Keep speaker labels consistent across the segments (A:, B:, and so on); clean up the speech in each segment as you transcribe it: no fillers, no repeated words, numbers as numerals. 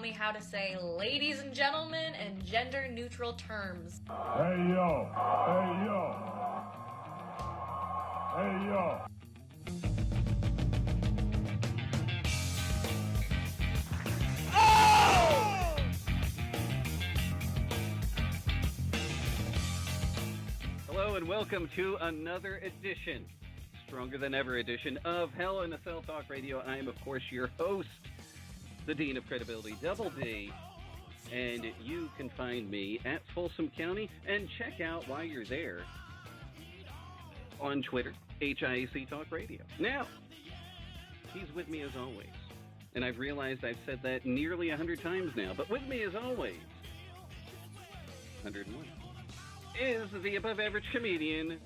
A: me how to say ladies and gentlemen in gender-neutral terms.
B: Hey, yo. Hey, yo. Hey, yo.
C: Hello and welcome to another edition, stronger than ever edition of Hell in a Cell Talk Radio. I am, of course, your host, the Dean of Credibility, Double D, and you can find me at Folsom County, and check out while you're there on Twitter, HIAC Talk Radio. Now, he's with me as always, and I've realized I've said that nearly 100 times now, but with me as always, 101. Is the above-average comedian,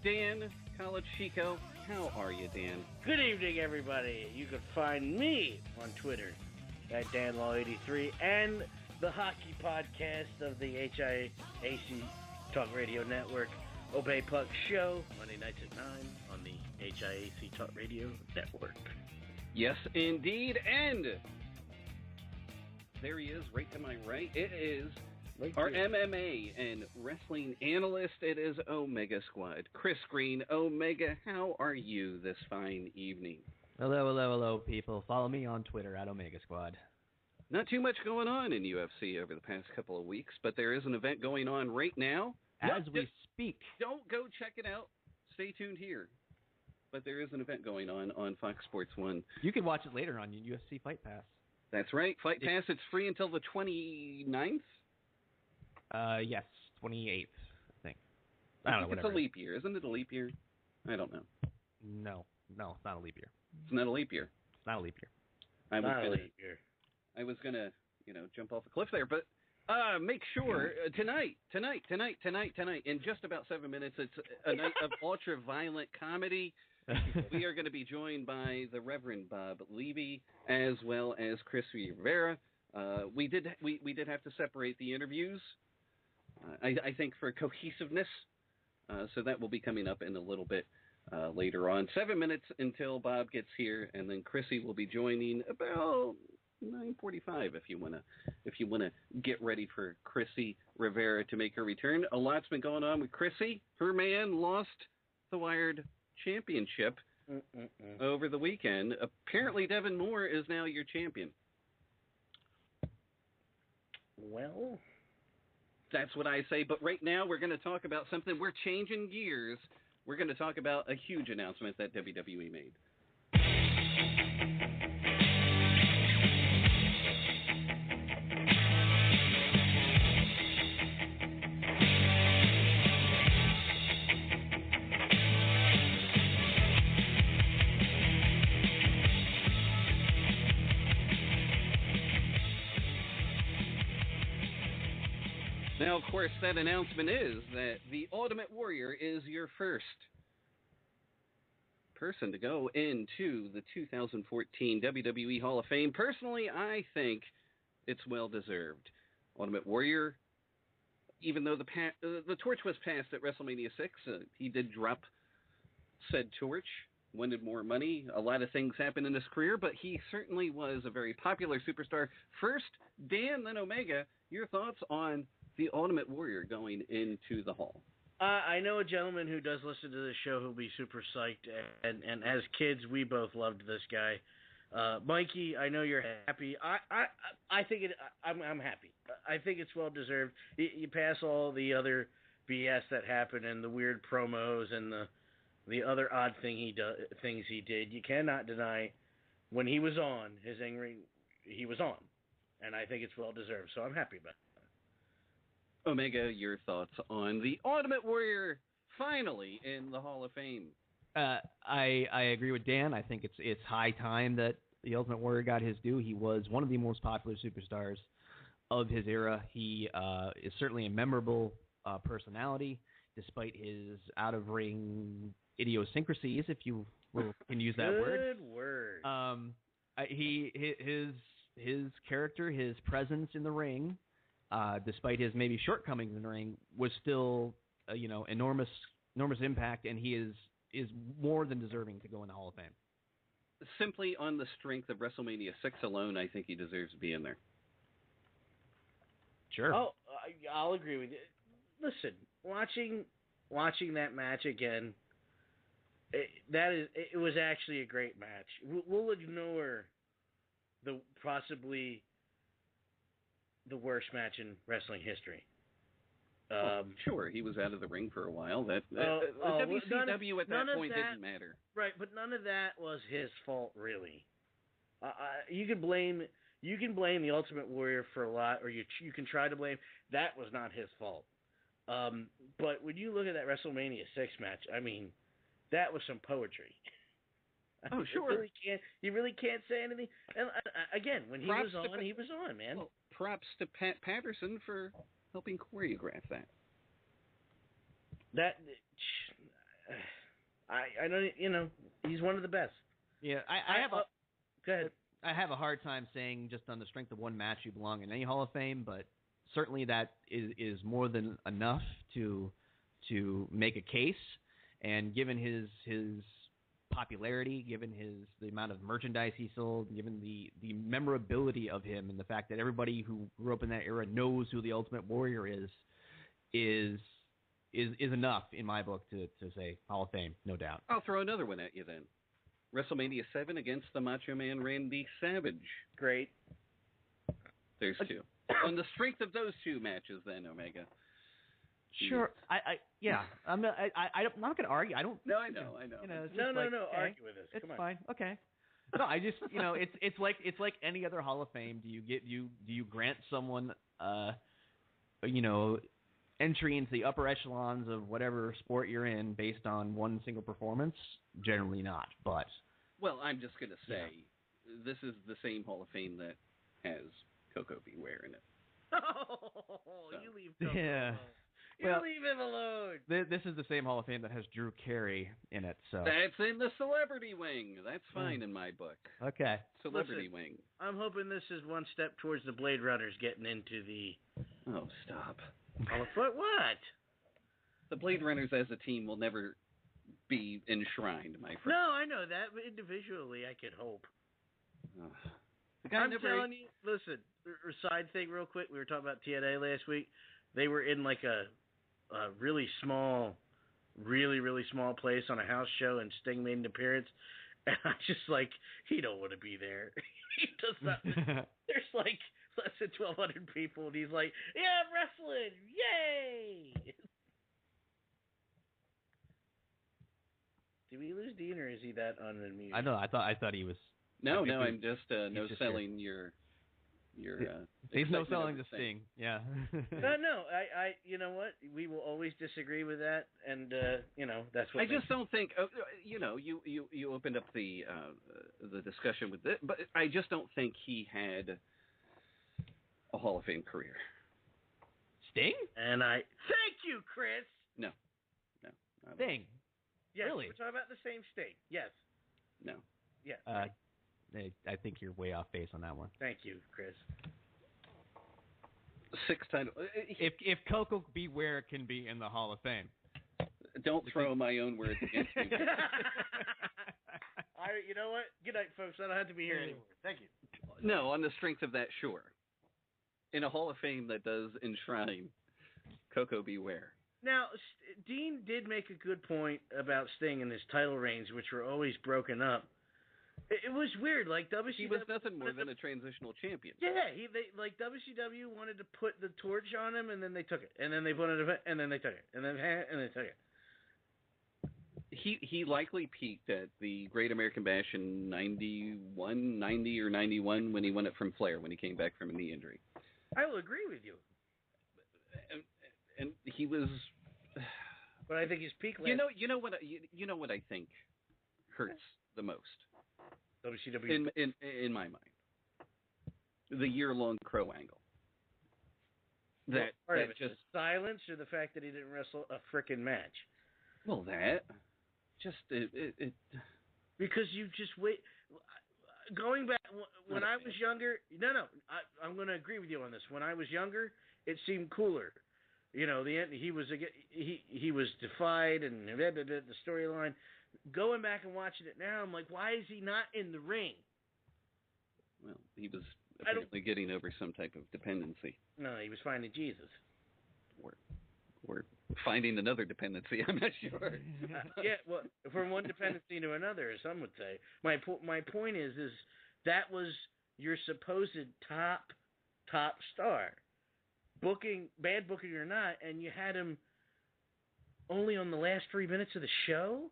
C: Dan Colachico. How are you, Dan?
D: Good evening, everybody. You can find me on Twitter at DanLaw83 and the hockey podcast of the HIAC Talk Radio Network, Obey Puck Show, Monday nights at 9 on the HIAC Talk Radio Network.
C: Yes, indeed. And there he is, right to my right. It is our MMA and wrestling analyst. It is Omega Squad. Chris Green. Omega, how are you this fine evening?
E: Hello, people. Follow me on Twitter at Omega Squad.
C: Not too much going on in UFC over the past couple of weeks, but there is an event going on right now.
E: As we speak.
C: Don't go check it out. Stay tuned here. But there is an event going on Fox Sports 1.
E: You can watch it later on UFC Fight Pass.
C: That's right. Fight Pass, it's free until the 29th?
E: Yes, 28th, I think.
C: I don't know, it's a leap year. Isn't it a leap year? I don't know.
E: No, it's not a leap year.
C: It's not a leap year.
E: It's not a leap year.
C: I was gonna, jump off a cliff there, but make sure tonight, in just about 7 minutes, it's a night of ultra-violent comedy. We are going to be joined by the Reverend Bob Levy as well as Chrissy Rivera. We did have to separate the interviews. I think for cohesiveness, so that will be coming up in a little bit later on. 7 minutes until Bob gets here, and then Chrissy will be joining about 9:45 if you wanna get ready for Chrissy Rivera to make her return. A lot's been going on with Chrissy. Her man lost the Wired Championship over the weekend. Apparently, Devin Moore is now your champion.
D: Well,
C: that's what I say. But right now, we're going to talk about something. We're changing gears. We're going to talk about a huge announcement that WWE made. Now, of course, that announcement is that the Ultimate Warrior is your first person to go into the 2014 WWE Hall of Fame. Personally, I think it's well-deserved. Ultimate Warrior, even though the torch was passed at WrestleMania 6, he did drop said torch, wanted more money. A lot of things happened in his career, but he certainly was a very popular superstar. First, Dan, then Omega, your thoughts on the Ultimate Warrior going into the Hall?
D: I know a gentleman who does listen to this show who'll be super psyched, and as kids, we both loved this guy. Mikey, I know you're happy. I think I'm happy. I think it's well deserved. You pass all the other BS that happened and the weird promos and the other odd things he did. You cannot deny when he was on his in-ring, he was on, and I think it's well deserved. So I'm happy about it.
C: Omega, your thoughts on the Ultimate Warrior finally in the Hall of Fame?
E: I agree with Dan. I think it's high time that the Ultimate Warrior got his due. He was one of the most popular superstars of his era. He is certainly a memorable personality, despite his out-of-ring idiosyncrasies, if you can use that word.
D: Good word.
E: His character, his presence in the ring, despite his maybe shortcomings in the ring, was still enormous impact, and he is more than deserving to go in the Hall of Fame.
C: Simply on the strength of WrestleMania 6 alone, I think he deserves to be in there.
E: Sure.
D: Oh, I'll agree with you. Listen, watching that match again, it was actually a great match. We'll ignore the possibly the worst match in wrestling history.
C: Sure, he was out of the ring for a while. That
D: WCW
C: at that point didn't matter.
D: Right, but none of that was his fault, really. You can blame the Ultimate Warrior for a lot, or you can try to blame. That was not his fault. But when you look at that WrestleMania 6 match, I mean, that was some poetry.
C: Oh, sure.
D: You really can't say anything. And again, when he was on, man.
C: Well, props to Pat Patterson for helping choreograph that.
D: I don't, he's one of the best.
E: Yeah,
D: go ahead.
E: I have a hard time saying just on the strength of one match you belong in any Hall of Fame, but certainly that is more than enough to make a case. And given his popularity, given the amount of merchandise he sold, given the memorability of him, and the fact that everybody who grew up in that era knows who the Ultimate Warrior is enough in my book to say Hall of Fame, no doubt.
C: I'll throw another one at you then. WrestleMania 7 against the Macho Man Randy Savage.
D: Great.
C: There's two. On the strength of those two matches, then, Omega.
E: Sure. I'm not going to argue. I don't.
C: No, I know.
D: No.
E: Okay,
D: argue with us.
E: It's
D: Come on.
E: fine. Okay. No, I just it's like any other Hall of Fame. Do you grant someone entry into the upper echelons of whatever sport you're in based on one single performance? Generally not. But
C: I'm just going to say this is the same Hall of Fame that has Coco Beware in it.
D: Oh, you leave Coco
E: yeah.
D: alone. Leave him alone.
E: This is the same Hall of Fame that has Drew Carey in it. So
C: that's in the celebrity wing. That's fine in my book.
E: Okay.
C: Celebrity wing.
D: I'm hoping this is one step towards the Blade Runners getting into the.
C: Oh, stop.
D: What?
C: The Blade Runners as a team will never be enshrined, my friend.
D: No, I know that, but individually, I could hope. I'm telling you, listen, side thing real quick. We were talking about TNA last week. They were in like a really small, really, really small place on a house show, and Sting made an appearance. And I just like, he don't want to be there. He does not. There's like less than 1,200 people, and he's like, yeah, I'm wrestling. Yay! Did we lose Dean, or is he that unamused?
E: I know. I thought he was.
C: No. I'm just no selling your.
E: He's no selling the Sting. Yeah.
D: No. I. You know what? We will always disagree with that, and that's what.
C: I just don't think. You opened up the discussion with this, but I just don't think he had a Hall of Fame career.
E: Sting?
D: And thank you, Chris.
C: No.
E: Sting.
D: Yes,
E: really?
D: We're talking about the same Sting. Yes.
C: No.
D: Yeah.
E: I think you're way off base on that one.
D: Thank you, Chris.
C: 6 title.
E: If Coco Beware can be in the Hall of Fame.
C: Don't throw my own words against me.
D: You know what? Good night, folks. I don't have to be here anymore. Thank you.
C: No, on the strength of that, sure. In a Hall of Fame that does enshrine Coco Beware.
D: Now, Dean did make a good point about Sting and his title reigns, which were always broken up. It was weird, like WCW.
C: He was nothing more than a transitional champion.
D: Yeah, WCW wanted to put the torch on him, and then they took it, and then they put it, and then they took it, and then they took it.
C: He likely peaked at the Great American Bash in 90 or 91 when he won it from Flair when he came back from a knee injury.
D: I will agree with you.
C: And he was.
D: But I think his peak.
C: You know what I think hurts the most.
D: WCW.
C: In my mind, the year-long Crow angle. That just
D: the silence, or the fact that he didn't wrestle a frickin' match.
C: Well, that just it.
D: Because you just wait. Going back when I was younger, I'm going to agree with you on this. When I was younger, it seemed cooler. The end. He was defied, and the storyline. Going back and watching it now, I'm like, why is he not in the ring?
C: Well, he was apparently getting over some type of dependency.
D: No, he was finding Jesus.
C: Or finding another dependency. I'm not sure.
D: Yeah, well, from one dependency to another, as some would say. My point is that was your supposed top star, bad booking or not, and you had him only on the last 3 minutes of the show.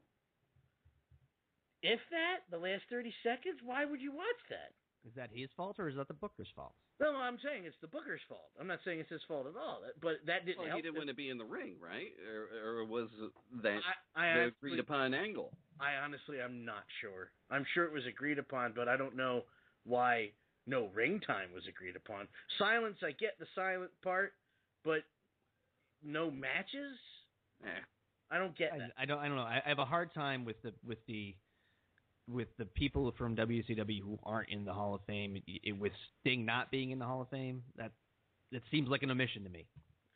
D: If that, the last 30 seconds, why would you watch that?
E: Is that his fault or is that the booker's fault?
D: No, I'm saying it's the booker's fault. I'm not saying it's his fault at all. But that didn't help.
C: He didn't want to be in the ring, right? Or was that
D: I
C: the agreed upon angle?
D: I honestly, I'm not sure. I'm sure it was agreed upon, but I don't know why no ring time was agreed upon. Silence, I get the silent part, but no matches? I don't get that.
E: I don't know. I have a hard time with the people from WCW who aren't in the Hall of Fame, with Sting not being in the Hall of Fame. That seems like an omission to me.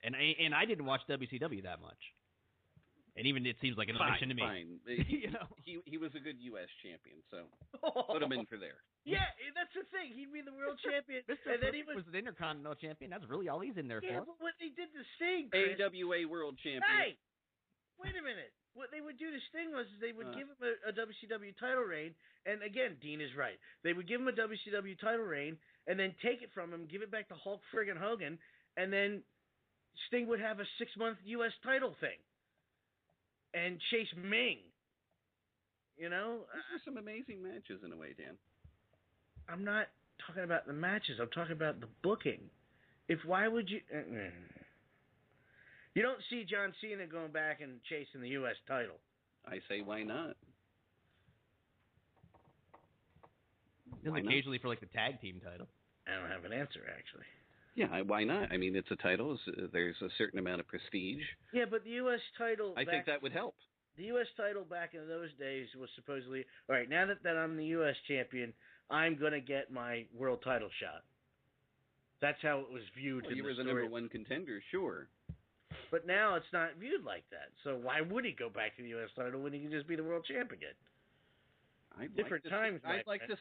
E: And I didn't watch WCW that much. And even it seems like an omission to me.
C: Fine. He was a good U.S. champion, so put him in for there.
D: Yeah, that's the thing. He'd be the world champion.
E: Mr.
D: And then he
E: was the Intercontinental Champion. That's really all he's in there for.
D: But what they did to Sting, Chris,
C: AWA World Champion.
D: Hey, wait a minute. What they would do to Sting was they would give him a WCW title reign, and again, Dean is right. They would give him a WCW title reign, and then take it from him, give it back to Hulk friggin' Hogan, and then Sting would have a 6-month U.S. title thing, and chase Ming. You know?
C: These are some amazing matches in a way, Dan.
D: I'm not talking about the matches. I'm talking about the booking. Why would you... You don't see John Cena going back and chasing the U.S. title.
C: I say, why not?
E: Occasionally for like the tag team title.
D: I don't have an answer, actually.
C: Yeah, why not? I mean, it's a title. There's a certain amount of prestige.
D: Yeah, but the U.S. title...
C: I think that would help.
D: The U.S. title back in those days was supposedly, all right, now that I'm the U.S. champion, I'm going to get my world title shot. That's how it was viewed in the story.
C: You were the number one contender, sure.
D: But now it's not viewed like that. So why would he go back to the U.S. title when he can just be the world champ again? I'd like to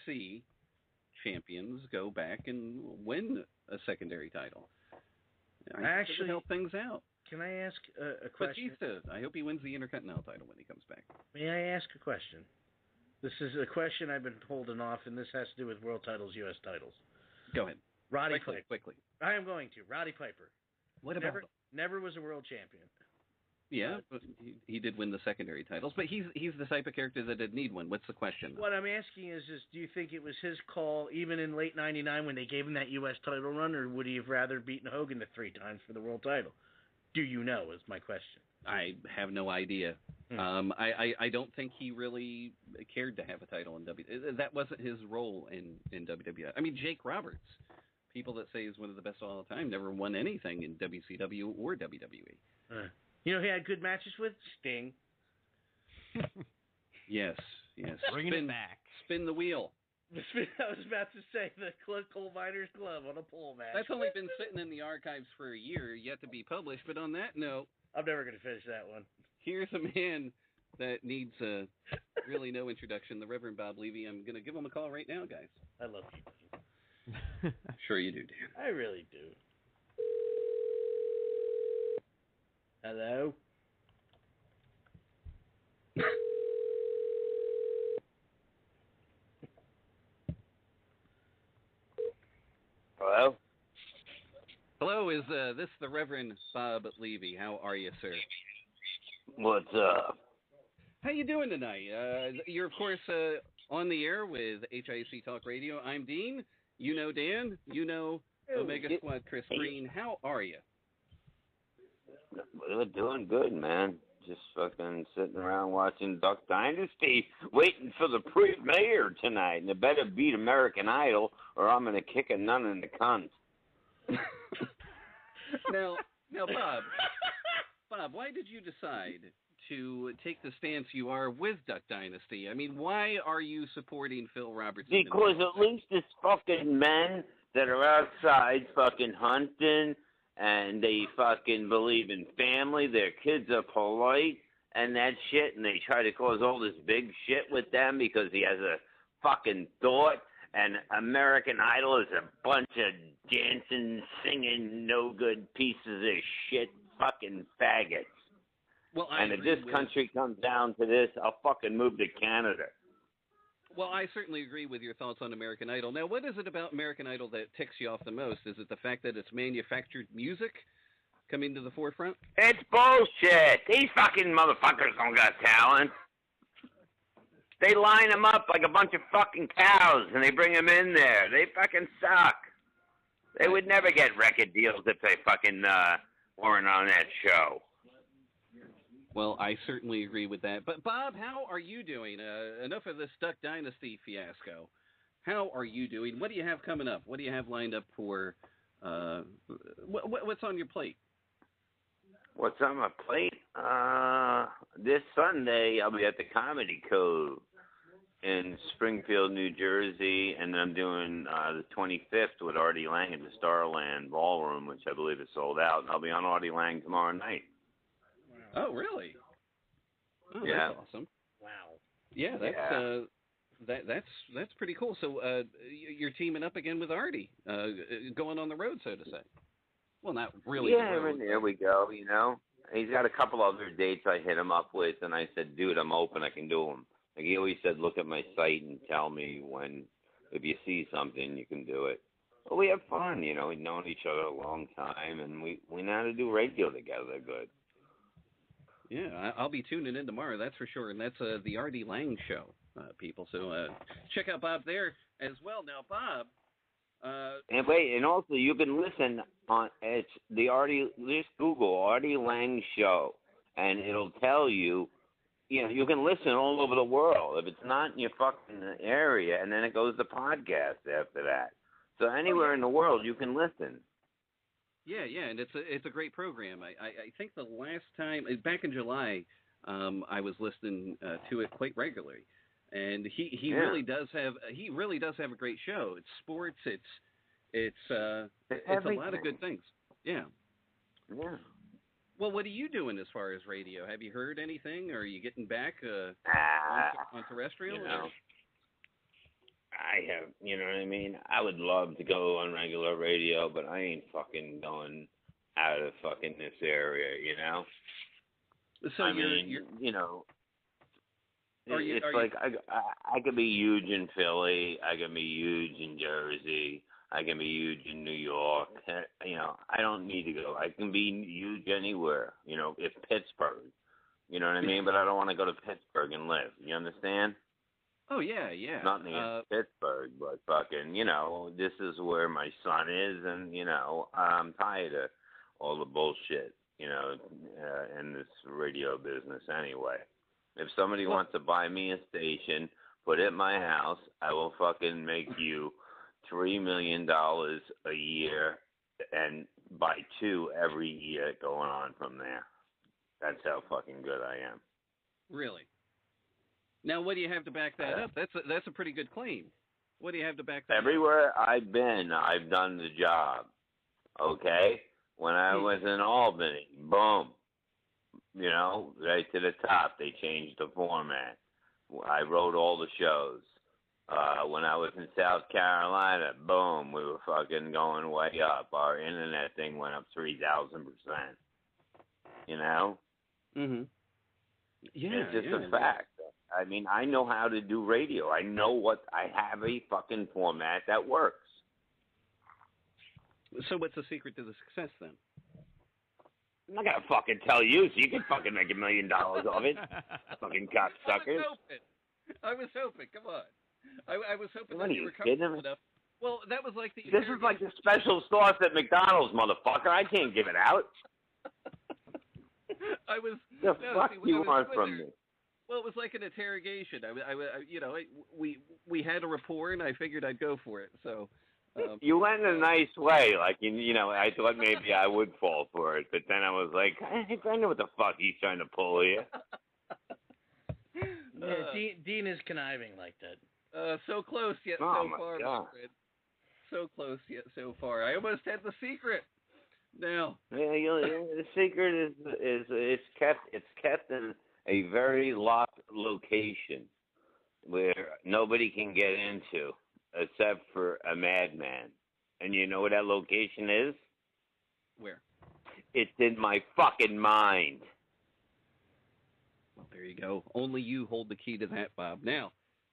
D: see champions go back and win a secondary title. Actually, help things out. Can I ask a question?
C: Batista, I hope he wins the Intercontinental title when he comes back.
D: May I ask a question? This is a question I've been holding off, and this has to do with world titles, U.S. titles.
C: Go ahead.
D: Roddy Piper.
C: Quickly.
D: I am going to. Roddy Piper.
C: What about
D: never was a world champion.
C: Yeah, but he did win the secondary titles, but he's the type of character that didn't need one. What's the question?
D: What I'm asking is do you think it was his call, even in late '99 when they gave him that U.S. title run, or would he have rather beaten Hogan the 3 times for the world title? Do you know? Is my question. I
C: have no idea. I don't think he really cared to have a title in WWE. That wasn't his role in WWF. I mean, Jake Roberts, people that say he's one of the best of all time, never won anything in WCW or WWE.
D: You know who he had good matches with? Sting.
C: Yes.
E: Bringing it back.
C: Spin the wheel.
D: I was about to say the coal miner's glove on a pole match.
C: That's only been sitting in the archives for a year, yet to be published. But on that note,
D: I'm never going to finish that one.
C: Here's a man that needs really no introduction, the Reverend Bob Levy. I'm going to give him a call right now, guys.
D: I love you.
C: Sure you do, Dan.
D: I really do. Hello?
F: Hello?
C: Hello, is this the Reverend Bob Levy? How are you, sir?
F: What's up?
C: How you doing tonight? You're, of course, on the air with HIAC Talk Radio. I'm Dean. You know Dan. You know Omega Squad Chris Green. How are you?
F: We're doing good, man. Just fucking sitting around watching Duck Dynasty, waiting for the premiere tonight. And it better beat American Idol, or I'm going to kick a nun in the cunt.
C: Now, Bob, why did you decide to take the stance you are with Duck Dynasty? I mean, why are you supporting Phil Robertson?
F: Because at least it's fucking men that are outside fucking hunting, and they fucking believe in family. Their kids are polite and that shit, and they try to cause all this big shit with them because he has a fucking thought. And American Idol is a bunch of dancing, singing, no good pieces of shit fucking faggots.
C: Well,
F: and if this country comes down to this, I'll fucking move to Canada.
C: Well, I certainly agree with your thoughts on American Idol. Now, what is it about American Idol that ticks you off the most? Is it the fact that it's manufactured music coming to the forefront?
F: It's bullshit. These fucking motherfuckers don't got talent. They line them up like a bunch of fucking cows, and they bring them in there. They fucking suck. They would never get record deals if they fucking weren't on that show.
C: Well, I certainly agree with that. But, Bob, how are you doing? Enough of this Duck Dynasty fiasco. How are you doing? What do you have coming up? What do you have lined up for what's on your plate?
F: What's on my plate? This Sunday, I'll be at the Comedy Cove in Springfield, New Jersey, and I'm doing the 25th with Artie Lang at the Starland Ballroom, which I believe is sold out. And I'll be on Artie Lang tomorrow night.
C: Oh, really? Oh,
F: yeah.
C: That's awesome.
D: Wow.
C: Yeah, that's pretty cool. So you're teaming up again with Artie, going on the road, so to say. Well, not really.
F: Yeah, and there we go. You know, he's got a couple other dates I hit him up with, and I said, "Dude, I'm open. I can do them." Like he always said, "Look at my site and tell me when, if you see something, you can do it." But we have fun, you know. We've known each other a long time, and we know how to do radio together good.
C: Yeah, I'll be tuning in tomorrow, that's for sure. And that's the Artie Lang Show, people. So check out Bob there as well. Now, Bob.
F: And wait, and also you can listen on it's the Artie. Just Google Artie Lang Show, and it'll tell you. You know, you can listen all over the world if it's not in your fucking area, and then it goes to podcast after that. So anywhere in the world you can listen.
C: Yeah, and it's a great program. I think the last time, back in July, I was listening to it quite regularly, and he really does have a great show. It's sports, it's a lot of good things. Yeah.
F: Yeah.
C: Well, what are you doing as far as radio? Have you heard anything, or are you getting back on terrestrial?
F: You know, I have, you know what I mean? I would love to go on regular radio, but I ain't fucking going out of fucking this area, you know?
C: So
F: you're you know, I could be huge in Philly, I could be huge in Jersey, I can be huge in New York. You know, I don't need to go. I can be huge anywhere, you know, if Pittsburgh, you know what I mean? But I don't want to go to Pittsburgh and live. You understand?
C: Oh, yeah.
F: Nothing against Pittsburgh, but fucking, you know, this is where my son is, and, you know, I'm tired of all the bullshit, you know, in this radio business anyway. If somebody wants to buy me a station, put it in my house, I will fucking make you $3 million a year and buy 2 every year going on from there. That's how fucking good I am.
C: Really? Now, what do you have to back that up? That's a pretty good claim. What do you have to back that up?
F: Everywhere I've been, I've done the job. Okay? When I was in Albany, boom. You know, right to the top, they changed the format. I wrote all the shows. When I was in South Carolina, boom, we were fucking going way up. Our internet thing went up 3,000%. You know?
C: Mm-hmm. Yeah,
F: it's just a fact. I mean, I know how to do radio. I have a fucking format that works.
C: So what's the secret to the success then?
F: I'm not gonna fucking tell you, so you can fucking make $1 million off it. Fucking cocksuckers.
C: I was hoping. Come on. I was hoping
F: what
C: that
F: are
C: you were
F: kidding
C: comfortable
F: me?
C: enough. Well, that was like the.
F: This is like the special sauce at McDonald's, motherfucker. I can't give it out.
C: I was.
F: The fuck you want from me?
C: Well, it was like an interrogation. We had a rapport, and I figured I'd go for it. So.
F: You went in a nice way, like you know. I thought maybe I would fall for it, but then I was like, I know what the fuck he's trying to pull here.
D: Dean is conniving like that.
C: So close yet so far, my friend. So close yet so far. I almost had the secret. Now. Yeah,
F: the secret is it's kept in a very locked location where nobody can get into. except for a madman. And you know where that location is?
C: Where?
F: It's in my fucking mind.
C: Well, there you go. Only you hold the key to that, Bob. Now,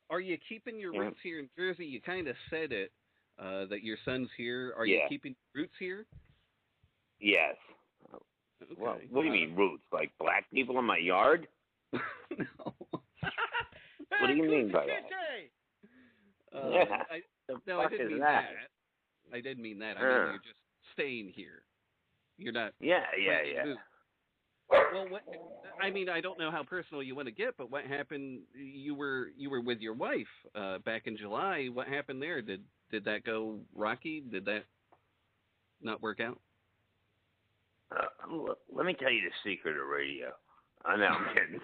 C: are you keeping your roots here in Jersey? You kind of said it, that your son's here. Are you keeping your roots here?
F: Yes.
C: Okay.
F: Well, what do you mean roots? Like black people in my yard?
C: No.
F: What do you mean by that?
C: I didn't mean that. I didn't mean that. I mean you're just staying here. You're not.
F: Yeah.
C: Well, I mean, I don't know how personal you want to get, but what happened? You were with your wife back in July. What happened there? Did that go rocky? Did that not work out?
F: Let me tell you the secret of radio. I know, I'm kidding.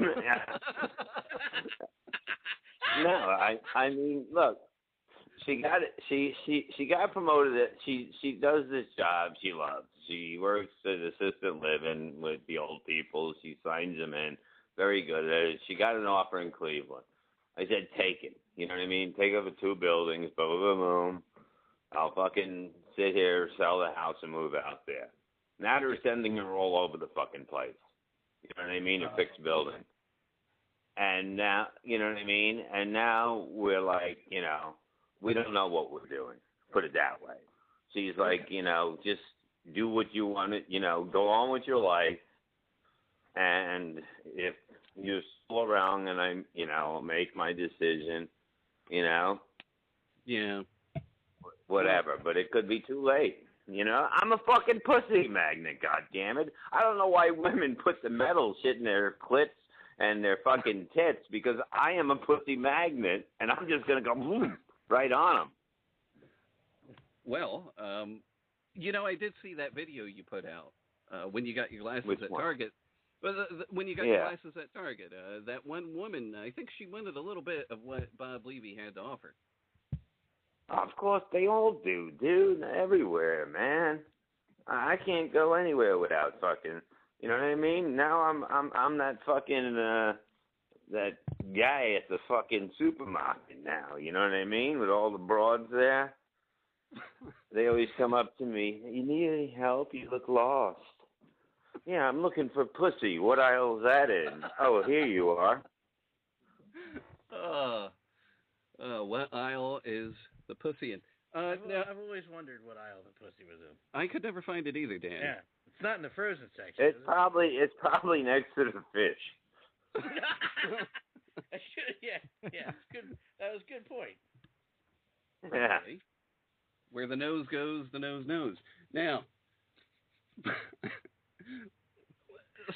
F: No, I mean, look, she got it. She got promoted. She does this job she loves. She works as assistant living with the old people. She signs them in. Very good at it. She got an offer in Cleveland. I said, take it. You know what I mean? Take over 2 buildings, boom, boom, boom. I'll fucking sit here, sell the house, and move out there. Now they're sending her all over the fucking place. You know what I mean? A fixed building. And now, you know what I mean? And now we're like, you know, we don't know what we're doing. Put it that way. She's like, you know, just do what you want to, you know, go on with your life. And if you're still around and I, you know, make my decision, you know.
C: Yeah.
F: Whatever. But it could be too late. You know, I'm a fucking pussy magnet, goddammit. I don't know why women put the metal shit in their clits and their fucking tits, because I am a pussy magnet, and I'm just going to go boom, right on them.
C: Well, you know, I did see that video you put out when you got your glasses
F: Which
C: at
F: one?
C: Target. Well, when you got your glasses at Target, that one woman, I think she wanted a little bit of what Bob Levy had to offer.
F: Of course, they all do, dude. Everywhere, man. I can't go anywhere without fucking. You know what I mean? Now I'm that fucking that guy at the fucking supermarket now. You know what I mean? With all the broads there, they always come up to me. You need any help? You look lost. Yeah, I'm looking for pussy. What aisle is that in? Oh, here you are.
C: What aisle is the pussy in?
D: I've always wondered what aisle the pussy was in.
C: I could never find it either, Dan.
D: Yeah, it's not in the frozen section.
F: It's probably next to the fish.
D: Yeah, it's good. That was a good point.
F: Yeah.
C: Okay. Where the nose goes, the nose knows. Now,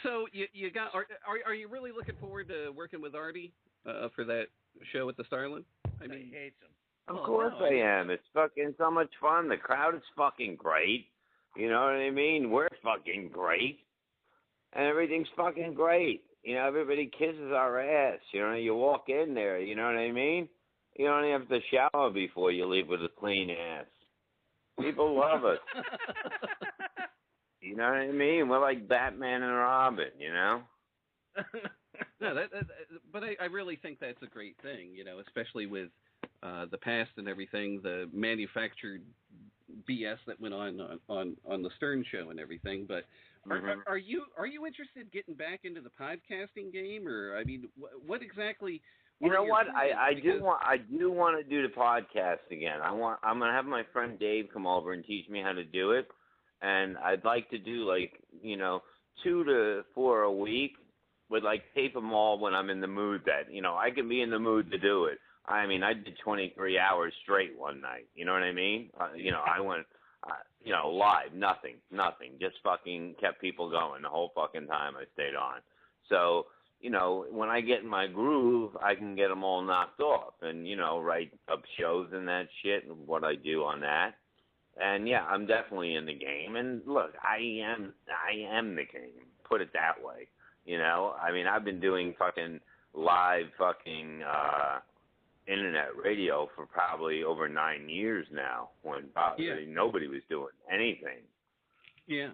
C: so you got? Are you really looking forward to working with Artie for that show at the Starland? I mean,
D: He hates him.
F: Of course I am. It's fucking so much fun. The crowd is fucking great. You know what I mean? We're fucking great. And everything's fucking great. You know, everybody kisses our ass. You know, you walk in there, you know what I mean? You don't even have to shower before you leave with a clean ass. People love us. You know what I mean? We're like Batman and Robin, you know?
C: No, but I really think that's a great thing, you know, especially with the past and everything, the manufactured BS that went on the Stern Show and everything. But are you interested in getting back into the podcasting game, or I mean, what exactly?
F: You know what? I do want to do the podcast again. I'm gonna have my friend Dave come over and teach me how to do it, and I'd like to do 2 to 4 a week. Would tape them all when I'm in the mood that, I can be in the mood to do it. I mean, I did 23 hours straight one night. You know what I mean? I went, live, nothing, just fucking kept people going the whole fucking time I stayed on. So, when I get in my groove, I can get them all knocked off and, write up shows and that shit and what I do on that. And yeah, I'm definitely in the game. And look, I am the game. Put it that way. I mean, I've been doing fucking live fucking internet radio for probably over 9 years now when nobody was doing anything.
C: Yeah.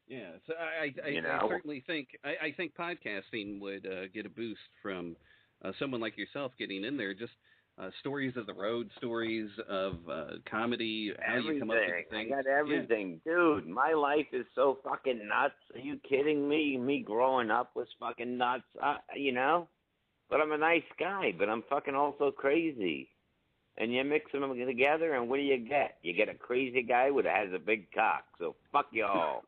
C: Yeah. So I certainly think, I think podcasting would get a boost from someone like yourself getting in there. Just stories of the road, stories of comedy, how you come up with things.
F: I got everything. Dude, my life is so fucking nuts. Are you kidding me? Me growing up was fucking nuts, you know? But I'm a nice guy, but I'm fucking also crazy. And you mix them together, and what do you get? You get a crazy guy that has a big cock. So fuck y'all.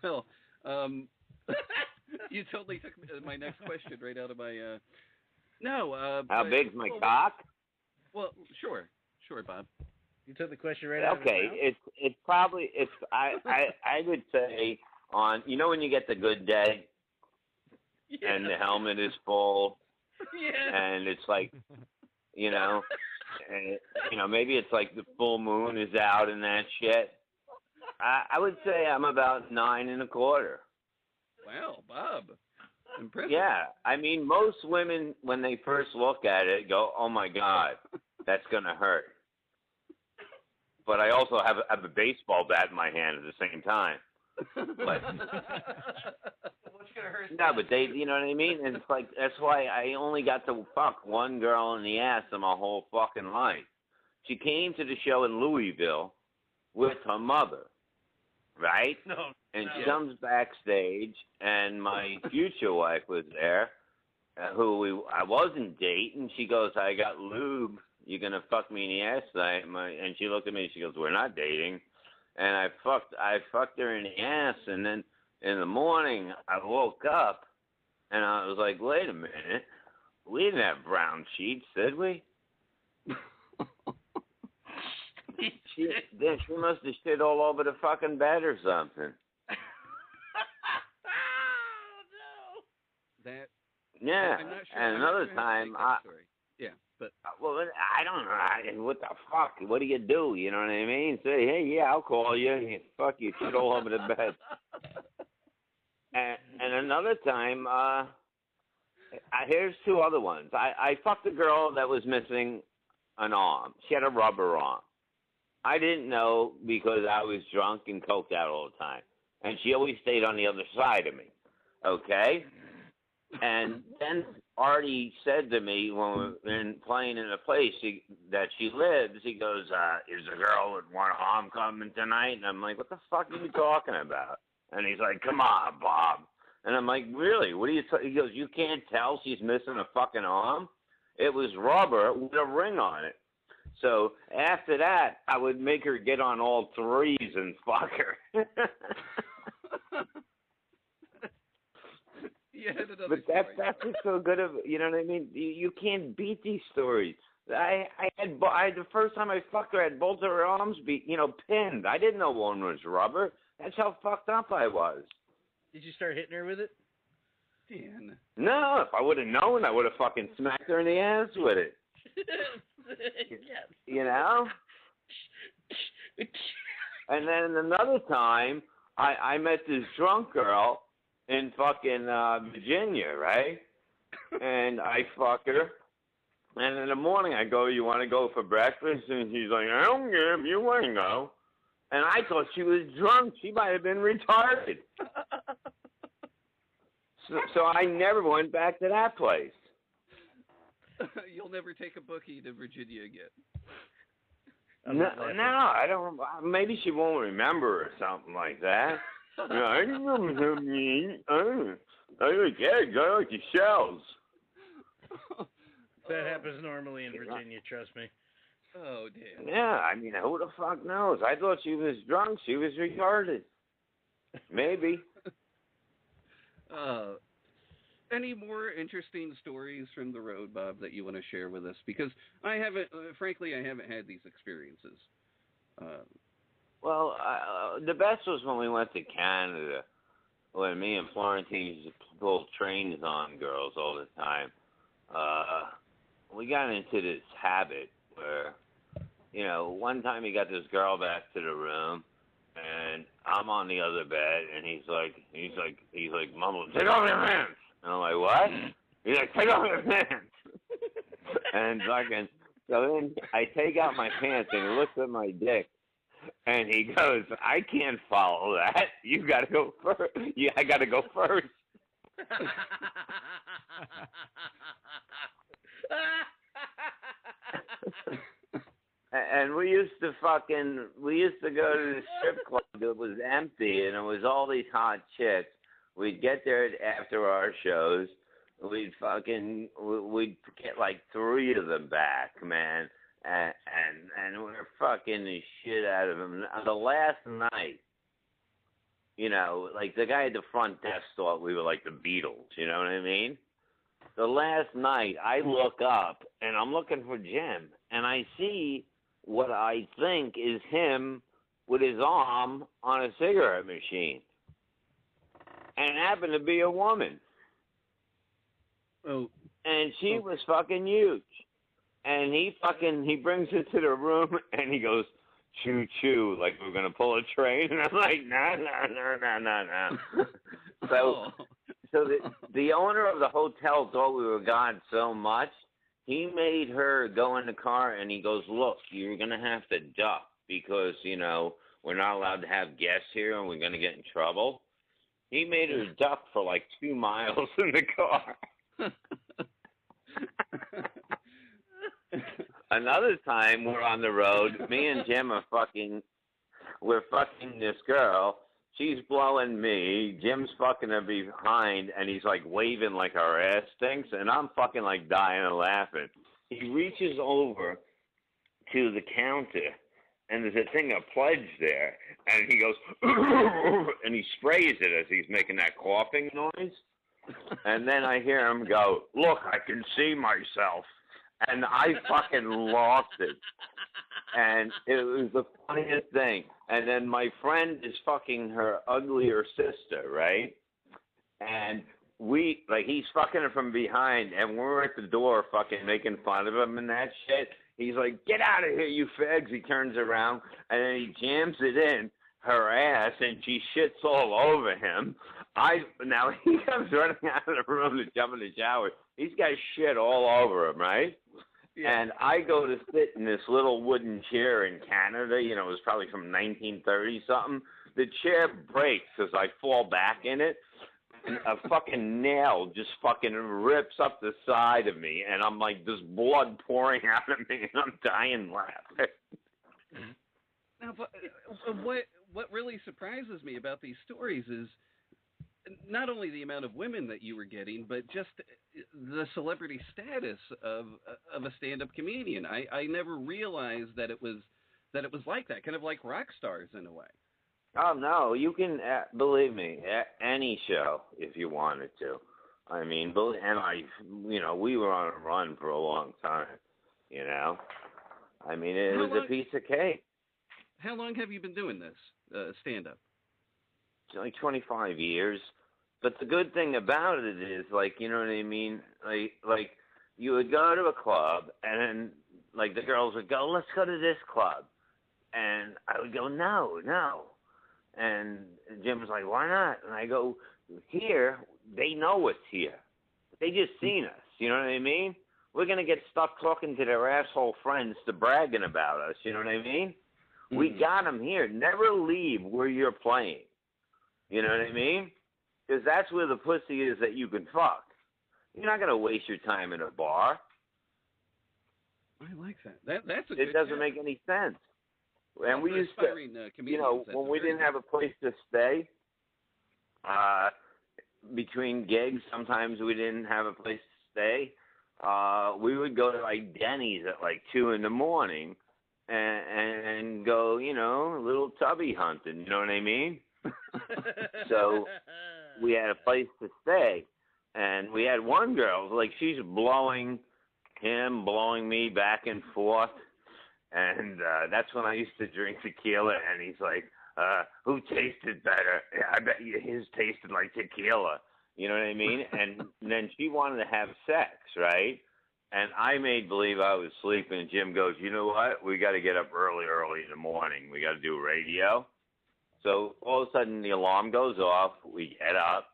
C: Well, you totally took my next question right out of my.
F: How big's my cock?
C: Well, sure, Bob.
D: You took the question right out of his mouth?
F: It's probably I would say on when you get the good day, and the helmet is full.
C: Yeah.
F: And it's like, and, maybe it's like the full moon is out and that shit. I would say I'm about 9 1/4.
C: Wow, Bob. Impressive.
F: Yeah. I mean, most women, when they first look at it, go, oh, my God, that's going to hurt. But I also have a baseball bat in my hand at the same time. But, no, but they, you know what I mean? And it's like, that's why I only got to fuck one girl in the ass in my whole fucking life. She came to the show in Louisville with her mother, right? And she comes backstage, and my future wife was there, who I wasn't dating. She goes, I got lube. You gonna fuck me in the ass tonight? And she looked at me and she goes, we're not dating. And I fucked her in the ass, and then in the morning I woke up and I was like, wait a minute, we didn't have brown sheets, did we? she must have shit all over the fucking bed or something.
C: That.
F: Yeah,
C: I'm not sure,
F: and another time
C: but
F: well, I don't know. What the fuck? What do? You know what I mean? Say, hey, yeah, I'll call you. Fuck you, shit all over the bed. And another time, here's 2 other ones. I fucked a girl that was missing an arm. She had a rubber arm. I didn't know because I was drunk and coked out all the time. And she always stayed on the other side of me. Okay? And then Artie said to me when we were playing in a place that she lives, he goes, is a girl with one arm coming tonight? And I'm like, what the fuck are you talking about? And he's like, come on, Bob. And I'm like, really? What are you he goes, you can't tell she's missing a fucking arm? It was rubber with a ring on it. So after that, I would make her get on all 3s and fuck her. But that's just so good of, you know what I mean? You can't beat these stories. I had the first time I fucked her, I had both of her arms pinned. I didn't know one was rubber. That's how fucked up I was.
D: Did you start hitting her with it?
C: Dan.
F: No, if I would have known, I would have fucking smacked her in the ass with it.
D: Yes.
F: You know? And then another time, I met this drunk girl in fucking Virginia, right? And I fuck her. And in the morning I go, you want to go for breakfast? And she's like, I don't care if you want to go. And I thought she was drunk. She might have been retarded. So I never went back to that place.
C: You'll never take a bookie to Virginia again.
F: No, I don't. Maybe she won't remember or something like that. I remember me. I like eggs. I like the shells.
D: That happens normally in Virginia, trust me.
C: Oh, damn.
F: Yeah, I mean, who the fuck knows? I thought she was drunk. She was retarded. Maybe.
C: Any more interesting stories from the road, Bob, that you want to share with us? Because I haven't, frankly, I haven't had these experiences.
F: Well, the best was when we went to Canada, when me and Florentine used to pull trains on girls all the time. We got into this habit where, one time he got this girl back to the room, and I'm on the other bed, and he's like mumbling, take off your pants. And I'm like, what? He's like, take off your pants. And fucking, so then I take out my pants, and he looks at my dick, and he goes, I can't follow that. You got to go first. Yeah, I got to go first. And we used to go to the strip club that was empty, and it was all these hot chicks. We'd get there after our shows. We'd get like 3 of them back, man, and we were fucking the shit out of them. The last night, you know, like the guy at the front desk thought we were like the Beatles. You know what I mean? The last night, I look up and I'm looking for Jim, and I see what I think is him with his arm on a cigarette machine. And it happened to be a woman.
C: Oh.
F: And she was fucking huge. And he brings it to the room and he goes, choo choo, like we're going to pull a train. And I'm like, no. So the owner of the hotel thought we were gone so much, he made her go in the car and he goes, look, you're going to have to duck because, you know, we're not allowed to have guests here and we're going to get in trouble. He made her duck for like 2 miles in the car. Another time we're on the road, me and Jim we're fucking this girl. She's blowing me. Jim's fucking her behind, and he's like waving like our ass stinks, and I'm fucking like dying of laughing. He reaches over to the counter, and there's a thing of pledge there, and he goes, and he sprays it as he's making that coughing noise. And then I hear him go, look, I can see myself. And I fucking lost it. And it was the funniest thing. And then my friend is fucking her uglier sister, right? And he's fucking her from behind, and we're at the door fucking making fun of him and that shit. He's like, get out of here, you fags. He turns around, and then he jams it in her ass, and she shits all over him. Now he comes running out of the room to jump in the shower. He's got shit all over him, right? Yeah. And I go to sit in this little wooden chair in Canada. You know, it was probably from 1930-something. The chair breaks as I fall back in it. And a fucking nail just fucking rips up the side of me. And I'm like, there's blood pouring out of me, and I'm dying laughing.
C: Now, but what really surprises me about these stories is not only the amount of women that you were getting, but just the celebrity status of a stand-up comedian. I never realized that it was like that, kind of like rock stars in a way.
F: Oh no, you can believe me, any show if you wanted to. I mean, we were on a run for a long time. You know, I mean, it was a piece of cake.
C: How long have you been doing this stand-up?
F: Like 25 years. But the good thing about it is, like, you know what I mean? Like you would go to a club, and then, like, the girls would go, let's go to this club. And I would go, no. And Jim was like, why not? And I go, here, they know it's here. They just seen us. You know what I mean? We're going to get stuck talking to their asshole friends to bragging about us. You know what I mean? Mm-hmm. We got them here. Never leave where you're playing. You know what I mean? Because that's where the pussy is that you can fuck. You're not going to waste your time in a bar.
C: I like that. That's a good
F: It doesn't make any sense. And we used to, you know, when we didn't have a place to stay, between gigs, sometimes we didn't have a place to stay. We would go to, like, Denny's at, like, 2 in the morning and go, you know, a little tubby hunting, you know what I mean? So we had a place to stay, and we had one girl, like, she's blowing me back and forth, and that's when I used to drink tequila, and he's like, who tasted better? I bet you his tasted like tequila, you know what I mean? And then she wanted to have sex, right? And I made believe I was sleeping, and Jim goes, you know what? We got to get up early in the morning. We got to do radio. So all of a sudden the alarm goes off. We get up,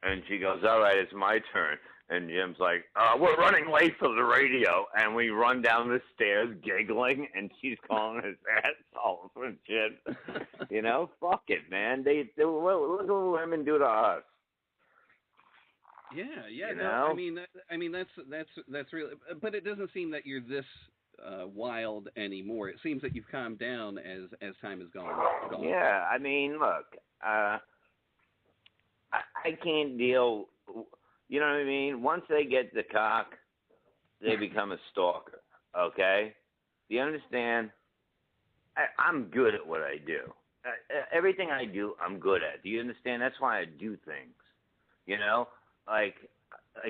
F: and she goes, all right, it's my turn. And Jim's like, we're running late for the radio. And we run down the stairs giggling, and she's calling us assholes and shit. You know, fuck it, man. Look what women do to us.
C: Yeah.
F: You
C: No,
F: know?
C: I mean that's really. But it doesn't seem that you're this wild anymore. It seems that you've calmed down as time has gone.
F: Yeah, I mean, look, I can't deal. You know what I mean? Once they get the cock, they become a stalker. Okay? Do you understand? I'm good at what I do. Everything I do, I'm good at. Do you understand? That's why I do things. You know, like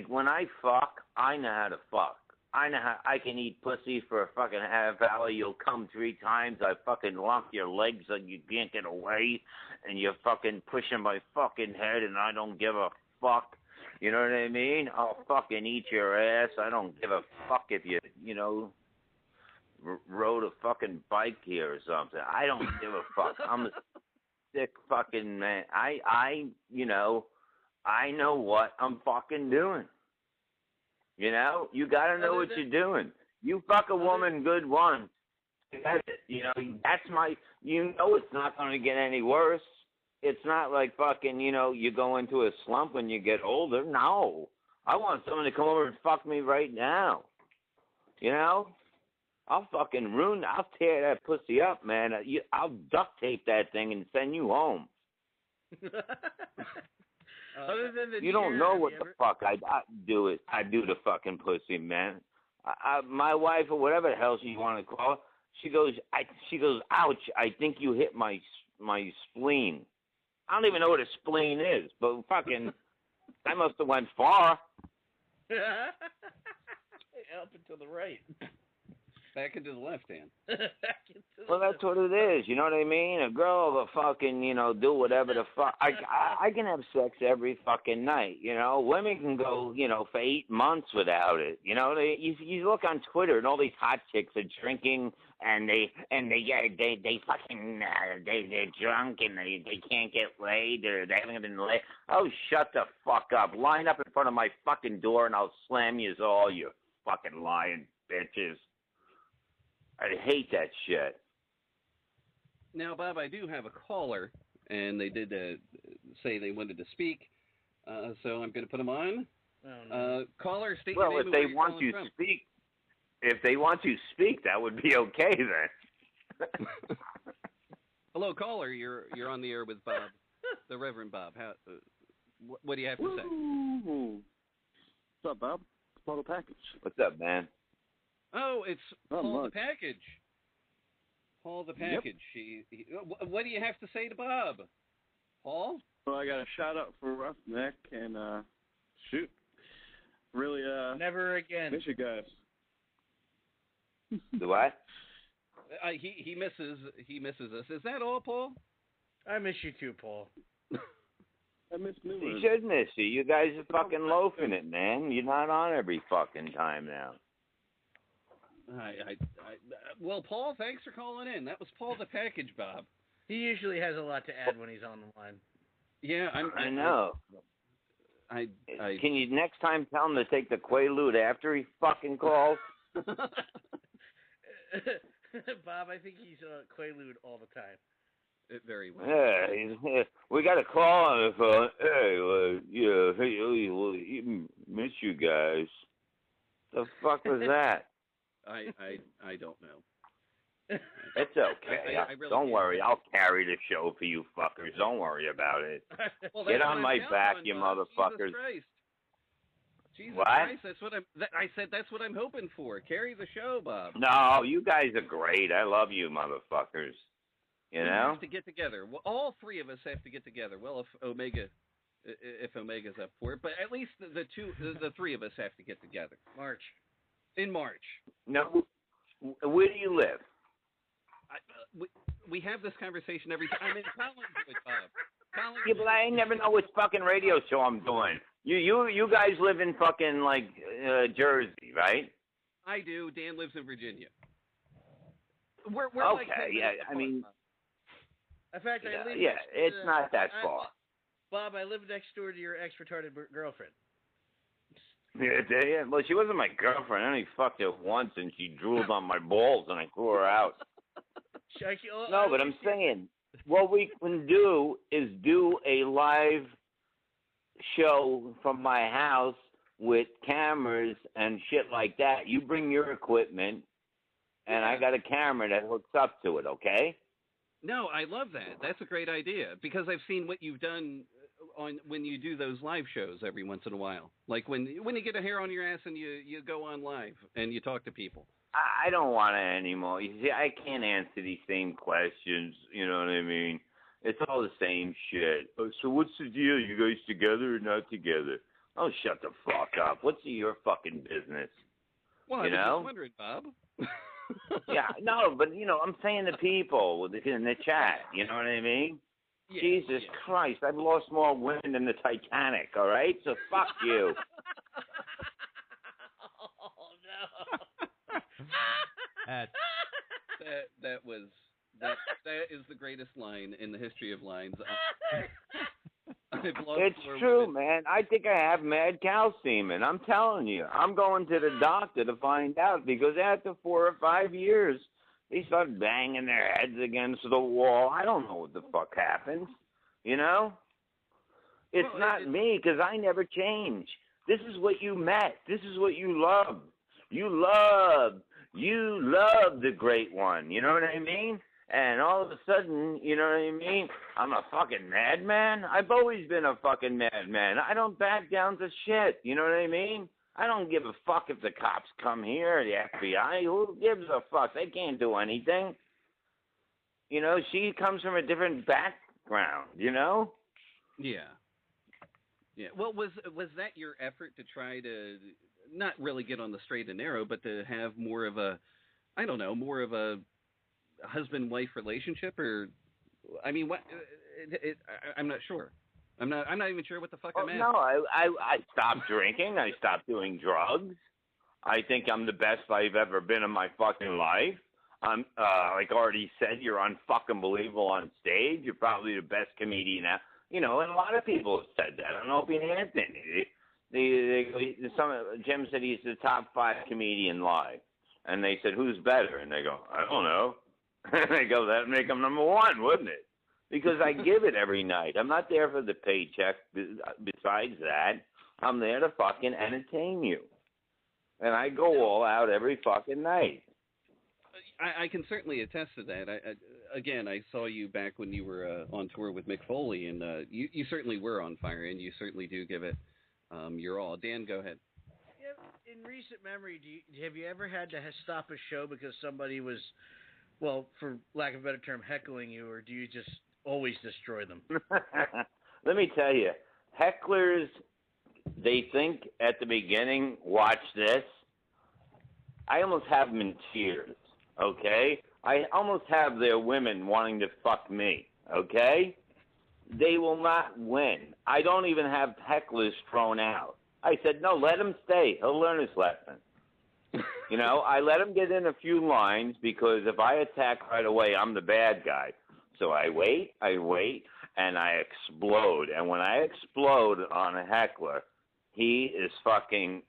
F: when I fuck, I know how to fuck. I know how I can eat pussy for a fucking half hour. You'll come 3 times. I fucking lock your legs so you can't get away, and you're fucking pushing my fucking head, and I don't give a fuck. You know what I mean? I'll fucking eat your ass. I don't give a fuck if you know, rode a fucking bike here or something. I don't give a fuck. I'm a sick fucking man. You know, I know what I'm fucking doing. You know, you gotta know what you're doing. You fuck a woman good once. That's it. You know, that's my. You know, it's not gonna get any worse. It's not like fucking. You know, you go into a slump when you get older. No, I want someone to come over and fuck me right now. You know, I'll fucking I'll tear that pussy up, man. I'll duct tape that thing and send you home.
D: Other than the
F: You don't know what
D: ever...
F: the fuck I do it. I do the fucking pussy, man. My wife or whatever the hell you want to call her, she goes, ouch! I think you hit my spleen. I don't even know what a spleen is, but fucking, I must have went far.
D: Up until the right.
C: Back into the left hand.
F: Well, that's what it is. You know what I mean? A girl will fucking, you know, do whatever the fuck. I can have sex every fucking night. You know, women can go, you know, for 8 months without it. You know, you look on Twitter and all these hot chicks are drinking and they're drunk and they can't get laid or they haven't been laid. Oh, shut the fuck up! Line up in front of my fucking door and I'll slam you all, you fucking lying bitches. I hate that shit.
C: Now, Bob, I do have a caller, and they did say they wanted to speak, so I'm going to put them on.
D: Oh, no.
C: Caller, state
F: Well,
C: your name
F: if
C: and where
F: they
C: you're
F: want
C: calling
F: to
C: from.
F: speak, that would be okay then.
C: Hello, caller. You're on the air with Bob, the Reverend Bob. How? What do you have to say?
G: Woo. What's up, Bob? It's Paul the Package.
F: What's up, man?
C: Oh, it's
G: Not
C: Paul
G: much.
C: the Package. Paul the Package. What do you have to say to Bob? Paul?
G: Well, I got a shout out for Roughneck and shoot, really
D: Never again.
G: miss you guys.
F: The what?
C: He misses us. Is that all, Paul?
D: I miss you too, Paul.
G: I miss New
F: You
G: Orleans.
F: should miss you. You guys are fucking loafing it, man. You're not on every fucking time now.
C: Well, Paul, thanks for calling in. That was Paul the Package, Bob.
D: He usually has a lot to add when he's on the line.
C: Yeah,
F: I know.
C: I
F: Can you next time tell him to take the Quaalude after he fucking calls?
D: Bob, I think he's Quaalude all the time.
C: Very well.
F: Yeah, we got a call on the phone. Hey, miss you guys. The fuck was that?
C: I don't know.
F: It's okay.
C: I really
F: Don't
C: can't.
F: worry. I'll carry the show for you fuckers. Don't worry about it.
C: Well,
F: Get
C: that's
F: on
C: what
F: my
C: I'm
F: back,
C: counting
F: you
C: on, Bob.
F: motherfuckers.
C: Jesus
F: What?
C: Christ, that's what I said that's what I'm hoping for. Carry the show, Bob.
F: No, you guys are great. I love you motherfuckers. You
C: We
F: know?
C: have to get together. Well, all three of us have to get together. Well, if Omega's up for it, but at least the three of us have to get together. In March.
F: No. Where do you live?
C: We have this conversation every time. I'm in Collinswood, Bob.
F: Yeah, but I ain't never know which fucking radio show I'm doing. You guys live in fucking like Jersey, right?
C: I do. Dan lives in Virginia. We're
F: Okay,
C: like 10
F: yeah,
C: minutes
F: I
C: apart,
F: mean-
C: Bob.
D: In fact, I live
F: Yeah,
D: next to
F: it's not that far.
D: Bob, I live next door to your ex-retarded girlfriend.
F: Yeah, well, she wasn't my girlfriend. I only fucked her once, and she drooled on my balls, and I threw her out. No, but I'm saying, what we can do is do a live show from my house with cameras and shit like that. You bring your equipment, and I got a camera that hooks up to it, okay?
C: No, I love that. That's a great idea because I've seen what you've done on when you do those live shows every once in a while. Like when you get a hair on your ass and you go on live and you talk to people.
F: I don't want it anymore. You see, I can't answer these same questions. You know what I mean? It's all the same shit. Oh, so what's the deal? You guys together or not together? Oh, shut the fuck up. What's your fucking business?
C: Well, I was just wondering, Bob.
F: Yeah, no, but, I'm saying to people in the chat, you know what I mean?
C: Yeah,
F: Jesus Christ, I've lost more women than the Titanic, all right? So fuck you.
D: Oh, no.
C: That is the greatest line in the history of lines.
F: It's true, man. I think I have mad cow semen. I'm telling you. I'm going to the doctor to find out because after 4 or 5 years, they start banging their heads against the wall. I don't know what the fuck happens, It's not me because I never change. This is what you met. This is what you love. You love the great one. You know what I mean? And all of a sudden, you know what I mean? I'm a fucking madman. I've always been a fucking madman. I don't back down to shit. You know what I mean? I don't give a fuck if the cops come here, the FBI. Who gives a fuck? They can't do anything. She comes from a different background,
C: Yeah. Yeah. Well, was that your effort to try to not really get on the straight and narrow, but to have more of a husband-wife relationship, or I mean, what? I'm not sure. I'm not even sure what the fuck I'm at.
F: No, I stopped drinking. I stopped doing drugs. I think I'm the best I've ever been in my fucking life. I'm like Artie said, you're unfucking believable on stage. You're probably the best comedian now. And a lot of people have said that. I don't know if Anthony. Jim said he's the top 5 comedian live, and they said who's better, and they go, I don't know. They go, that'd make him number 1, wouldn't it? Because I give it every night. I'm not there for the paycheck. Besides that, I'm there to fucking entertain you. And I go all out every fucking night.
C: I can certainly attest to that. I saw you back when you were on tour with Mick Foley, and you certainly were on fire, and you certainly do give it your all. Dan, go ahead.
D: In recent memory, have you ever had to stop a show because somebody was, well, for lack of a better term, heckling you, or do you just always destroy them?
F: Let me tell you, hecklers, they think at the beginning, watch this. I almost have them in tears, okay? I almost have their women wanting to fuck me, okay? They will not win. I don't even have hecklers thrown out. I said, no, let him stay. He'll learn his lesson. I let him get in a few lines because if I attack right away, I'm the bad guy. So I wait, and I explode. And when I explode on a heckler, he is fucking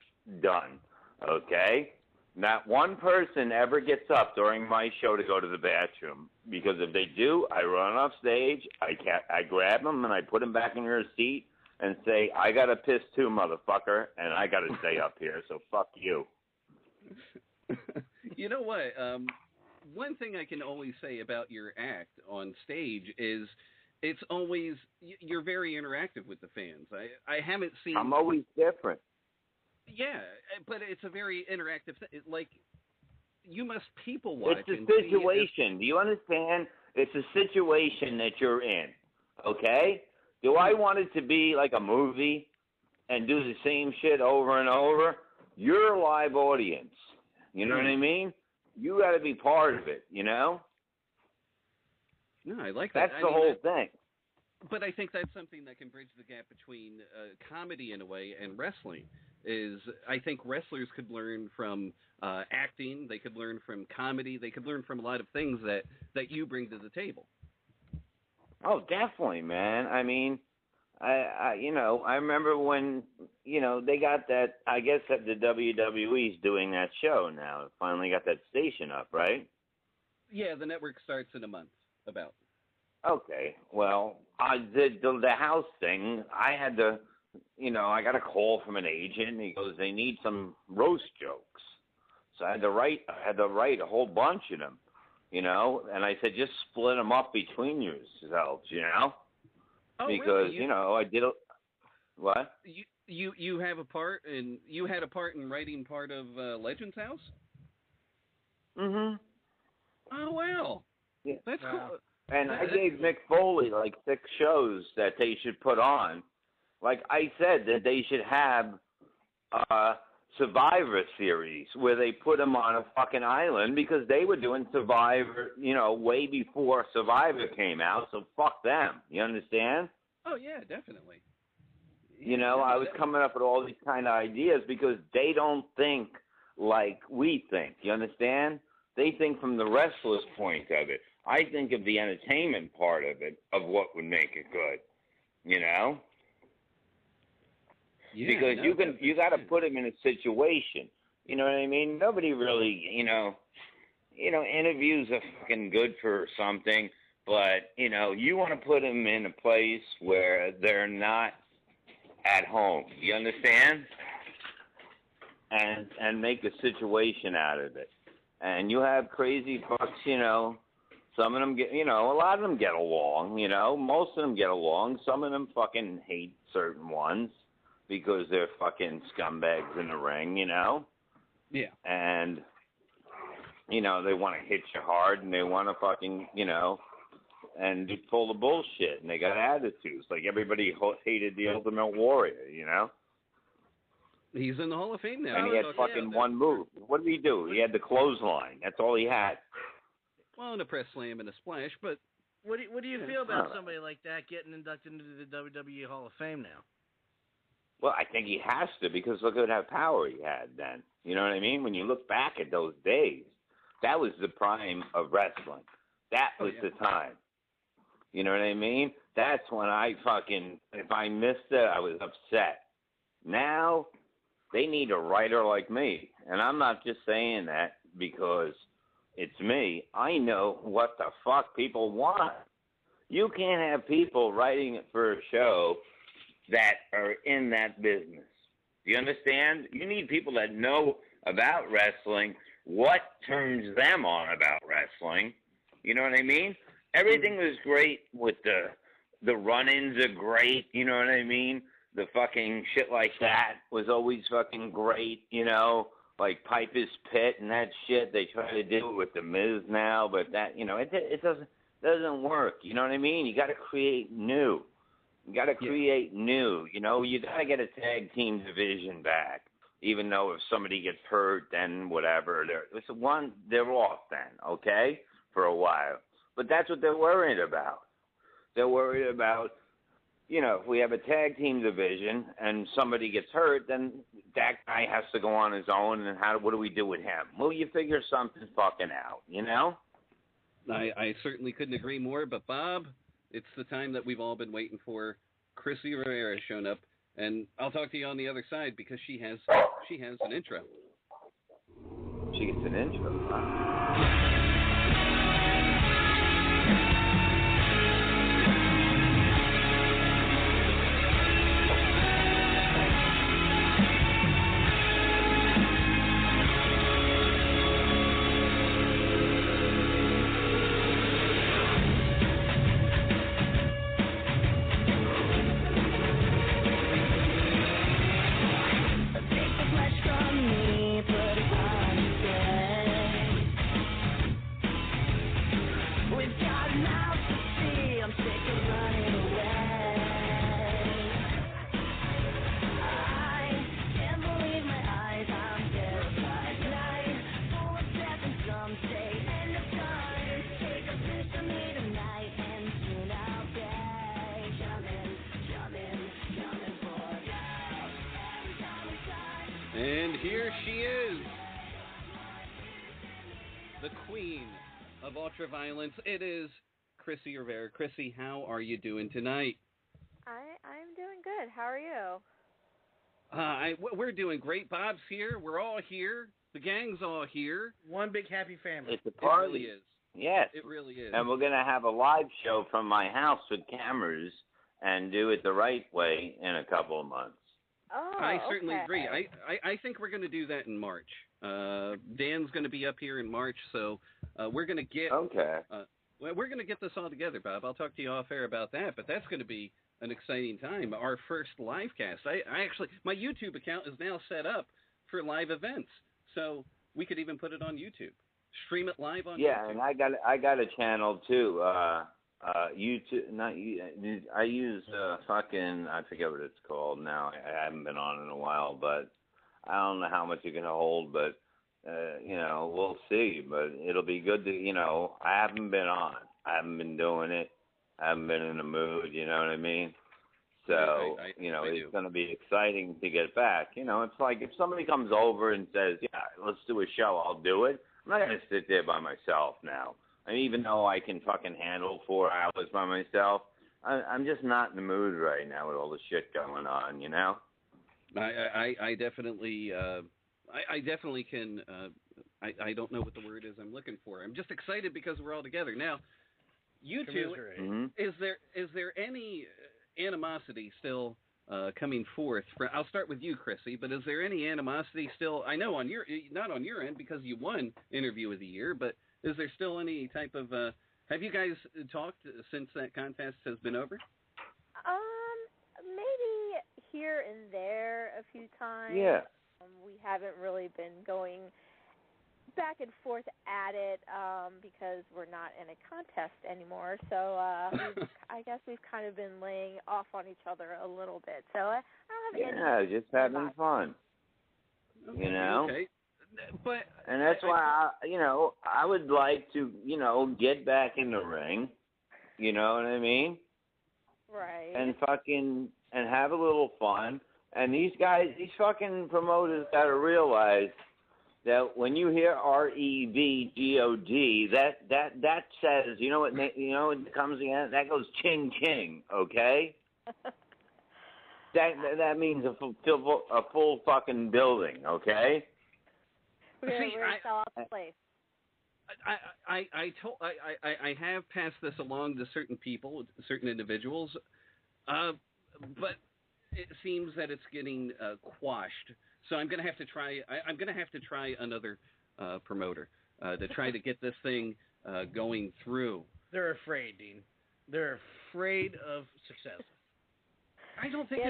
F: done, okay? Not one person ever gets up during my show to go to the bathroom because if they do, I run off stage, I grab them, and I put them back in your seat and say, I got to piss too, motherfucker, and I got to stay up here, so fuck you.
C: You know what? One thing I can always say about your act on stage is it's always, you're very interactive with the fans. I haven't seen...
F: I'm always different.
C: Yeah, but it's a very interactive thing. Like, you must people watch.
F: It's a situation. Do you understand? It's a situation that you're in, okay? Do I want it to be like a movie and do the same shit over and over? You're a live audience. You know what I mean? You got to be part of it, No,
C: I like that.
F: That's the whole thing.
C: But I think that's something that can bridge the gap between comedy in a way and wrestling. I think wrestlers could learn from acting, they could learn from comedy, they could learn from a lot of things that you bring to the table.
F: Oh, definitely, man. I mean, I remember when, they got that, I guess that the WWE's doing that show now. Finally got that station up, right?
C: Yeah, the network starts in a month, about.
F: Okay, well, the house thing, I had to I got a call from an agent, and he goes, they need some roast jokes. So I had to write a whole bunch of them, and I said, just split them up between yourselves,
C: Oh,
F: because,
C: really?
F: I did what?
C: You have a part, and you had a part in writing part of Legends House?
F: Mm-hmm.
C: Oh, wow.
F: Yeah.
C: That's cool.
F: And I gave Mick Foley like 6 shows that they should put on. Like I said, that they should have Survivor Series where they put them on a fucking island because they were doing Survivor, way before Survivor came out. So fuck them. You understand?
C: Oh yeah, definitely.
F: I was coming up with all these kind of ideas because they don't think like we think. You understand? They think from the wrestler's point of it. I think of the entertainment part of it, of what would make it good.
C: Yeah,
F: Because you got to put them in a situation. You know what I mean? Nobody really, interviews are fucking good for something, but you want to put them in a place where they're not at home. You understand? And make a situation out of it. And you have crazy fucks, some of them get, a lot of them get along, most of them get along. Some of them fucking hate certain ones because they're fucking scumbags in the ring,
C: Yeah.
F: And, they want to hit you hard and they want to fucking, and do full of bullshit and they got attitudes. Like everybody hated the Ultimate Warrior,
C: He's in the Hall of Fame now.
F: And he had fucking one move. What did he do? He had the clothesline. That's all he had.
C: Well, and a press slam and a splash, but
D: What do you feel about somebody like that getting inducted into the WWE Hall of Fame now?
F: Well, I think he has to because look at how power he had then. You know what I mean? When you look back at those days, that was the prime of wrestling. That was the time. You know what I mean? That's when if I missed it, I was upset. Now, they need a writer like me. And I'm not just saying that because it's me. I know what the fuck people want. You can't have people writing for a show that are in that business. Do you understand? You need people that know about wrestling, what turns them on about wrestling. You know what I mean? Everything was great with the run-ins are great, you know what I mean? The fucking shit like that was always fucking great, like Piper's Pit and that shit. They try to do it with the Miz now, but that, it doesn't work. You know what I mean? You got to create new. You got to create new. You got to get a tag team division back. Even though if somebody gets hurt, then whatever. They're off then, okay, for a while. But that's what they're worried about. They're worried about, if we have a tag team division and somebody gets hurt, then that guy has to go on his own. And what do we do with him? Well, you figure something fucking out,
C: I certainly couldn't agree more. But Bob, it's the time that we've all been waiting for. Chrissy Rivera has shown up, and I'll talk to you on the other side because she has an intro.
F: She gets an intro, huh?
C: And here she is, the queen of ultraviolence. It is Chrissy Rivera. Chrissy, how are you doing tonight?
H: I'm doing good. How are you?
C: We're doing great. Bob's here. We're all here. The gang's all here.
D: One big happy family.
F: It's a party.
C: It really is.
F: Yes.
C: It really is.
F: And we're going to have a live show from my house with cameras and do it the right way in a couple of months.
H: Oh,
C: I certainly
H: okay.
C: agree. I think we're going to do that in March. Dan's going to be up here in March, so we're going to get we're going to get this all together, Bob. I'll talk to you off air about that, but that's going to be an exciting time. Our first live cast. I actually, my YouTube account is now set up for live events, so we could even put it on YouTube. Stream it live on YouTube.
F: Yeah, and I got a channel too. YouTube, I use fucking, I forget what it's called now. I haven't been on in a while, but I don't know how much you can hold, but we'll see. But it'll be good to, I haven't been on. I haven't been doing it. I haven't been in the mood, you know what I mean? So, it's going to be exciting to get back. It's like if somebody comes over and says, yeah, let's do a show, I'll do it. I'm not going to sit there by myself now. I mean, even though I can fucking handle 4 hours by myself, I'm just not in the mood right now with all the shit going on,
C: I definitely can. I don't know what the word is I'm looking for. I'm just excited because we're all together now. You two, is there any animosity still coming forth? I'll start with you, Chrissy. But is there any animosity still? I know not on your end because you won Interview of the Year, but is there still any type of? Have you guys talked since that contest has been over?
H: Maybe here and there a few times.
F: Yeah.
H: We haven't really been going back and forth at it because we're not in a contest anymore. So I guess we've kind of been laying off on each other a little bit. So I don't have any.
F: Yeah, just having fun.
C: Okay. But
F: and that's why I would like to get back in the ring. You know what I mean?
H: Right.
F: And have a little fun. And these fucking promoters got to realize that when you hear REVGOD, that says, what comes again? That goes ching ching, okay? that means a full fucking building, okay?
H: We're sell out the place.
C: I have passed this along to certain people, certain individuals, but it seems that it's getting quashed. So I'm going to have to try. I'm going to have to try another promoter to try to get this thing going through.
D: They're afraid, Dean. They're afraid of success.
C: I don't think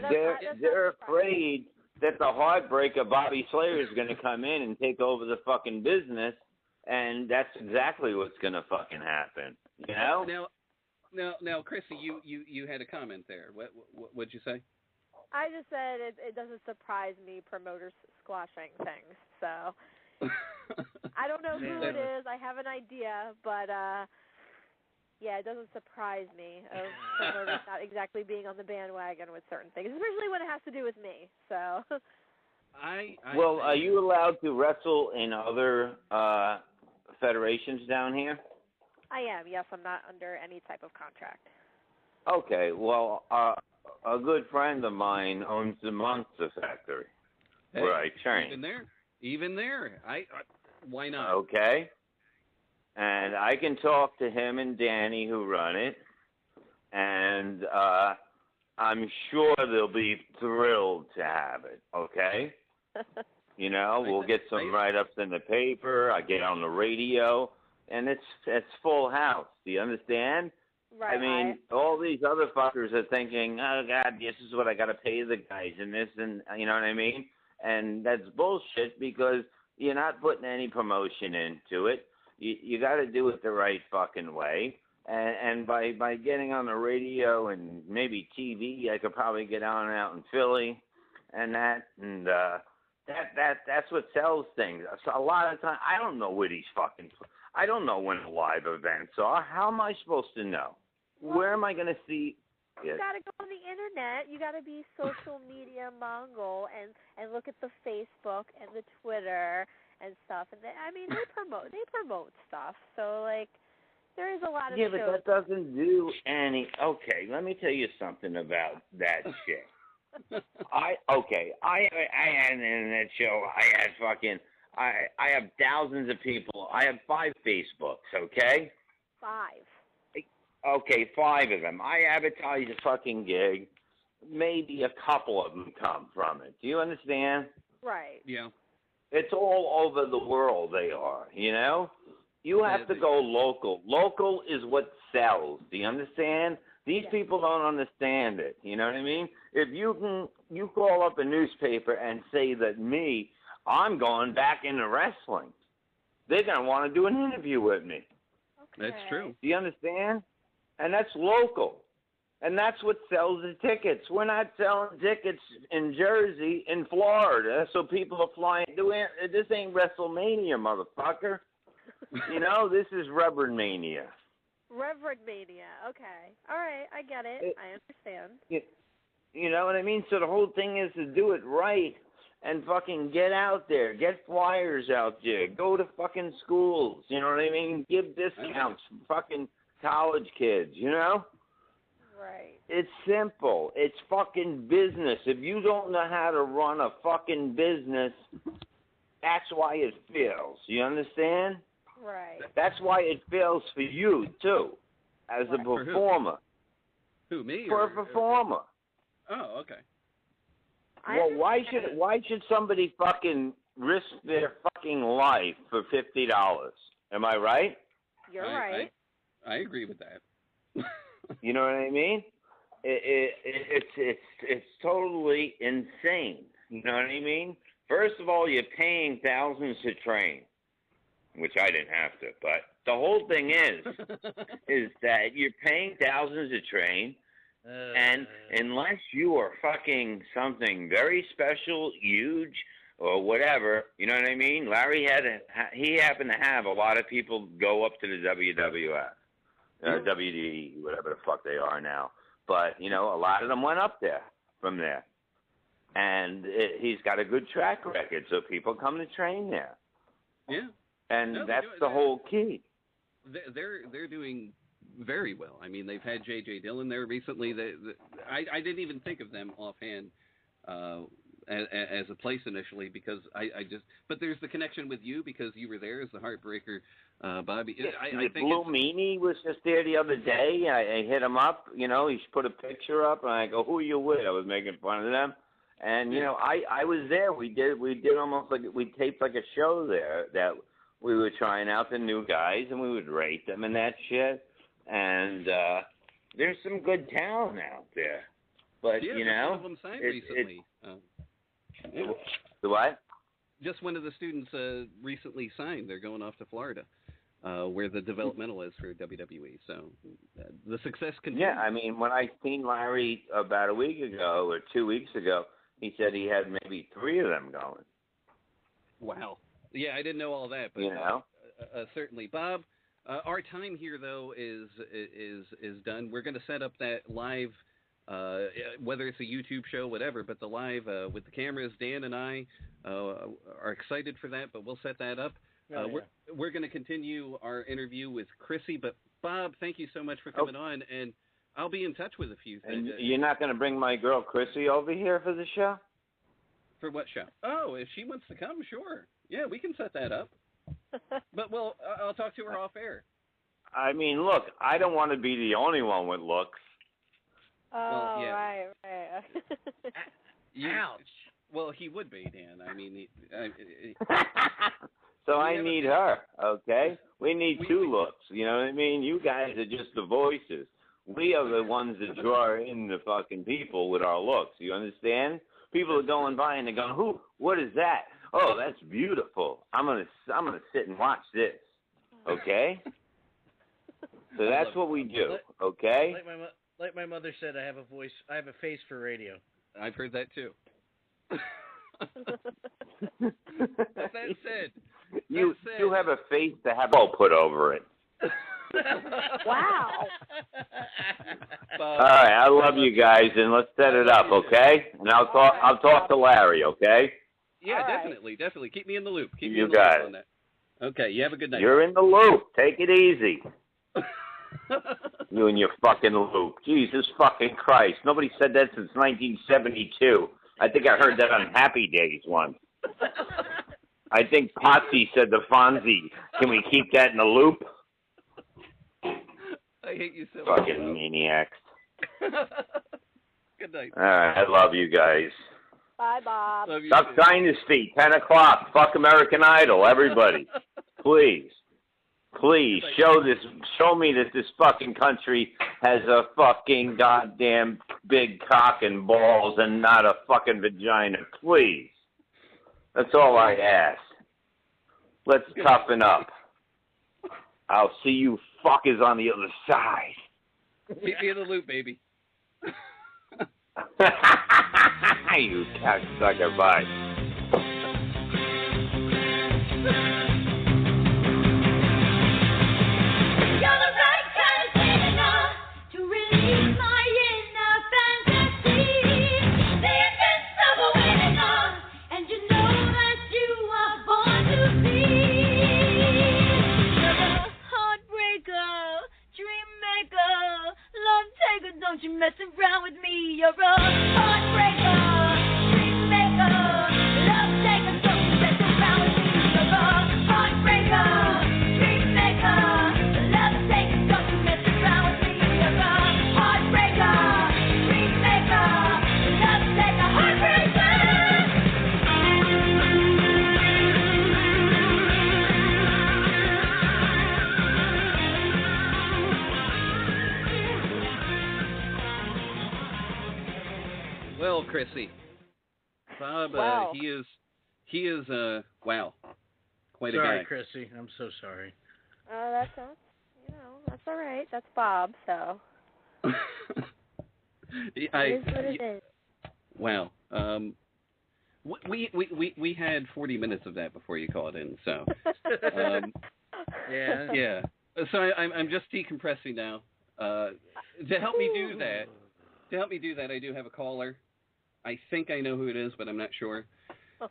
F: they're afraid that the heartbreaker Bobby Slayer is going to come in and take over the fucking business, and that's exactly what's going to fucking happen. You know?
C: Now, Chrissy, you had a comment there. What'd you say?
H: I just said it doesn't surprise me promoters squashing things. So I don't know who it is. I have an idea, but yeah, it doesn't surprise me of promoters not exactly being on the bandwagon with certain things, especially when it has to do with me. So.
F: Well, are you allowed to wrestle in other federations down here?
H: I am. Yes, I'm not under any type of contract.
F: Okay. Well, a good friend of mine owns the Monster Factory, where I train.
C: Even there. Why not?
F: Okay. And I can talk to him and Danny, who run it, and I'm sure they'll be thrilled to have it. Okay. We'll get some write-ups in the paper. I get on the radio, and it's full house. Do you understand?
H: Right.
F: I mean, all these other fuckers are thinking, oh, God, this is what I got to pay the guys and this, and you know what I mean? And that's bullshit because you're not putting any promotion into it. You got to do it the right fucking way. And by getting on the radio and maybe TV, I could probably get on out in Philly and that. And that's what sells things. So a lot of time, I don't know where I don't know when the live events are. How am I supposed to know?
H: Well,
F: where am I going to see?
H: You got to go on the internet. You got to be social media Mongol and look at the Facebook and the Twitter and stuff. And they promote stuff. So like, there is a lot of shows.
F: Yeah, but that doesn't do any. Okay, let me tell you something about that shit. I had an internet show. I have thousands of people. I have 5 Facebooks. Okay.
H: 5.
F: Okay, 5 of them. I advertise a fucking gig. Maybe a couple of them come from it. Do you understand?
H: Right.
C: Yeah.
F: It's all over the world they are, you know? You have to go local. Local is what sells. Do you understand? These people don't understand it. You know what I mean? If you call up a newspaper and say that I'm going back into wrestling, they're going to want to do an interview with me.
H: Okay.
C: That's true.
F: Do you understand? And that's local. And that's what sells the tickets. We're not selling tickets in Jersey, in Florida, so people are flying. This ain't WrestleMania, motherfucker. You know, this is Reverend Mania.
H: Reverend Mania. Okay. All right. I get it. I understand.
F: You know what I mean? So the whole thing is to do it right and fucking get out there. Get flyers out there. Go to fucking schools. You know what I mean? Give discounts for fucking college kids, you know?
H: Right.
F: It's simple. It's fucking business. If you don't know how to run a fucking business, that's why it fails. You understand?
H: Right.
F: That's why it fails for you, too, as a performer.
C: Who, me?
F: For a performer.
C: Oh, okay.
F: Well, why should somebody fucking risk their fucking life for $50? Am I right?
H: You're right.
C: I agree with that.
F: You know what I mean? It's totally insane. You know what I mean? First of all, you're paying thousands to train, which I didn't have to. But the whole thing is that you're paying thousands to train, and unless you are fucking something very special, huge, or whatever, you know what I mean? Larry he happened to have a lot of people go up to the WWF. WD, whatever the fuck they are now. But, you know, a lot of them went up there from there. And he's got a good track record, so people come to train there.
C: Yeah.
F: And that's the whole key.
C: They're doing very well. I mean, they've had J.J. Dillon there recently. I didn't even think of them offhand as a place initially because but there's the connection with you because you were there as the Heartbreaker, Bobby. I think
F: Blue Meanie was just there the other day. I hit him up, you know, he put a picture up and I go, who are you with? I was making fun of them. And, you know, I was there. We did almost like, we taped like a show there that we were trying out the new guys and we would rate them and that shit. And there's some good talent out there. But, you know.
C: One of them signed recently.
F: The what?
C: Just one of the students recently signed. They're going off to Florida, where the developmental is for WWE. So the success continues.
F: Yeah, I mean, when I seen Larry about a week ago or 2 weeks ago, he said he had maybe 3 of them going.
C: Wow. Yeah, I didn't know all that, but
F: you know?
C: Certainly, Bob. Our time here though is done. We're going to set up that live. Whether it's a YouTube show, whatever, but the live with the cameras, Dan and I are excited for that, but we'll set that up. We're going to continue our interview with Chrissy, but Bob, thank you so much for coming on, and I'll be in touch with a few things.
F: And you're not going to bring my girl Chrissy over here for the show?
C: For what show? Oh, if she wants to come, sure. Yeah, we can set that up. But I'll talk to her off air.
F: I mean, look, I don't want to be the only one with looks.
H: Oh,
C: well, yeah.
H: right.
C: Ouch. Well, he would be, Dan. I mean,
F: so I need her, okay? We need 2 looks, you know what I mean? You guys are just the voices. We are the ones that draw in the fucking people with our looks, you understand? People are going by and they're going, what is that? Oh, that's beautiful. I'm gonna sit and watch this, okay? So that's what we do, okay?
D: Like my mother said, I have a face for radio.
C: I've heard that too. That said,
F: you have a face to have all put over it.
H: Wow.
F: All right, I love you guys, and let's set it up, okay? And I'll talk to Larry, okay?
C: Yeah,
H: all
C: definitely. Keep me in the loop. Keep me
F: you
C: in the
F: got
C: loop on that. Okay, you have a good night.
F: You're in the loop. Take it easy. You and your fucking loop. Jesus fucking Christ. Nobody said that since 1972. I think I heard that on Happy Days once. I think Potsy said to Fonzie, can we keep that in the loop?
C: I I hate you so
F: Fucking maniacs.
C: Good night.
F: All right, I love you guys.
H: Bye, Bob.
C: Love you
F: Duck
C: too.
F: Dynasty, 10 o'clock. Fuck American Idol, everybody. Please. Please show me that this fucking country has a fucking goddamn big cock and balls and not a fucking vagina. Please. That's all I ask. Let's toughen up. I'll see you fuckers on the other side.
C: Keep me in the loop, baby.
F: You cocksucker. Bye.
I: Don't you mess around with me, you're a heartbreaker, dream maker, love taker, don't you mess around with me, you're a heartbreaker, dream maker, love taker, don't you mess around with me, you're a heartbreaker, dream maker, love taker, heartbreaker.
C: Well, Chrissy, Bob,
H: Wow.
C: he is, wow, quite a
D: Sorry,
C: guy.
D: Chrissy. I'm so sorry.
H: That's that's all right. That's Bob, so it is what it is.
C: Wow. We had 40 minutes of that before you called in, so
D: Yeah.
C: yeah. So I'm just decompressing now. To help me do that, I do have a caller. I think I know who it is, but I'm not sure.
H: Oh,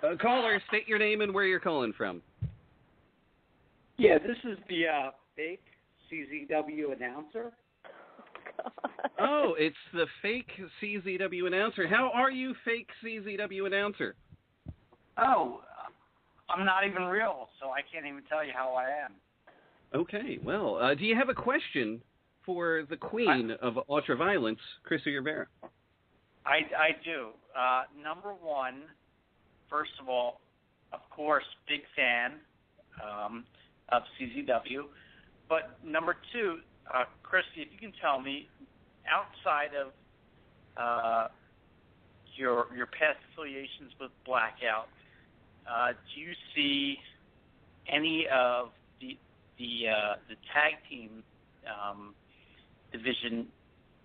H: God.
C: Caller, state your name and where you're calling from.
J: Yeah, this is the fake CZW announcer.
C: Oh, it's the fake CZW announcer. How are you, fake CZW announcer?
J: Oh, I'm not even real, so I can't even tell you how I am.
C: Okay, well, do you have a question for the queen of ultraviolence, Chrissy Rivera?
J: I do. Number one, first of all, of course, big fan of CZW. But number two, Chrissy, if you can tell me, outside of your past affiliations with Blackout, do you see any of the tag team division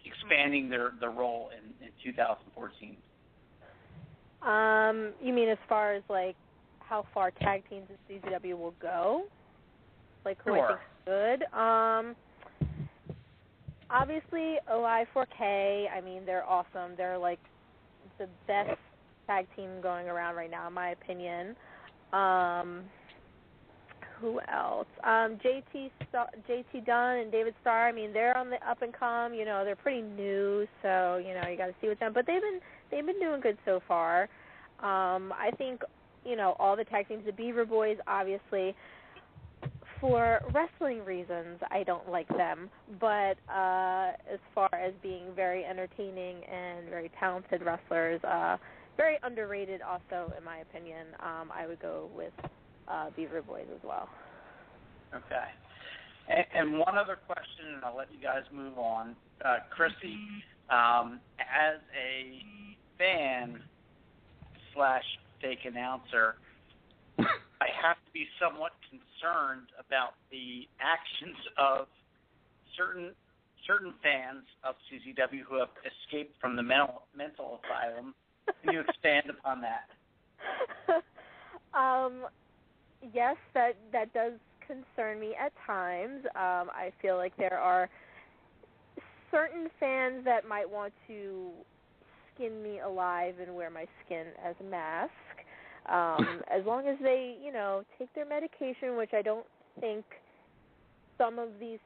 J: expanding their role in 2014?
H: You mean as far as like how far tag teams in CZW will go? Like who I think's good? Obviously OI4K. I mean, they're awesome. They're like the best tag team going around right now, in my opinion. Who else? JT Dunn and David Starr. I mean, they're on the up and come. You know, they're pretty new, so you know you got to see with them. But they've been doing good so far. I think all the tag teams, the Beaver Boys, obviously. For wrestling reasons, I don't like them. But as far as being very entertaining and very talented wrestlers, very underrated also, in my opinion, I would go with Beaver Boys as well.
J: Okay. And one other question, and I'll let you guys move on. Chrissy, as a fan/fake announcer, I have to be somewhat concerned about the actions of certain fans of CZW who have escaped from the mental asylum. Can you expand upon that?
H: Yes, that does concern me at times. I feel like there are certain fans that might want to skin me alive and wear my skin as a mask. As long as they, take their medication, which I don't think some of these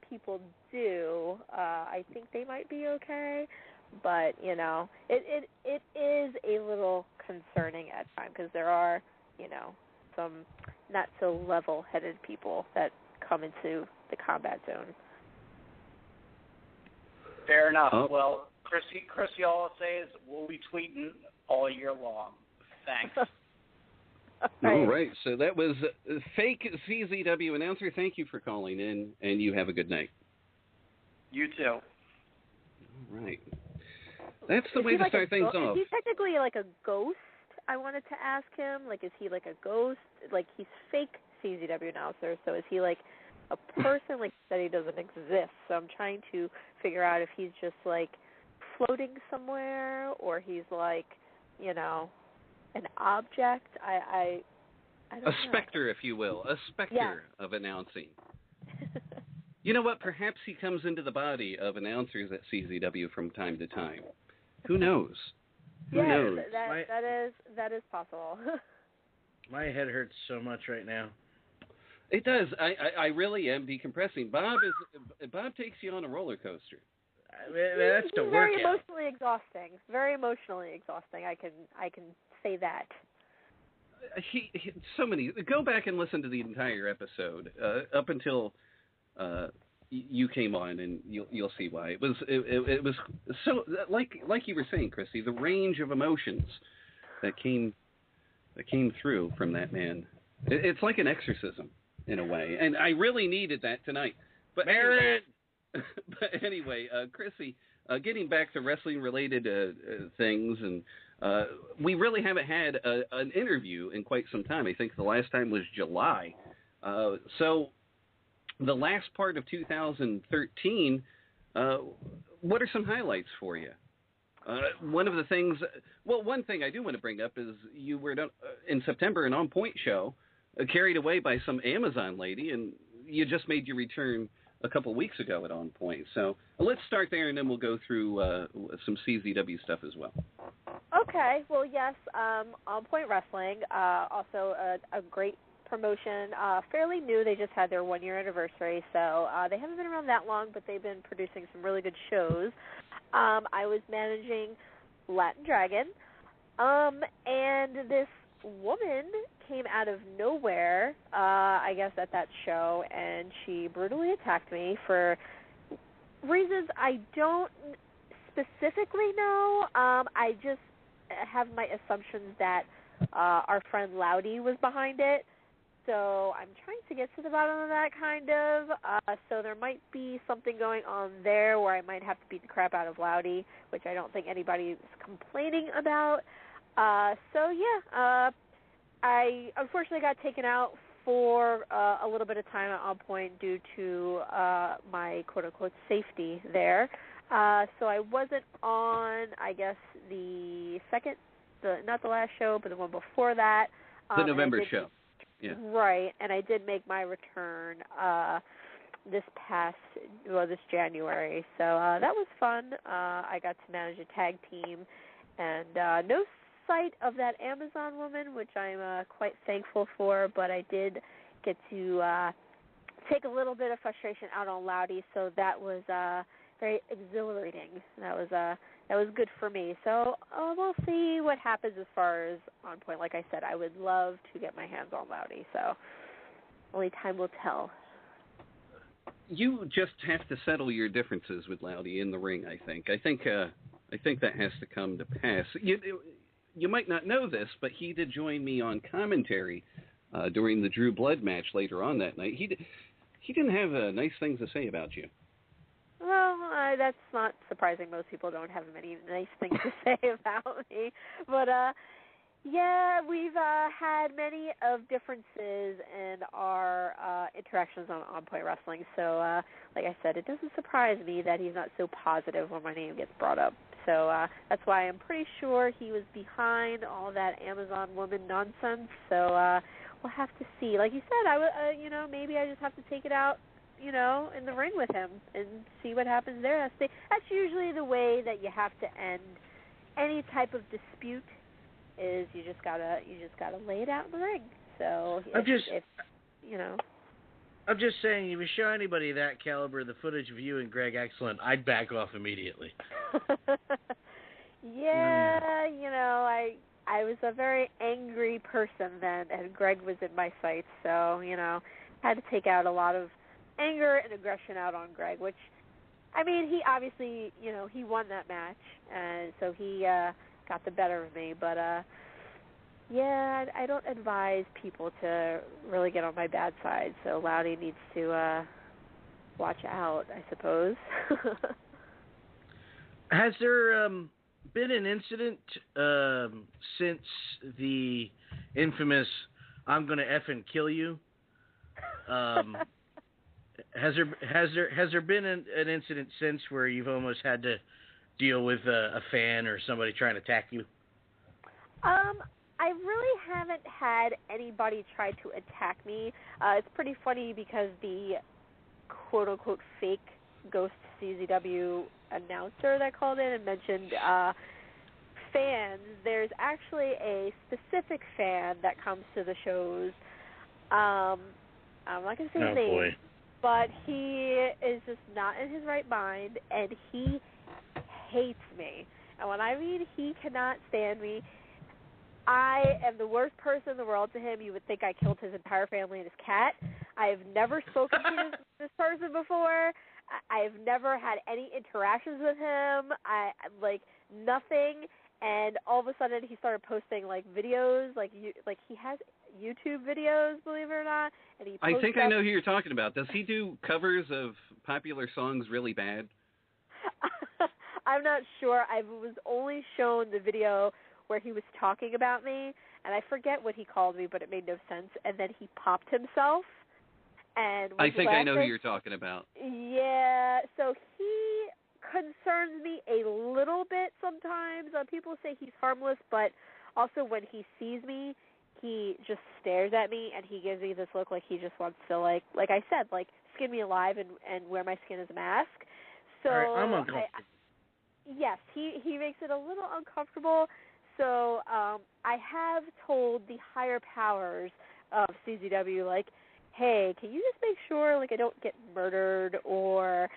H: people do, I think they might be okay. But, it is a little concerning at times because there are, some not so level-headed people that come into the combat zone.
J: Fair enough.
C: Oh.
J: Well, Chrissy, all I'll say is we'll be tweeting all year long. Thanks.
C: All right. So that was fake CZW announcer. Thank you for calling in, and you have a good night.
J: You too.
C: All right. That's the
H: Is
C: way
H: he
C: to
H: like
C: start things off.
H: Is he technically like a ghost? I wanted to ask him. Like, is he like a ghost? Like, he's fake CZW announcer, so is he like a person like that he doesn't exist? So I'm trying to figure out if he's just like floating somewhere, or he's like, you know, an object. I don't know.
C: A specter, if you will. A specter of announcing. You know what? Perhaps he comes into the body of announcers at CZW from time to time. Who knows? Who knows?
H: That is possible.
D: My head hurts so much right now.
C: It does. I really am decompressing. Bob takes you on a roller coaster.
D: That's the
H: very
D: workout.
H: emotionally exhausting. Very emotionally exhausting. I can say that.
C: He so many. Go back and listen to the entire episode up until you came on, and you'll see why. It was so like you were saying, Chrissy, the range of emotions that came through from that man. It's like an exorcism in a way, and I really needed that tonight. But anyway, Chrissy, getting back to wrestling-related things, and we really haven't had an interview in quite some time. I think the last time was July. So the last part of 2013, what are some highlights for you? One thing I do want to bring up is you were in September an On Point show, carried away by some Amazon lady, and you just made your return a couple weeks ago at On Point. So let's start there, and then we'll go through some CZW stuff as well.
H: Okay. Well, yes, On Point Wrestling, also a great promotion, fairly new. They just had their 1-year anniversary, so they haven't been around that long, but they've been producing some really good shows. I was managing Latin Dragon, and this woman came out of nowhere, I guess, at that show, and she brutally attacked me for reasons I don't specifically know. I just have my assumptions that our friend Loudy was behind it. So I'm trying to get to the bottom of that, kind of. So there might be something going on there where I might have to beat the crap out of Loudy, which I don't think anybody is complaining about. I unfortunately got taken out for a little bit of time at On Point due to my quote-unquote safety there. So I wasn't on, I guess, not the last show, but the one before that.
C: The November show. Yeah.
H: Right, and I did make my return this January. So that was fun. I got to manage a tag team, and no sight of that Amazon woman, which I'm quite thankful for, but I did get to take a little bit of frustration out on Loudy, so that was very exhilarating. That was good for me. So we'll see what happens as far as On Point. Like I said, I would love to get my hands on Loudy, so only time will tell.
C: You just have to settle your differences with Loudy in the ring, I think. I think that has to come to pass. You might not know this, but he did join me on commentary during the Drew Blood match later on that night. He didn't have nice things to say about you.
H: Well, that's not surprising. Most people don't have many nice things to say about me. But, yeah, we've had many of differences in our interactions on Point Wrestling. So, like I said, it doesn't surprise me that he's not so positive when my name gets brought up. So that's why I'm pretty sure he was behind all that Amazon woman nonsense. So we'll have to see. Like you said, maybe I just have to take it out, in the ring with him and see what happens there. That's usually the way that you have to end any type of dispute. Is you just gotta lay it out in the ring. So I'm
D: just saying, if you show anybody that caliber the footage of you and Greg Excellent, I'd back off immediately.
H: Yeah, I was a very angry person then, and Greg was in my sights, so, had to take out a lot of anger and aggression out on Greg, which, I mean, he obviously, he won that match, and so he got the better of me. But, yeah, I don't advise people to really get on my bad side, so Loudy needs to watch out, I suppose.
D: Has there been an incident since the infamous "I'm gonna effing kill you"? Has there been an incident since where you've almost had to deal with a fan or somebody trying to attack you?
H: I really haven't had anybody try to attack me. It's pretty funny because the quote-unquote fake Ghost CZW announcer that called in and mentioned fans, there's actually a specific fan that comes to the shows. I'm not going to say his name,
D: boy.
H: but he is just not in his right mind, and he hates me. And when I mean he cannot stand me, I am the worst person in the world to him. You would think I killed his entire family and his cat. I have never spoken to this person before. I've never had any interactions with him. Nothing. And all of a sudden, he started posting videos, like he has YouTube videos, believe it or not. And he
C: I think I know who you're talking about. Does he do covers of popular songs really bad?
H: I'm not sure. I was only shown the video where he was talking about me, and I forget what he called me, but it made no sense. And then he popped himself. And
C: I think I know who you're talking about.
H: Yeah, so he concerns me a little bit sometimes. People say he's harmless, but also when he sees me, he just stares at me, and he gives me this look like he just wants to, like I said, skin me alive and wear my skin as a mask. So
D: all right, I'm uncomfortable.
H: Yes, he makes it a little uncomfortable. So I have told the higher powers of CZW, hey, can you just make sure, I don't get murdered or,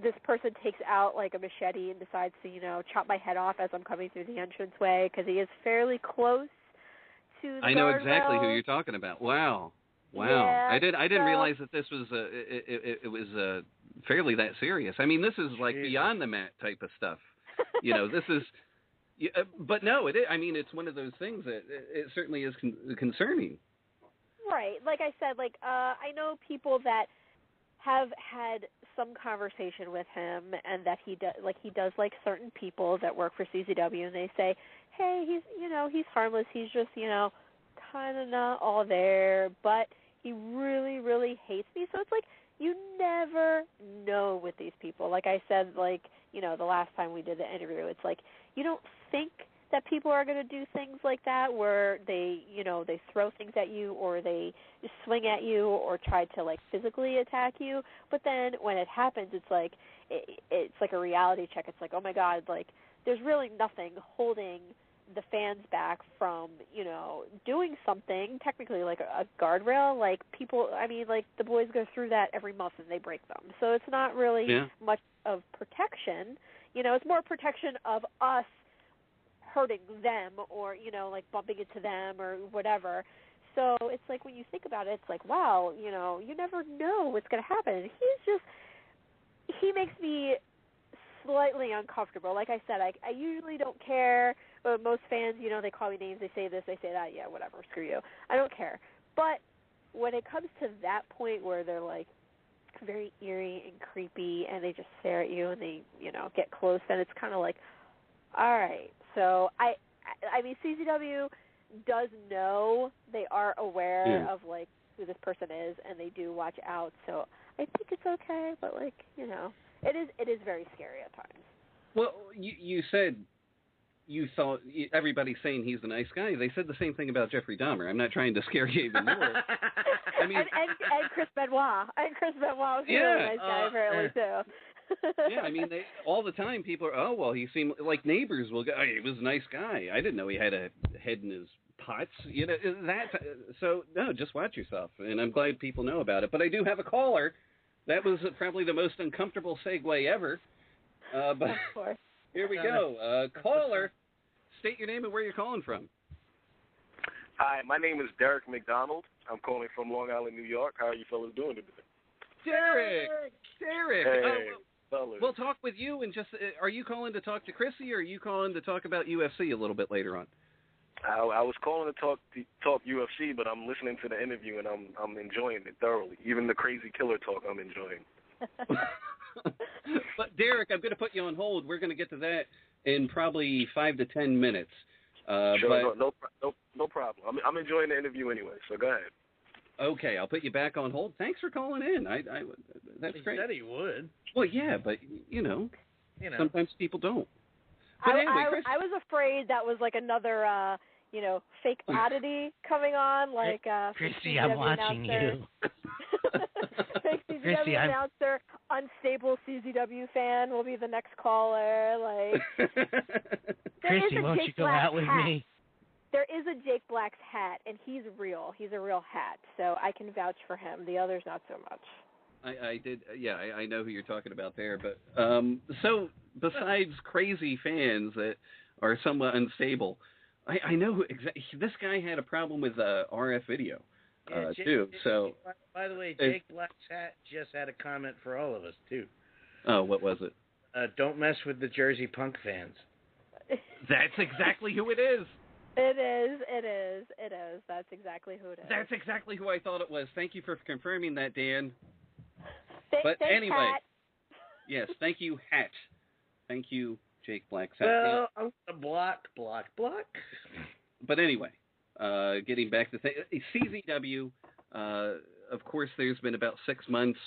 H: this person takes out, a machete and decides to, chop my head off as I'm coming through the entranceway, because he is fairly close to the
C: I know exactly who
H: guardrails.
C: you're talking about. Wow.
H: Yeah,
C: I didn't realize that this was it was fairly that serious. I mean, this is beyond the mat type of stuff. This is but no, it is, I mean, it's one of those things that it certainly is concerning.
H: Right. Like I said, I know people that have had some conversation with him, and that he does certain people that work for CZW, and they say, hey, he's harmless. He's just, kind of not all there, but he really, really hates me. So it's you never know with these people. Like I said, the last time we did the interview, it's you don't think that people are going to do things like that where they throw things at you or they swing at you or try to physically attack you. But then when it happens, it's it's like a reality check. It's oh my God, there's really nothing holding the fans back from, doing something, technically a guardrail. People, I mean, the boys go through that every month and they break them. So it's not really much of protection. It's more protection of us hurting them or, bumping into them or whatever. So it's when you think about it, it's wow, you never know what's going to happen. And he makes me slightly uncomfortable. Like I said, I usually don't care. But most fans, they call me names, they say this, they say that, yeah, whatever, screw you. I don't care. But when it comes to that point where they're very eerie and creepy and they just stare at you and they, get close, then it's kind of all right. So I mean, CZW does know, they are aware of who this person is, and they do watch out. So I think it's okay, but it is very scary at times.
C: Well, you said you thought everybody's saying he's a nice guy. They said the same thing about Jeffrey Dahmer. I'm not trying to scare you even more. I mean,
H: and Chris Benoit. And Chris Benoit was a really nice guy apparently too.
C: Yeah, I mean, all the time people are, he seemed like neighbors will go, he was a nice guy. I didn't know he had a head in his pots. So no, just watch yourself. And I'm glad people know about it. But I do have a caller. That was probably the most uncomfortable segue ever. But
H: of course.
C: Here we go. Caller, state your name and where you're calling from.
K: Hi, my name is Derek McDonald. I'm calling from Long Island, New York. How are you fellas doing today?
C: Derek.
K: Hey, fellas.
C: We'll talk with you and just. Are you calling to talk to Chrissy, or are you calling to talk about UFC a little bit later on?
K: I was calling to talk UFC, but I'm listening to the interview and I'm enjoying it thoroughly. Even the crazy killer talk, I'm enjoying.
C: But Derek, I'm going to put you on hold. We're going to get to that in probably 5 to 10 minutes.
K: Sure, no problem. I'm enjoying the interview anyway, so go ahead.
C: Okay, I'll put you back on hold. Thanks for calling in. That's great.
D: He said he would.
C: Well, yeah, but sometimes people don't. But anyway, Chris,
H: I was afraid that was like another, fake oddity coming on, like
D: Chrissy, I'm watching you.
H: Fake CZW announcer, unstable CZW fan will be the next caller. Like,
D: Chrissy, won't you go out with me?
H: There is a Jake Black's hat, and he's real. He's a real hat, so I can vouch for him. The others, not so much.
C: I did, yeah, I know who you're talking about there. But so besides crazy fans that are somewhat unstable, I know who exactly. This guy had a problem with RF video too. So
D: by the way, Jake Black's hat just had a comment for all of us too.
C: Oh, what was it?
D: Don't mess with the Jersey Punk fans.
C: That's exactly who it is.
H: It is. That's exactly who it is.
C: That's exactly who I thought it was. Thank you for confirming that, Dan.
H: Thanks,
C: anyway,
H: Hat.
C: Yes, thank you, Hat. Thank you, Jake Black's hat.
D: Well, I'm gonna block.
C: But anyway, getting back to CZW, of course, there's been about 6 months.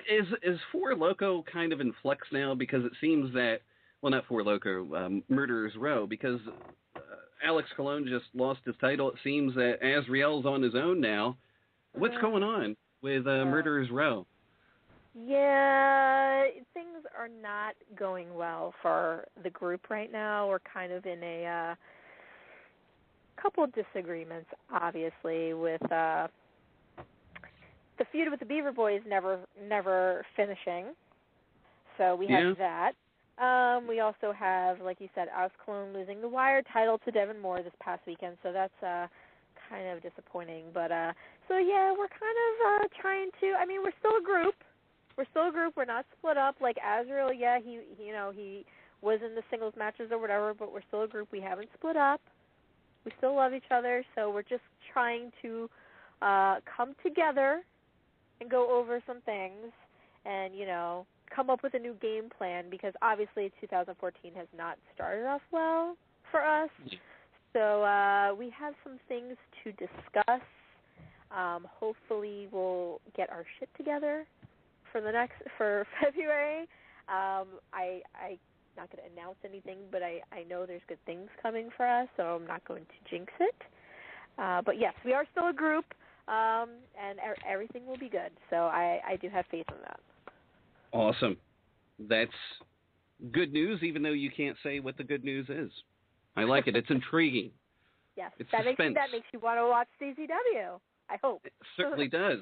C: Is Four Loko kind of in flux now? Because it seems that, well, not Four Loko, Murderers Row, because Alex Colon just lost his title. It seems that Azrael's on his own now. What's going on with Murderers Row?
H: Yeah, things are not going well for the group right now. We're kind of in a couple of disagreements, obviously, with the feud with the Beaver Boys never finishing. So we have that. We also have, like you said, Alex Colon losing the Wire title to Devin Moore this past weekend, so that's kind of disappointing. But so yeah, we're kind of trying to. I mean, we're still a group. We're not split up. Like Azrael, yeah, he was in the singles matches or whatever, but we're still a group. We haven't split up. We still love each other, so we're just trying to come together and go over some things and, come up with a new game plan, because obviously 2014 has not started off well for us. So we have some things to discuss. Hopefully we'll get our shit together for February. I'm not going to announce anything, but I know there's good things coming for us, so I'm not going to jinx it. But yes, we are still a group, and everything will be good. So I do have faith in that.
C: Awesome. That's good news, even though you can't say what the good news is. I like it. It's intriguing.
H: Yes,
C: it's
H: that
C: suspense.
H: makes you want to watch CZW. I hope.
C: It certainly does.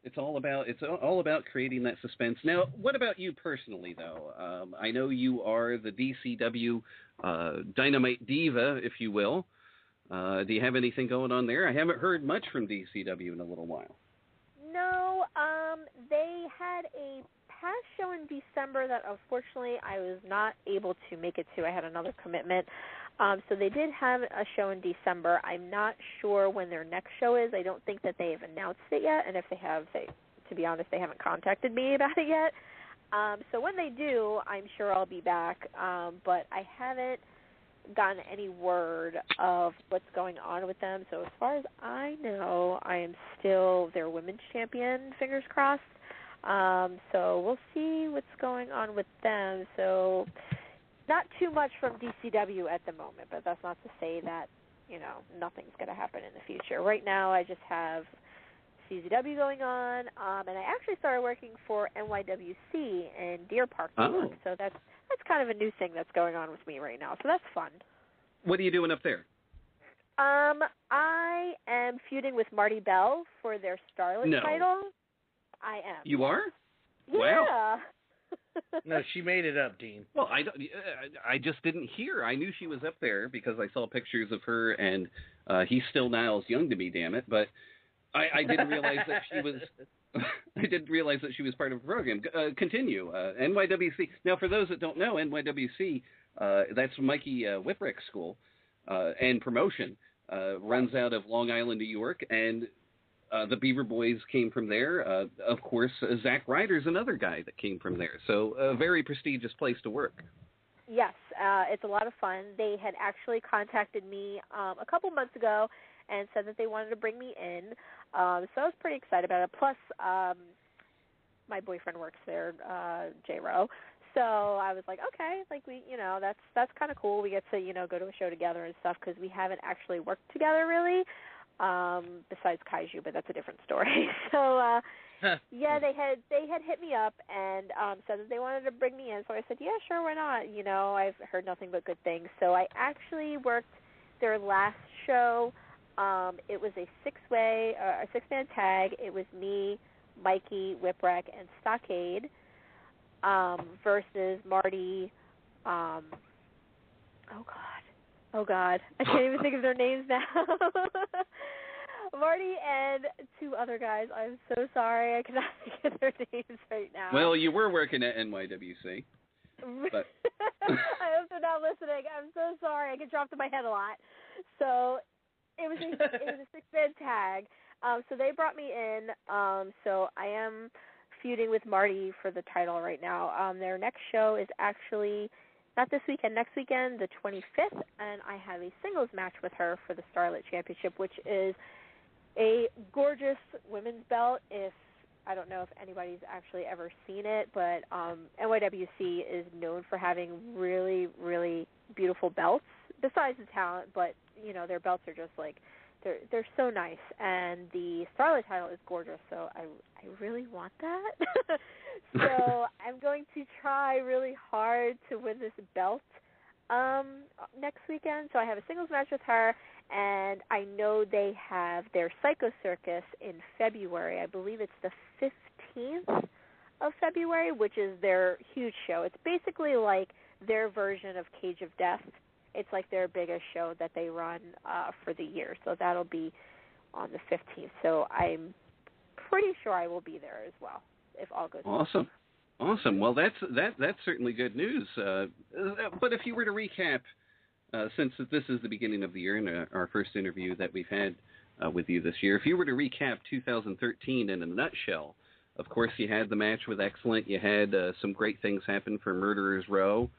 C: It's all about creating that suspense. Now, what about you personally, though? I know you are the DCW Dynamite diva, if you will. Do you have anything going on there? I haven't heard much from DCW in a little while.
H: No, they had a past show in December that unfortunately I was not able to make it to. I had another commitment. So they did have a show in December. I'm not sure when their next show is. I don't think that they've announced it yet, and if they have, to be honest, they haven't contacted me about it yet. So when they do, I'm sure I'll be back. But I haven't gotten any word of what's going on with them. So as far as I know, I am still their women's champion, fingers crossed. So we'll see what's going on with them. So not too much from DCW at the moment, but that's not to say that, nothing's going to happen in the future. Right now, I just have CZW going on, and I actually started working for NYWC in Deer Park, New York. So that's kind of a new thing that's going on with me right now. So that's fun.
C: What are you doing up there?
H: I am feuding with Marty Bell for their Starlet title. I am.
C: You are?
H: Yeah.
C: Wow.
D: No, she made it up, Dean.
C: Well, I just didn't hear. I knew she was up there because I saw pictures of her, and He's Still Niles Young to me, damn it. But I didn't realize that she was. I didn't realize that she was part of the program. Continue. NYWC. Now, for those that don't know, NYWC, that's Mikey Whipwreck's school and promotion. Runs out of Long Island, New York, and the Beaver Boys came from there. Of course, Zack Ryder's another guy that came from there. So a very prestigious place to work.
H: Yes, it's a lot of fun. They had actually contacted me a couple months ago and said that they wanted to bring me in. So I was pretty excited about it. Plus, my boyfriend works there, J-Ro. So I was like, okay, like that's kind of cool. We get to, go to a show together and stuff because we haven't actually worked together really, besides Kaiju, but that's a different story. So, yeah, they had hit me up and said that they wanted to bring me in. So I said, yeah, sure, why not? I've heard nothing but good things. So I actually worked their last show. It was a six-man tag. It was me, Mikey, Whipwreck, and Stockade. Versus Marty, oh God, I can't even think of their names now. Marty and two other guys. I'm so sorry, I cannot think of their names right now.
C: Well, you were working at NYWC. But
H: I hope they're not listening. I'm so sorry. I get dropped in my head a lot. So it was a six-man tag. So they brought me in. So I am feuding with Marty for the title right now. Their next show is actually not this weekend, next weekend, the 25th, and I have a singles match with her for the Starlet Championship, which is a gorgeous women's belt. I don't know if anybody's actually ever seen it, but NYWC is known for having really, really beautiful belts, besides the talent, but, their belts are just like, they're so nice, and the Starlight title is gorgeous, so I really want that. So I'm going to try really hard to win this belt next weekend. So I have a singles match with her, and I know they have their Psycho Circus in February. I believe it's the 15th of February, which is their huge show. It's basically like their version of Cage of Death. It's like their biggest show that they run for the year. So that'll be on the 15th. So I'm pretty sure I will be there as well, if all goes well.
C: Awesome. Well, that's certainly good news. But if you were to recap, since this is the beginning of the year and our first interview that we've had with you this year, if you were to recap 2013 in a nutshell, of course you had the match with Excellent. You had some great things happen for Murderers Row.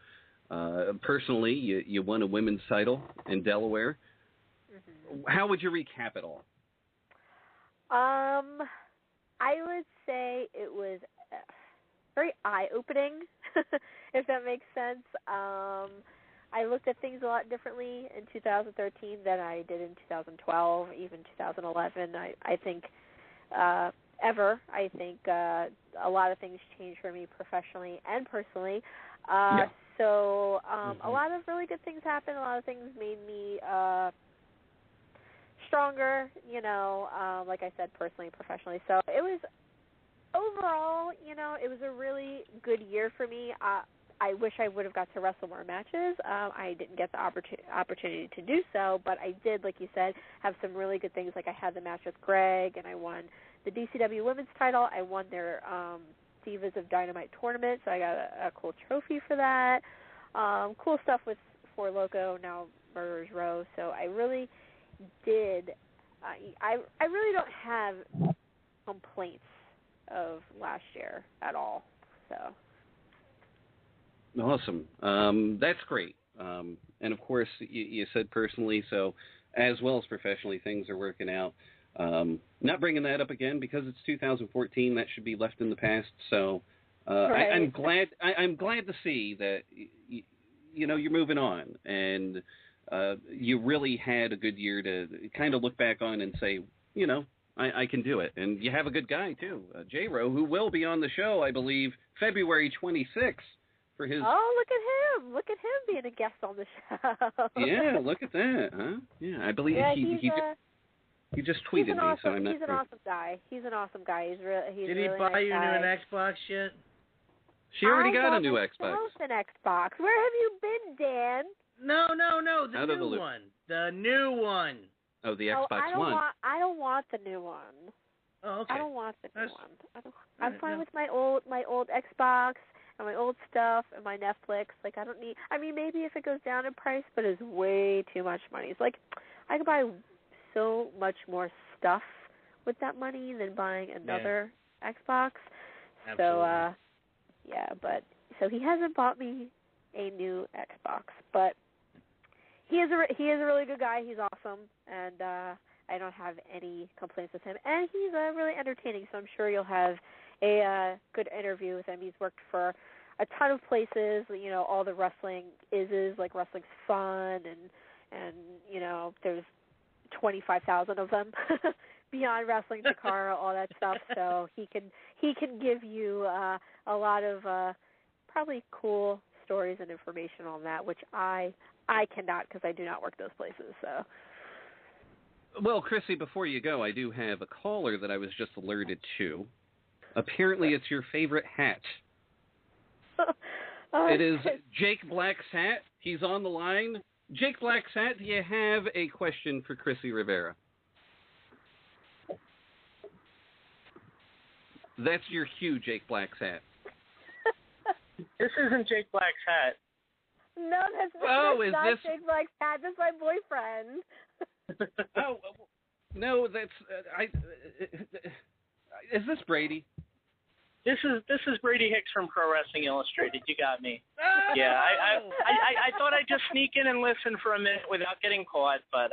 C: Personally, you won a women's title in Delaware. Mm-hmm. How would you recap it all?
H: I would say it was very eye-opening, if that makes sense. I looked at things a lot differently in 2013 than I did in 2012, even 2011. I think I think a lot of things changed for me professionally and personally. Yeah. So a lot of really good things happened. A lot of things made me stronger, like I said, personally and professionally. So it was overall, it was a really good year for me. I wish I would have got to wrestle more matches. I didn't get the opportunity to do so, but I did, like you said, have some really good things. Like I had the match with Greg, and I won the DCW Women's title. I won their Divas of Dynamite tournament, so I got a cool trophy for that. Cool stuff with Four Loko, now Murderers Row. So I really did. I really don't have complaints of last year at all. So.
C: Awesome. That's great. And of course, you said personally, so as well as professionally, things are working out. Not bringing that up again because it's 2014. That should be left in the past. So right. I'm glad to see that you're moving on, and you really had a good year to kind of look back on and say, I can do it. And you have a good guy too, J-Ro, who will be on the show, I believe, February 26th. For his...
H: Oh, look at him! Look at him being a guest on the show.
C: Yeah, look at that, huh? Yeah, I believe he just tweeted me, so I'm not.
H: He's an awesome guy. He's an awesome guy. He's
D: Did
H: he
D: buy
H: nice
D: you
H: guy.
D: an Xbox yet?
C: She already got a new
H: I
C: Xbox.
H: want an Xbox. Where have you been, Dan?
D: No, the
C: Out of the
D: new
C: loop.
D: one. The new one.
C: Oh, the Xbox One.
H: I don't want the new one.
D: Oh, okay.
H: I don't want the new one. I'm
D: Alright,
H: fine
D: no.
H: with my old Xbox and my old stuff and my Netflix. Like, I don't need. I mean, maybe if it goes down in price, but it's way too much money. It's like I could buy so much more stuff with that money than buying another Xbox.
D: Absolutely.
H: So, yeah, but so he hasn't bought me a new Xbox, but he is a really good guy. He's awesome, and I don't have any complaints with him. And he's really entertaining, so I'm sure you'll have a good interview with him. He's worked for a ton of places. You know, all the wrestling is like wrestling's fun, and you know, there's 25,000 of them. Beyond Wrestling, Takara, all that stuff. So he can give you a lot of probably cool stories and information on that, which I cannot because I do not work those places. So.
C: Well, Chrissy, before you go, I do have a caller that I was just alerted to. Apparently, it's your favorite hat. It is Jake Black's hat. He's on the line. Jake Black's hat, do you have a question for Chrissy Rivera? That's your cue, Jake Black's hat.
L: This isn't Jake Black's hat.
H: No, that's
C: is
H: not
C: this...
H: Jake Black's hat. That's my boyfriend.
C: Oh, no, that's... is this Brady?
L: This is Brady Hicks from Pro Wrestling Illustrated. You got me. Yeah, I thought I'd just sneak in and listen for a minute without getting caught, but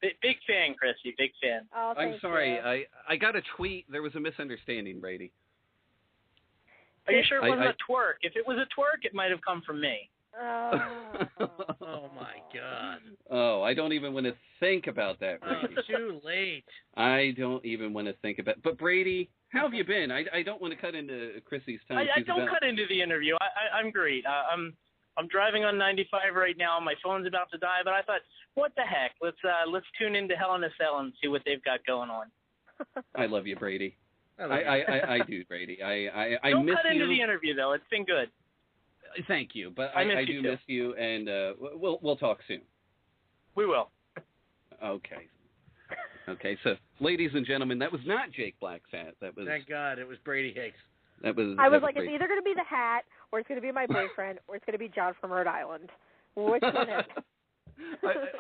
L: big fan, Chrissy, big fan.
H: Oh,
C: I'm sorry,
H: you.
C: I got a tweet. There was a misunderstanding, Brady.
L: Are you sure it wasn't a twerk? If it was a twerk, it might have come from me.
D: Oh my God.
C: Oh, I don't even want to think about that,
D: Oh,
C: Brady.
D: too late.
C: I don't even want to think about it. But Brady, how have you been? I don't want to cut into Chrissy's time.
L: I don't cut into the interview. I'm great. I'm driving on 95 right now. My phone's about to die, but I thought, what the heck? Let's tune into Hell in a Cell and see what they've got going on.
C: I love you, Brady. I do, Brady. I
L: don't
C: miss
L: cut
C: you.
L: into the interview though. It's been good.
C: Thank you, but
L: I
C: I
L: miss
C: do
L: you too.
C: miss you, and we'll talk soon.
L: We will.
C: Okay. Okay, so ladies and gentlemen, that was not Jake Black's hat. That was.
D: Thank God, it was Brady Hicks.
C: I was
H: like,
C: Brady.
H: it's either going to be the hat, or it's going to be my boyfriend, or it's going to be John from Rhode Island. Which one is it?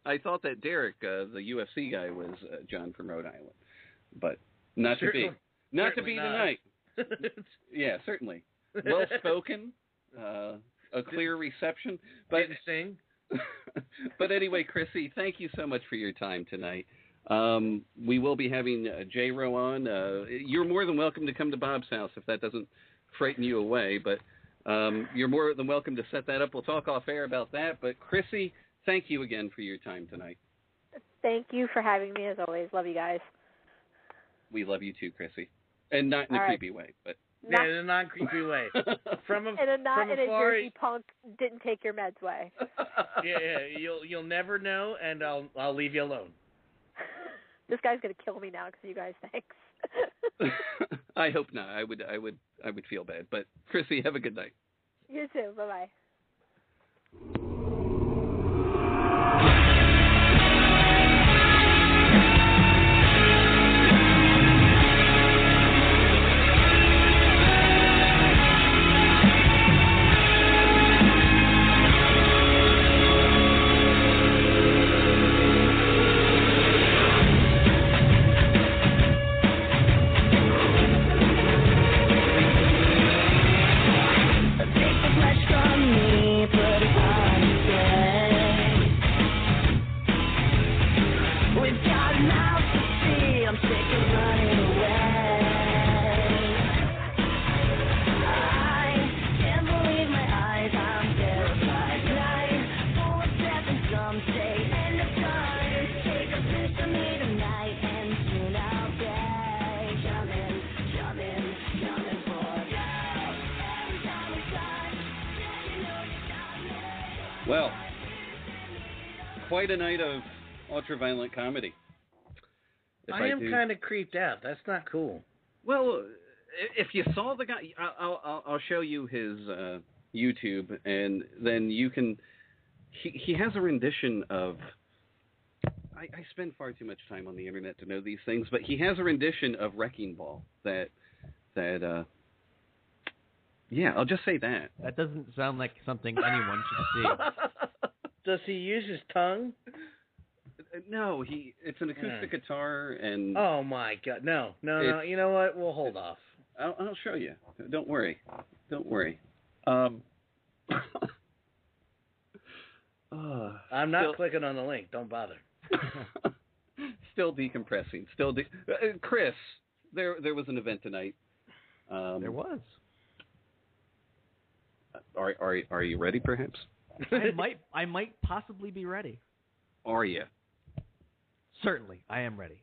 C: I thought that Derek, the UFC guy, was John from Rhode Island, but not
D: Certainly,
C: to be. Not to
D: certainly
C: be
D: not.
C: tonight. Yeah, certainly. Well spoken, a clear reception, but
D: Didn't sing.
C: But anyway, Chrissy, thank you so much for your time tonight. We will be having J-Ro on. You're more than welcome to come to Bob's house if that doesn't frighten you away, but you're more than welcome to set that up. We'll talk off air about that. But Chrissy, thank you again for your time tonight.
H: Thank you for having me, as always. Love you guys.
C: We love you too, Chrissy. And not in a creepy way, but...
D: Yeah, in a non-creepy way. From
H: in a
D: afar,
H: Jersey punk didn't take your meds way.
D: yeah, you'll never know, and I'll leave you alone.
H: This guy's gonna kill me now because you guys thanks.
C: I hope not. I would feel bad. But Chrissy, have a good night.
H: You too. Bye bye.
C: Well, quite a night of ultraviolent comedy.
D: I am kind of creeped out. That's not cool.
C: Well, if you saw the guy, I'll show you his YouTube, and then you can. He has a rendition of. I spend far too much time on the internet to know these things, but he has a rendition of Wrecking Ball that. Yeah, I'll just say that.
E: That doesn't sound like something anyone should see.
D: Does he use his tongue?
C: No, it's an acoustic guitar and.
D: Oh my God! No. You know what? We'll hold off.
C: I'll show you. Don't worry.
D: I'm not clicking on the link. Don't bother.
C: Still decompressing. Chris, there was an event tonight.
E: There was.
C: Are you ready? Perhaps.
E: I might possibly be ready.
C: Are you?
E: Certainly, I am ready.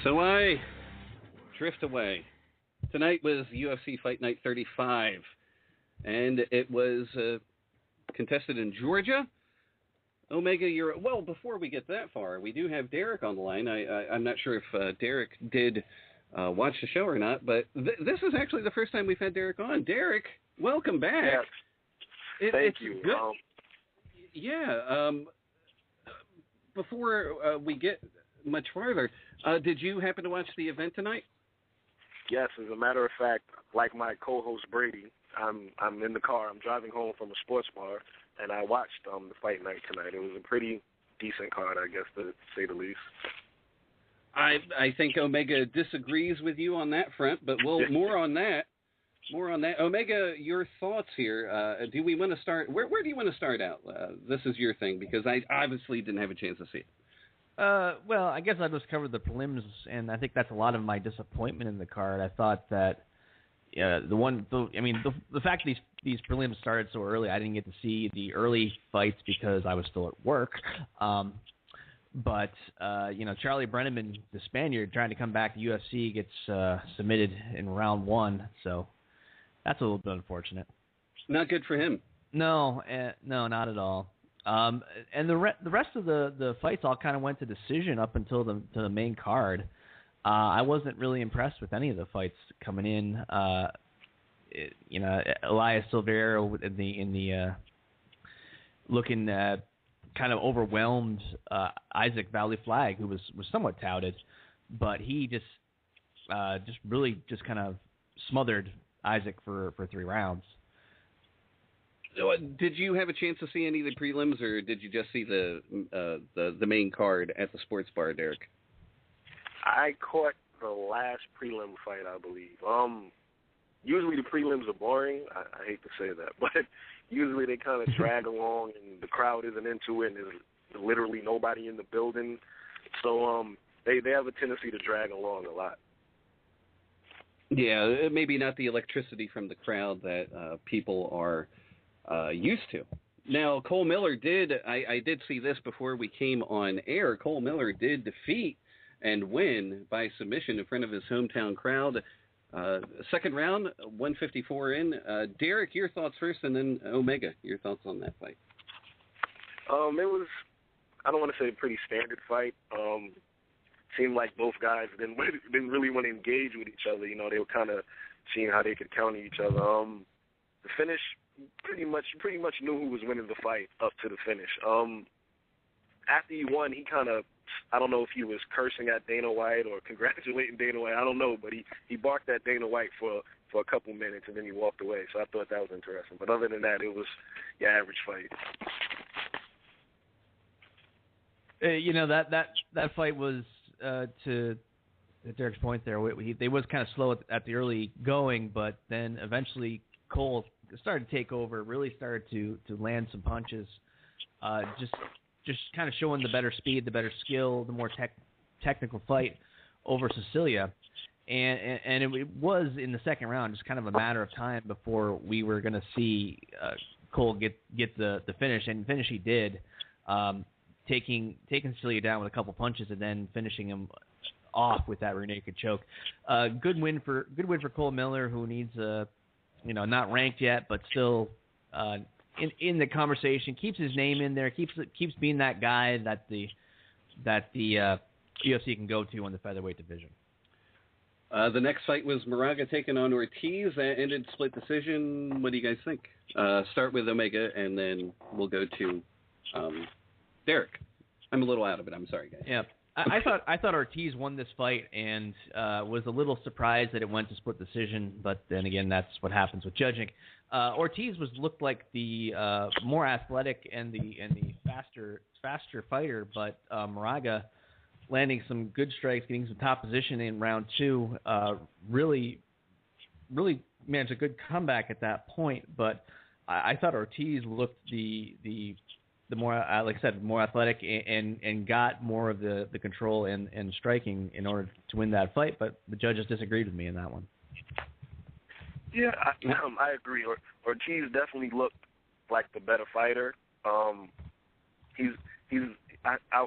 C: So I drift away. Tonight was UFC Fight Night 35, and it was contested in Georgia. Omega, well, before we get that far, we do have Derek on the line. I'm not sure if Derek did watch the show or not, but this is actually the first time we've had Derek on. Derek, welcome back.
K: Yes. Thank you.
C: Good. Before we get much farther, did you happen to watch the event tonight?
K: Yes, as a matter of fact, like my co-host Brady, I'm in the car. I'm driving home from a sports bar, and I watched the fight night tonight. It was a pretty decent card, I guess, to say the least.
C: I think Omega disagrees with you on that front, but more on that. Omega, your thoughts here. Do we want to start? Where do you want to start out? This is your thing, because I obviously didn't have a chance to see it.
E: Well, I guess I just covered the prelims, and I think that's a lot of my disappointment in the card. I thought that the fact that these prelims started so early, I didn't get to see the early fights because I was still at work. But Charlie Brenneman, the Spaniard, trying to come back to UFC, gets submitted in round one. So that's a little bit unfortunate.
C: Not good for him.
E: No, not at all. And the rest of the fights all kind of went to decision up until the main card. I wasn't really impressed with any of the fights coming in. Elias Silveira in the looking kind of overwhelmed Isaac Valley Flag, who was somewhat touted, but he just really kind of smothered Isaac for 3 rounds.
C: Did you have a chance to see any of the prelims, or did you just see the main card at the sports bar, Derek?
K: I caught the last prelim fight, I believe. Usually the prelims are boring. I hate to say that, but usually they kind of drag along, and the crowd isn't into it, and there's literally nobody in the building. So they have a tendency to drag along a lot.
C: Yeah, maybe not the electricity from the crowd that people are used to. Now, Cole Miller I did see this before we came on air. Cole Miller did defeat and win by submission in front of his hometown crowd. Second round, 154 in. Derek, your thoughts first, and then Omega, your thoughts on that fight.
K: It was, I don't want to say a pretty standard fight. Seemed like both guys didn't really want to engage with each other. They were kind of seeing how they could counter each other. The finish, pretty much knew who was winning the fight up to the finish. After he won, he kind of, I don't know if he was cursing at Dana White or congratulating Dana White. I don't know, but he barked at Dana White for a couple minutes, and then he walked away. So I thought that was interesting. But other than that, it was your average fight.
E: That fight was, to Derek's point there, they was kind of slow at the early going, but then eventually Cole started to take over, really started to land some punches, just kind of showing the better speed, the better skill, the more technical fight over Cecilia. And it was in the second round just kind of a matter of time before we were going to see Cole get the finish, and finish he did, taking Celia down with a couple punches and then finishing him off with that rear naked choke. Good win for Cole Miller, who needs not ranked yet, but still in the conversation, keeps his name in there, keeps being that guy that the UFC can go to in the featherweight division.
C: The next fight was Moraga taking on Ortiz. That ended split decision. What do you guys think? Start with Omega, and then we'll go to Derek. I'm a little out of it. I'm sorry, guys.
E: Yeah, I thought Ortiz won this fight, and was a little surprised that it went to split decision. But then again, that's what happens with judging. Ortiz looked like the more athletic and the faster fighter, but Moraga landing some good strikes, getting some top position in round 2, really managed a good comeback at that point. But I thought Ortiz looked the more, like I said, more athletic and got more of the control and striking in order to win that fight. But the judges disagreed with me in that one.
K: Yeah, I agree. Ortiz definitely looked like the better fighter. I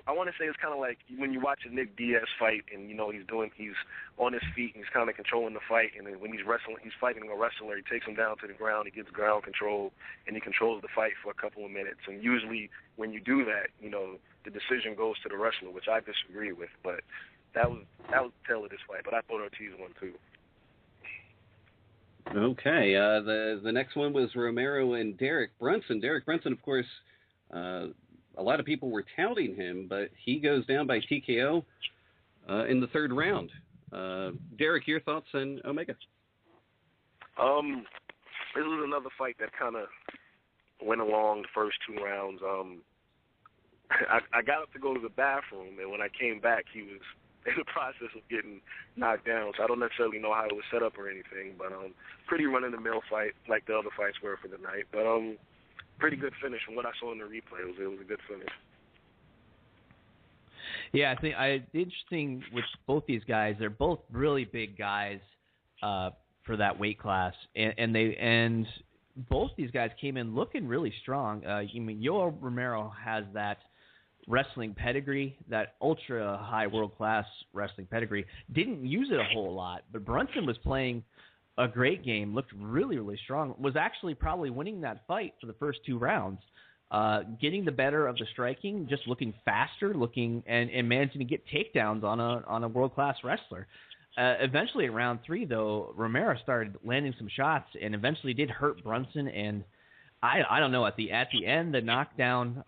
K: want to say it's kind of like when you watch a Nick Diaz fight, and he's on his feet and he's kind of controlling the fight, and then when he's fighting a wrestler, he takes him down to the ground, he gets ground control, and he controls the fight for a couple of minutes. And usually when you do that, the decision goes to the wrestler, which I disagree with. But that was the tale of this fight. But I thought Ortiz won too.
C: Okay, the next one was Romero and Derek Brunson. Derek Brunson, of course, a lot of people were touting him, but he goes down by TKO in the third round. Derek, your thoughts on Omega?
K: This was another fight that kind of went along the first 2 rounds. I got up to go to the bathroom, and when I came back, he was in the process of getting knocked down, so I don't necessarily know how it was set up or anything, but pretty run-of-the-mill fight like the other fights were for the night, but pretty good finish from what I saw in the replay. It was a good finish.
E: Yeah, I think the interesting with both these guys, they're both really big guys for that weight class, and both these guys came in looking really strong. Yoel Romero has that wrestling pedigree, that ultra high world class wrestling pedigree. Didn't use it a whole lot, but Brunson was playing a great game, looked really, really strong, was actually probably winning that fight for the first 2 rounds, getting the better of the striking, just looking faster, and managing to get takedowns on a world-class wrestler. Eventually at round 3, though, Romero started landing some shots and eventually did hurt Brunson, and I don't know, at the end, the knockdown,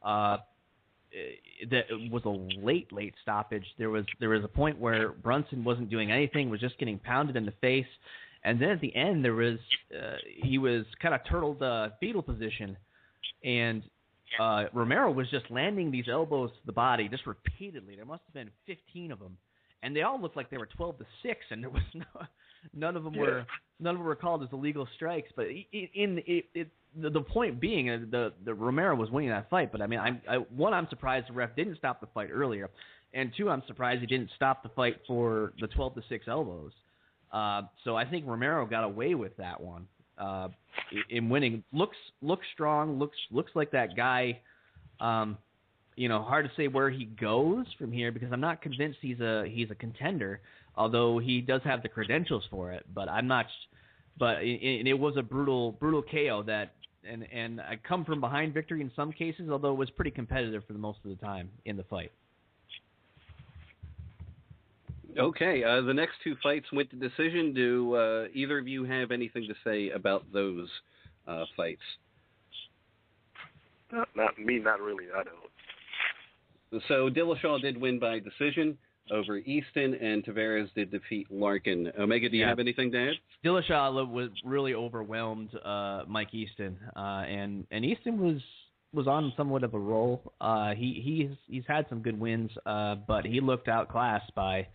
E: that was a late stoppage. There was a point where Brunson wasn't doing anything, was just getting pounded in the face. And then at the end, he was kind of turtled fetal position, and Romero was just landing these elbows to the body just repeatedly. There must have been 15 of them, and they all looked like they were 12-6, and there was none of them were called as illegal strikes. But the point being, the Romero was winning that fight. But I mean, I'm surprised the ref didn't stop the fight earlier, and 2, I'm surprised he didn't stop the fight for the 12-6 elbows. So I think Romero got away with that one in winning. Looks strong. Looks like that guy. Hard to say where he goes from here because I'm not convinced he's a contender. Although he does have the credentials for it, but I'm not. But it was a brutal KO that, and I come from behind victory in some cases. Although it was pretty competitive for the most of the time in the fight.
C: Okay, the next 2 fights went to decision. Do either of you have anything to say about those fights?
K: Not me, not really. I don't.
C: So Dillashaw did win by decision over Easton, and Tavares did defeat Larkin. Omega, do you have anything to add?
E: Dillashaw was really overwhelmed Mike Easton, and Easton was on somewhat of a roll. He's had some good wins, but he looked outclassed by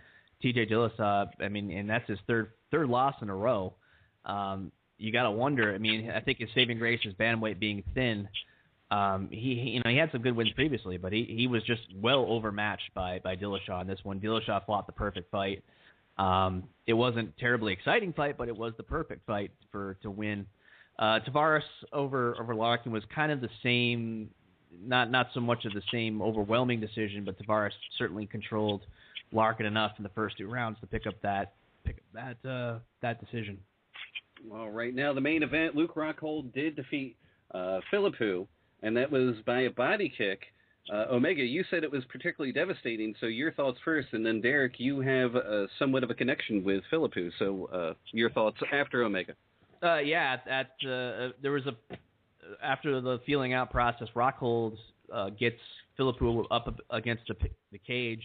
E: TJ Dillashaw. I mean, and that's his third loss in a row. You got to wonder. I mean, I think his saving grace is bantamweight being thin. He had some good wins previously, but he was just well overmatched by Dillashaw in this one. Dillashaw fought the perfect fight, It wasn't a terribly exciting fight, but it was the perfect fight to win. Tavares over Larkin was kind of the same, not so much of the same overwhelming decision, but Tavares certainly controlled Larkin enough in the first 2 rounds to pick up that decision.
C: Well, right now the main event, Luke Rockhold did defeat Philippou, and that was by a body kick. Omega, you said it was particularly devastating, so your thoughts first, and then Derek, you have somewhat of a connection with Philippou, so your thoughts after Omega. There was
E: after the feeling out process, Rockhold gets Philippou up against the cage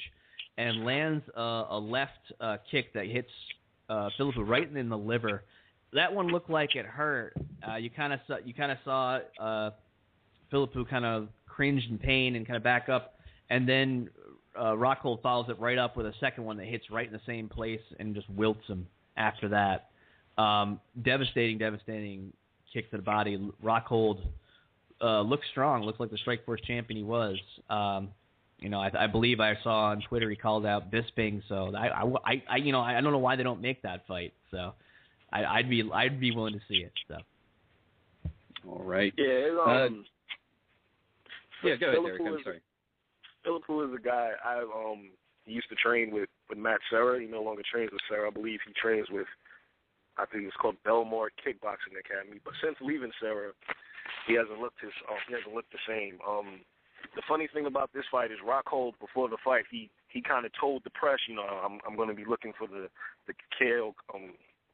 E: and lands a left kick that hits Philippou right in the liver. That one looked like it hurt. You kind of saw Philippou kind of cringed in pain and kind of back up, and then Rockhold follows it right up with a second one that hits right in the same place and just wilts him after that. Devastating kick to the body. Rockhold looks strong. Looks like the Strikeforce champion he was. I believe I saw on Twitter he called out Bisping. So I don't know why they don't make that fight. So I'd be willing to see it. So.
C: All right.
K: Yeah.
C: Yeah, go ahead, Derek. I'm sorry.
K: Philippou is a guy he used to train with Matt Serra. He no longer trains with Serra. I believe he trains with, I think it's called Belmore Kickboxing Academy. But since leaving Serra, he hasn't looked the same. The funny thing about this fight is Rockhold, before the fight, he kind of told the press, I'm going to be looking for the KO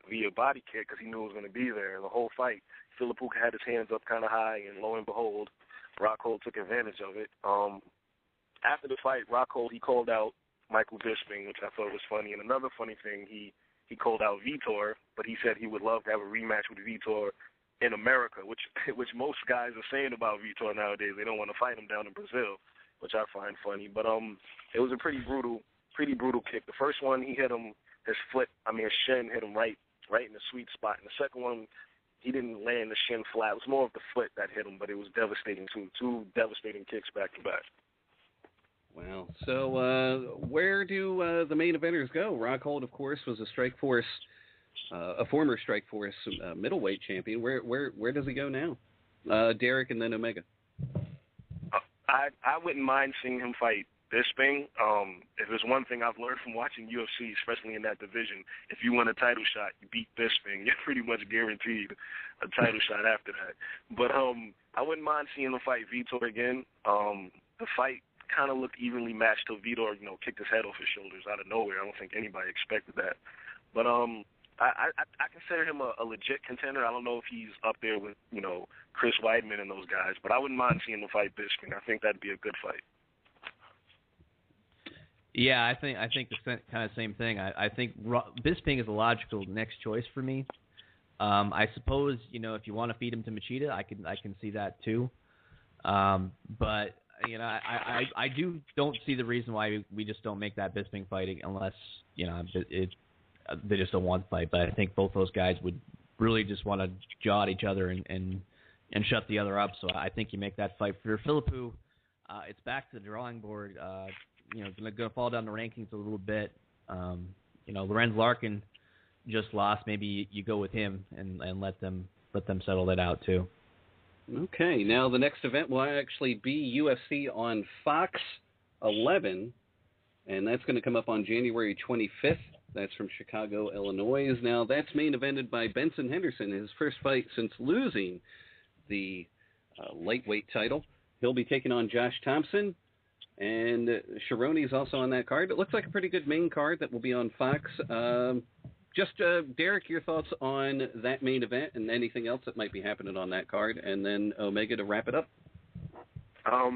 K: via body kick, because he knew it was going to be there. And the whole fight, Philippou had his hands up kind of high, and lo and behold, Rockhold took advantage of it. After the fight, Rockhold, he called out Michael Bisping, which I thought was funny. And another funny thing, he called out Vitor, but he said he would love to have a rematch with Vitor in America, which most guys are saying about Vitor nowadays. They don't want to fight him down in Brazil, which I find funny. But it was a pretty brutal kick. The first one, he hit him, his shin hit him right in the sweet spot. And the second one, he didn't land the shin flat. It was more of the foot that hit him, but it was devastating too. 2 devastating kicks back to back.
C: Wow. So where do the main eventers go? Rockhold, of course, was a former Strikeforce middleweight champion. Where does he go now? Derek and then Omega.
K: I wouldn't mind seeing him fight Bisping. If there's one thing I've learned from watching UFC, especially in that division, if you win a title shot, you beat Bisping, you're pretty much guaranteed a title shot after that. But I wouldn't mind seeing him fight Vitor again. The fight kind of looked evenly matched till Vitor, kicked his head off his shoulders out of nowhere. I don't think anybody expected that. But I consider him a legit contender. I don't know if he's up there with, Chris Weidman and those guys, but I wouldn't mind seeing him fight Bisping. I think that'd be a good fight.
E: Yeah, I think the kind of same thing. I think Bisping is a logical next choice for me. I suppose if you want to feed him to Machida, I can see that too. But I don't see the reason why we just don't make that Bisping fight unless they just don't want to fight. But I think both those guys would really just want to jaw at each other and shut the other up. So I think you make that fight for Philippou. It's back to the drawing board. Going to fall down the rankings a little bit. Lorenz Larkin just lost. Maybe you go with him and let them settle that out too.
C: Okay, now the next event will actually be UFC on Fox 11, and that's going to come up on January 25th. That's from Chicago, Illinois. Now that's main evented by Benson Henderson, his first fight since losing the lightweight title. He'll be taking on Josh Thompson. And Cerrone's also on that card. It looks like a pretty good main card that will be on Fox. Derek, your thoughts on that main event and anything else that might be happening on that card, and then Omega to wrap it up.
K: I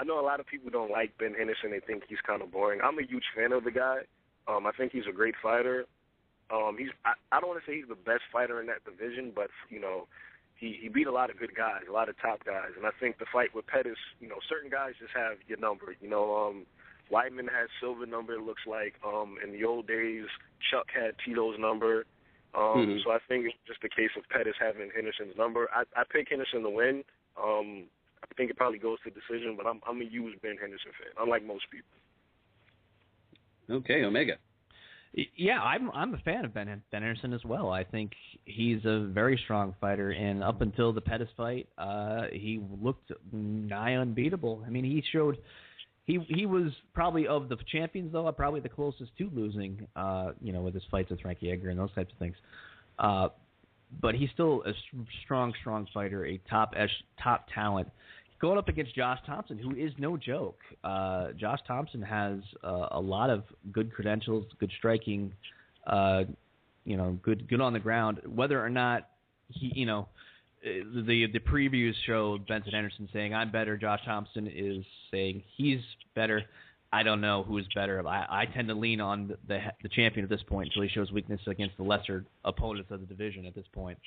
K: know a lot of people don't like Ben Henderson. They think he's kind of boring. I'm a huge fan of the guy. I think he's a great fighter. I don't want to say he's the best fighter in that division, but he beat a lot of good guys, a lot of top guys. And I think the fight with Pettis, certain guys just have your number. Weidman has Silva number, it looks like. In the old days, Chuck had Tito's number. So I think it's just a case of Pettis having Henderson's number. I pick Henderson to win. I think it probably goes to decision, but I'm a huge Ben Henderson fan, unlike most people.
C: Okay, Omega.
E: Yeah, I'm a fan of Ben Anderson as well. I think he's a very strong fighter, and up until the Pettis fight, he looked nigh unbeatable. I mean, he showed he was probably of the champions though, probably the closest to losing. With his fights with Frankie Edgar and those types of things. But he's still a strong fighter, a top talent. Going up against Josh Thompson, who is no joke. Josh Thompson has a lot of good credentials, good striking, good on the ground. Whether or not he, the previews show Benson Anderson saying I'm better. Josh Thompson is saying he's better. I don't know who's better. I tend to lean on the champion at this point until he shows weakness against the lesser opponents of the division at this point.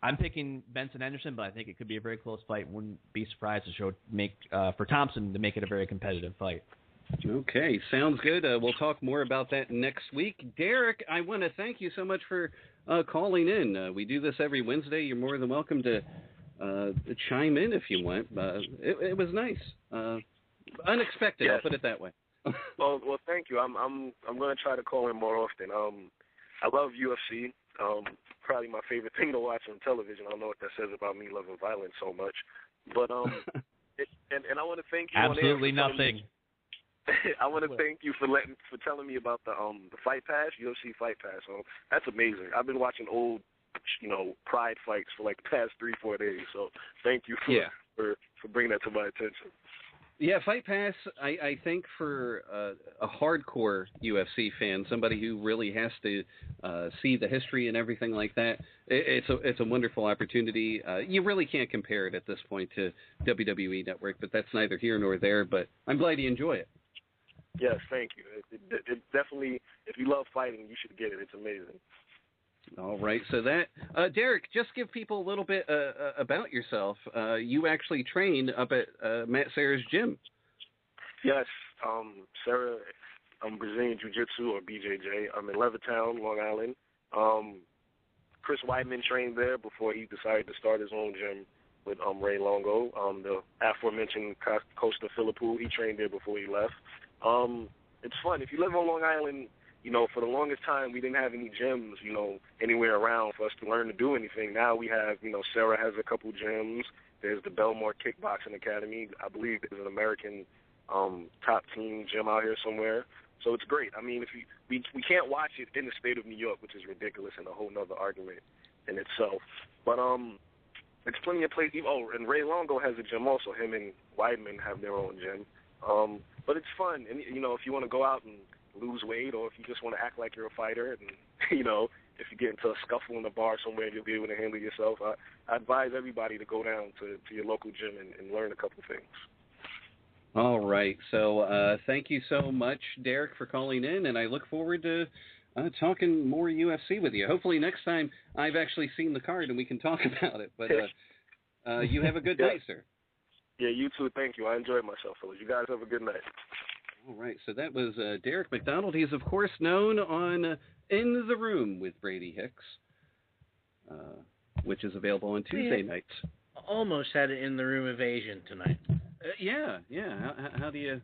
E: I'm picking Benson Anderson, but I think it could be a very close fight. Wouldn't be surprised for Thompson to make it a very competitive fight.
C: Okay, sounds good. We'll talk more about that next week. Derek, I want to thank you so much for calling in. We do this every Wednesday. You're more than welcome to chime in if you want. It was nice. Unexpected, yes. I'll put it that way.
K: well, thank you. I'm going to try to call in more often. I love UFC. Probably my favorite thing to watch on television. I don't know what that says about me loving violence so much, but and I want to thank you.
E: Absolutely nothing.
K: I want to thank you for telling me about the Fight Pass, UFC Fight Pass. That's amazing. I've been watching old, Pride fights for like the past 3-4 days. So thank you for bringing that to my attention.
C: Yeah, Fight Pass, I think for a hardcore UFC fan, somebody who really has to see the history and everything like that, it's a wonderful opportunity. You really can't compare it at this point to WWE Network, but that's neither here nor there. But I'm glad you enjoy it.
K: Yes, thank you. It definitely, if you love fighting, you should get it. It's amazing.
C: All right, so that Derek, just give people a little bit about yourself. You actually train up at Matt Serra's gym.
K: Yes, Serra, Brazilian Jiu-Jitsu or BJJ. I'm in Levittown, Long Island. Chris Weidman trained there before he decided to start his own gym with Ray Longo. The aforementioned Costa Philippou, he trained there before he left. It's fun. If you live on Long Island, for the longest time, we didn't have any gyms, anywhere around for us to learn to do anything. Now we have, Sarah has a couple gyms. There's the Belmore Kickboxing Academy. I believe there's an American top team gym out here somewhere. So it's great. I mean, we can't watch it in the state of New York, which is ridiculous and a whole nother argument in itself. But there's plenty of places. Oh, and Ray Longo has a gym also. Him and Weidman have their own gym. But it's fun. And, if you want to go out and lose weight, or if you just want to act like you're a fighter, and if you get into a scuffle in the bar somewhere, you'll be able to handle yourself. I advise everybody to go down to your local gym and learn a couple things.
C: All right, so thank you so much, Derek, for calling in, and I look forward to talking more UFC with you. Hopefully next time I've actually seen the card and we can talk about it, but you have a good night, sir.
K: Yeah, you too. Thank you. I enjoyed myself, fellas. You guys have a good night.
C: All right, so that was Derek McDonald. He's, of course, known on In the Room with Brady Hicks, which is available on Tuesday nights.
D: Almost had an In the Room evasion tonight.
C: Yeah. How do you...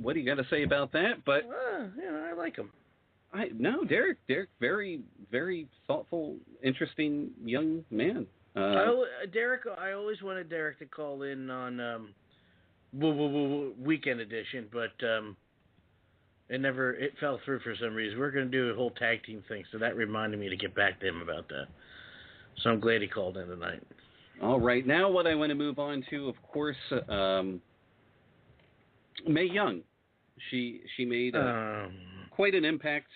C: what do you got to say about that? But
D: I like him.
C: Derek, very, very thoughtful, interesting young man.
D: Derek, I always wanted Derek to call in on... weekend edition, but it fell through for some reason. We're going to do a whole tag team thing, so that reminded me to get back to him about that. So I'm glad he called in tonight.
C: All right, now what I want to move on to, of course, Mae Young. She made quite an impact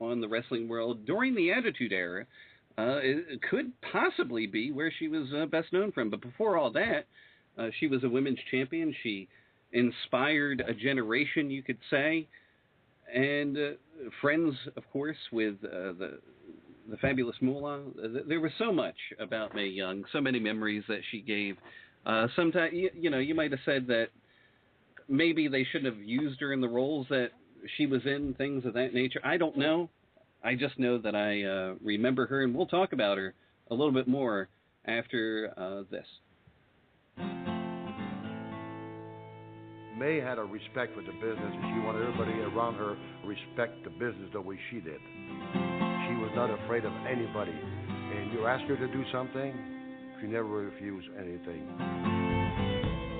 C: on the wrestling world during the Attitude Era. It could possibly be where she was best known from, but before all that, she was a women's champion. She inspired a generation, you could say, and friends, of course, with the fabulous Moolah. There was so much about Mae Young, so many memories that she gave. Sometimes, you might have said that maybe they shouldn't have used her in the roles that she was in, things of that nature. I don't know. I just know that I remember her, and we'll talk about her a little bit more after this.
M: May had a respect for the business, and she wanted everybody around her to respect the business the way she did. She was not afraid of anybody. And you ask her to do something, she never refused anything.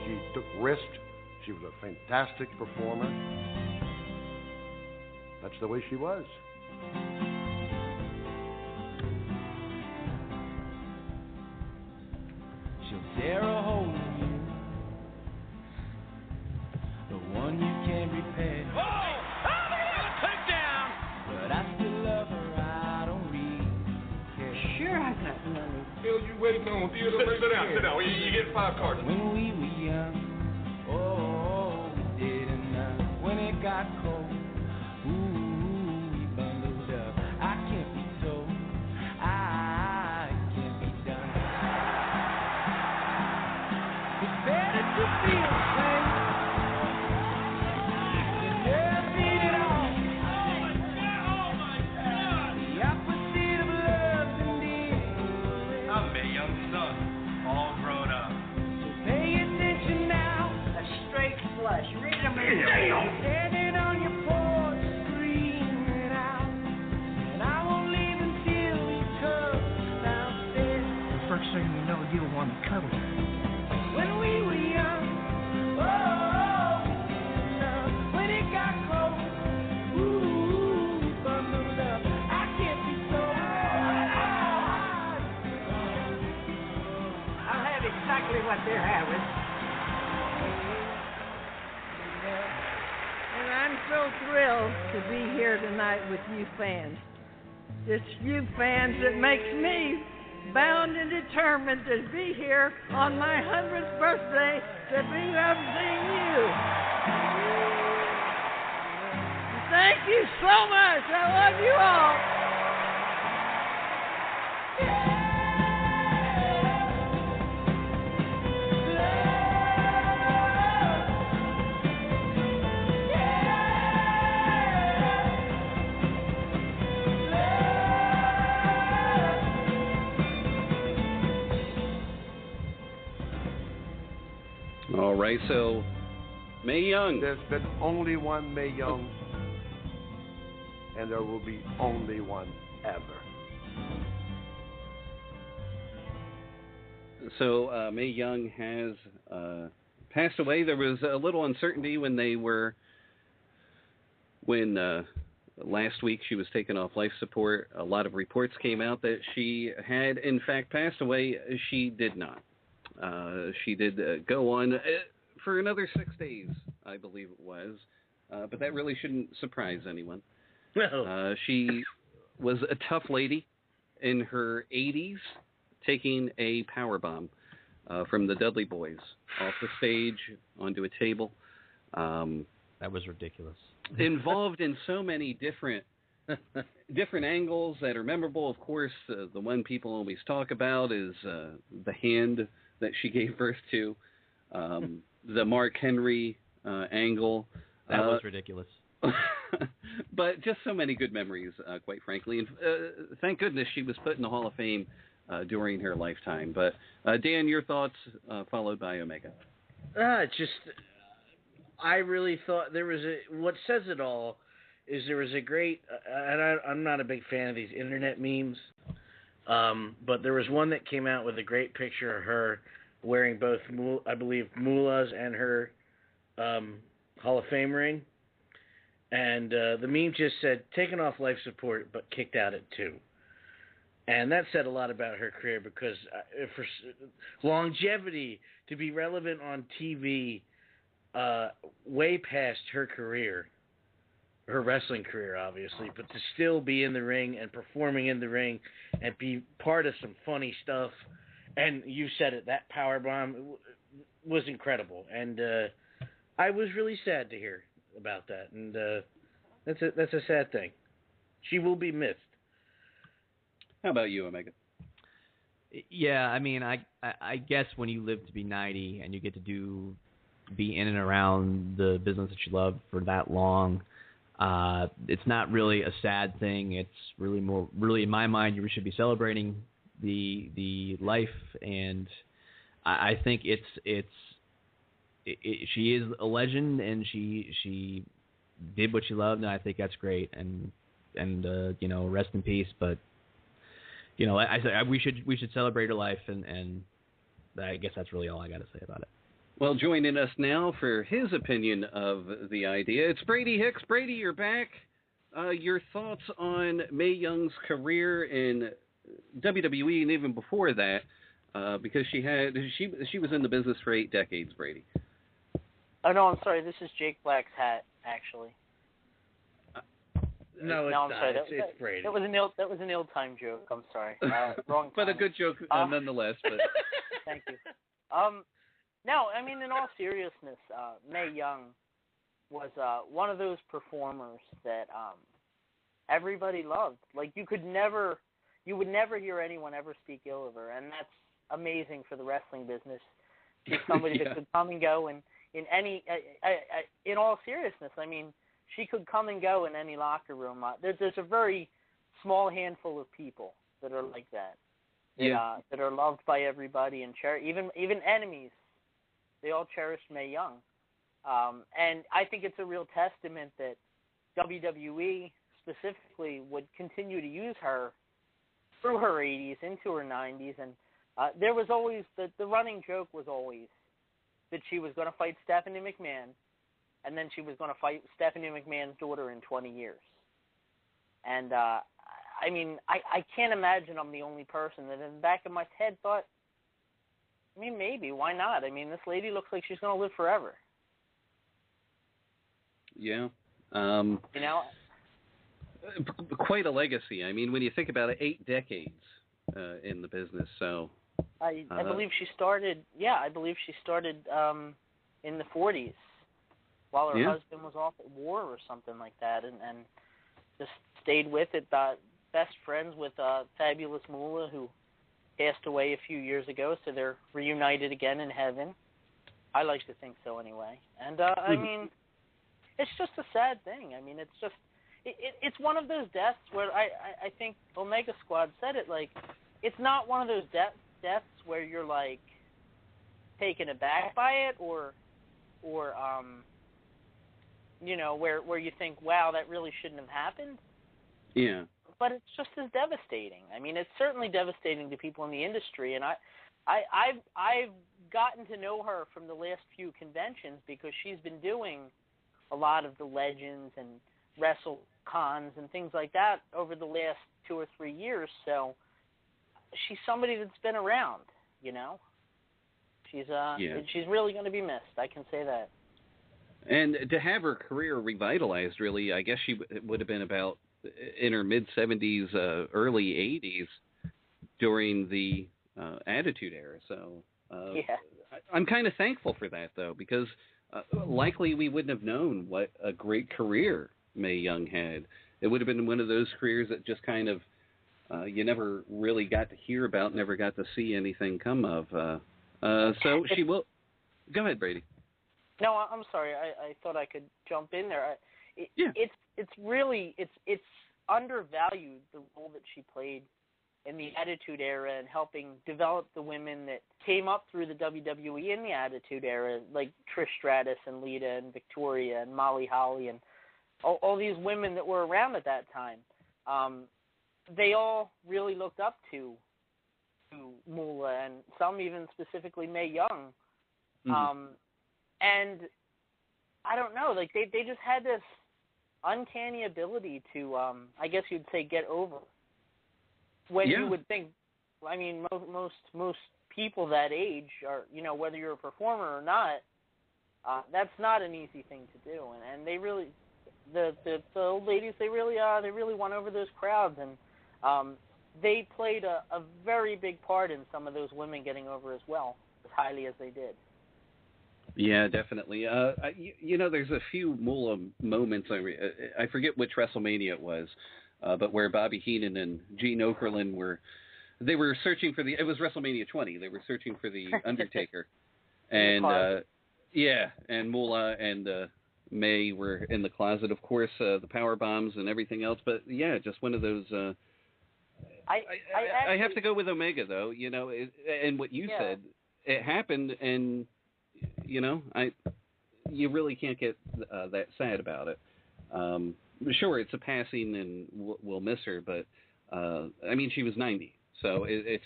M: She took risks. She was a fantastic performer. That's the way she was.
N: She'll tear a hole in you, the one you can't repair.
I: Oh, take down!
N: But I still love her, I don't really care.
O: Sure, I got money.
B: Hell, you waiting on? Theodore, sit down, sit down. You get 5 cards.
N: When we were young, oh, we didn't know. When it got cold, ooh, we bundled up. I can't be told, I can't be done. It's better to feel safe than never feel it all. The opposite of love indeed.
I: I'm a young son, all grown up.
N: Pay attention now.
O: A straight flush. Read them in.
N: Standing on your porch, screaming out, and I won't leave until you come downstairs.
O: The first thing you know, you'll want to cuddle.
N: When we were young, oh, when it got cold, ooh, we bundled up. I can't be told.
O: I'll have exactly what they're having. And I'm so thrilled to be here tonight with you fans. It's you fans that makes me bound and determined to be here on my 100th birthday to be representing you. Thank you so much. I love you all.
C: All right, so Mae Young.
M: There's been only one Mae Young, and there will be only one ever.
C: So Mae Young has passed away. There was a little uncertainty when last week she was taken off life support. A lot of reports came out that she had, in fact, passed away. She did not. She did go on for another 6 days, I believe it was. But that really shouldn't surprise anyone.
D: No.
C: She was a tough lady in her 80s, taking a power bomb from the Dudley Boys off the stage onto a table.
E: That was ridiculous.
C: Involved in so many different angles that are memorable. Of course, the one people always talk about is the hand that she gave birth to, the Mark Henry angle.
E: That was ridiculous.
C: But just so many good memories, quite frankly. And thank goodness she was put in the Hall of Fame during her lifetime. But Dan, your thoughts, followed by Omega.
D: I really thought there was what says it all is there was a great, and I'm not a big fan of these internet memes, but there was one that came out with a great picture of her wearing both, I believe, Moolah's and her Hall of Fame ring. And the meme just said, taken off life support, but kicked out at 2. And that said a lot about her career because for longevity, to be relevant on TV way past her career, her wrestling career, obviously, but to still be in the ring and performing in the ring and be part of some funny stuff. And you said it, that powerbomb was incredible. And I was really sad to hear about that. And that's a sad thing. She will be missed.
C: How about you, Omega?
E: Yeah, I mean, I guess when you live to be 90 and you get to be in and around the business that you love for that long, it's not really a sad thing. It's really in my mind, you should be celebrating the life, and I think it's she is a legend, and she did what she loved, and I think that's great. And rest in peace. But we should celebrate her life, and I guess that's really all I got to say about it.
C: Well, joining us now for his opinion of the idea, it's Brady Hicks. Brady, you're back. Your thoughts on Mae Young's career in WWE and even before that, because she was in the business for 8 decades, Brady.
L: Oh no, I'm sorry. This is Jake Black's hat, actually.
D: No,
L: I'm sorry.
D: It's Brady.
L: That was an ill-timed joke. I'm sorry. Wrong time.
C: But a good joke nonetheless. But
L: thank you. No, I mean, in all seriousness, Mae Young was one of those performers that everybody loved. Like, you would never hear anyone ever speak ill of her, and that's amazing for the wrestling business. She's somebody that could come and go, and in all seriousness, I mean, she could come and go in any locker room. There's a very small handful of people that are like that. That are loved by everybody and even enemies. They all cherished Mae Young. And I think it's a real testament that WWE specifically would continue to use her through her 80s into her 90s. And there was always, the running joke was always that she was going to fight Stephanie McMahon, and then she was going to fight Stephanie McMahon's daughter in 20 years. And, I mean, I can't imagine I'm the only person that in the back of my head thought, I mean, maybe. Why not? I mean, this lady looks like she's going to live forever.
C: Yeah.
L: Quite
C: a legacy. I mean, when you think about it, 8 decades in the business. So
L: I believe she started. Yeah, I believe she started in the 40s while her husband was off at war or something like that, and just stayed with it. Best friends with Fabulous Moolah, who passed away a few years ago, so they're reunited again in heaven. I like to think so anyway. And, I mean, it's just a sad thing. I mean, it's just, it's one of those deaths where I think Omega Squad said it, like, it's not one of those deaths where you're, like, taken aback by it or where you think, wow, that really shouldn't have happened.
C: Yeah.
L: But it's just as devastating. I mean, it's certainly devastating to people in the industry, and I've gotten to know her from the last few conventions because she's been doing a lot of the Legends and Wrestle Cons and things like that over the last 2 or 3 years. So she's somebody that's been around, She's really going to be missed. I can say that.
C: And to have her career revitalized, really, I guess she would have been about in her mid-70s, early 80s during the Attitude Era. So I'm kind of thankful for that, though, because likely we wouldn't have known what a great career Mae Young had. It would have been one of those careers that just kind of you never really got to hear about, never got to see anything come of. So she will. Go ahead, Brady.
L: No, I'm sorry. I thought I could jump in there. It's really undervalued, the role that she played in the Attitude Era and helping develop the women that came up through the WWE in the Attitude Era, like Trish Stratus and Lita and Victoria and Molly Holly and all these women that were around at that time. They all really looked up to Moolah, and some even specifically Mae Young.
C: Mm-hmm.
L: And I don't know, like they just had this uncanny ability to, I guess you'd say, get over. When you would think, I mean, most people that age are, whether you're a performer or not, that's not an easy thing to do. And they really, the old ladies, they really won over those crowds, and they played a very big part in some of those women getting over as well, as highly as they did.
C: Yeah, definitely. There's a few Moolah moments. I forget which WrestleMania it was, but where Bobby Heenan and Gene Okerlund were searching for it was WrestleMania 20. They were searching for the Undertaker, and and Moolah and Mae were in the closet, of course, the power bombs and everything else. But yeah, just one of those. I have to go with Omega, though. And what you said, it happened, and you really can't get that sad about it. Sure, it's a passing, and we'll miss her, but she was 90, so it's.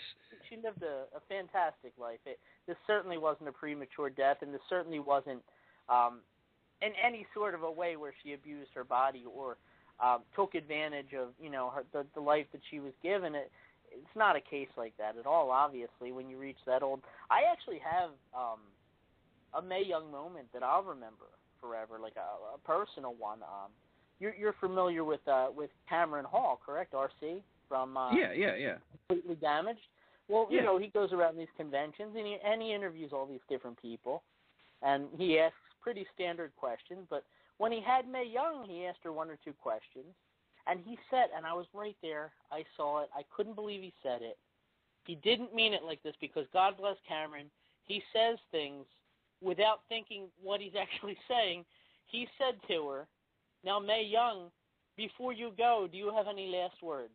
L: She lived a fantastic life. This certainly wasn't a premature death, and this certainly wasn't in any sort of a way where she abused her body or took advantage of the life that she was given. It's not a case like that at all. Obviously, when you reach that old, I actually have a Mae Young moment that I'll remember forever, like a personal one. You're familiar with Cameron Hall, correct? RC from
C: yeah.
L: Completely Damaged. Well, he goes around these conventions and he interviews all these different people, and he asks pretty standard questions. But when he had Mae Young, he asked her one or two questions, and he said, and I was right there, I saw it, I couldn't believe he said it. He didn't mean it like this, because God bless Cameron, he says things without thinking what he's actually saying. He said to her, "Now, Mae Young, before you go, do you have any last words?"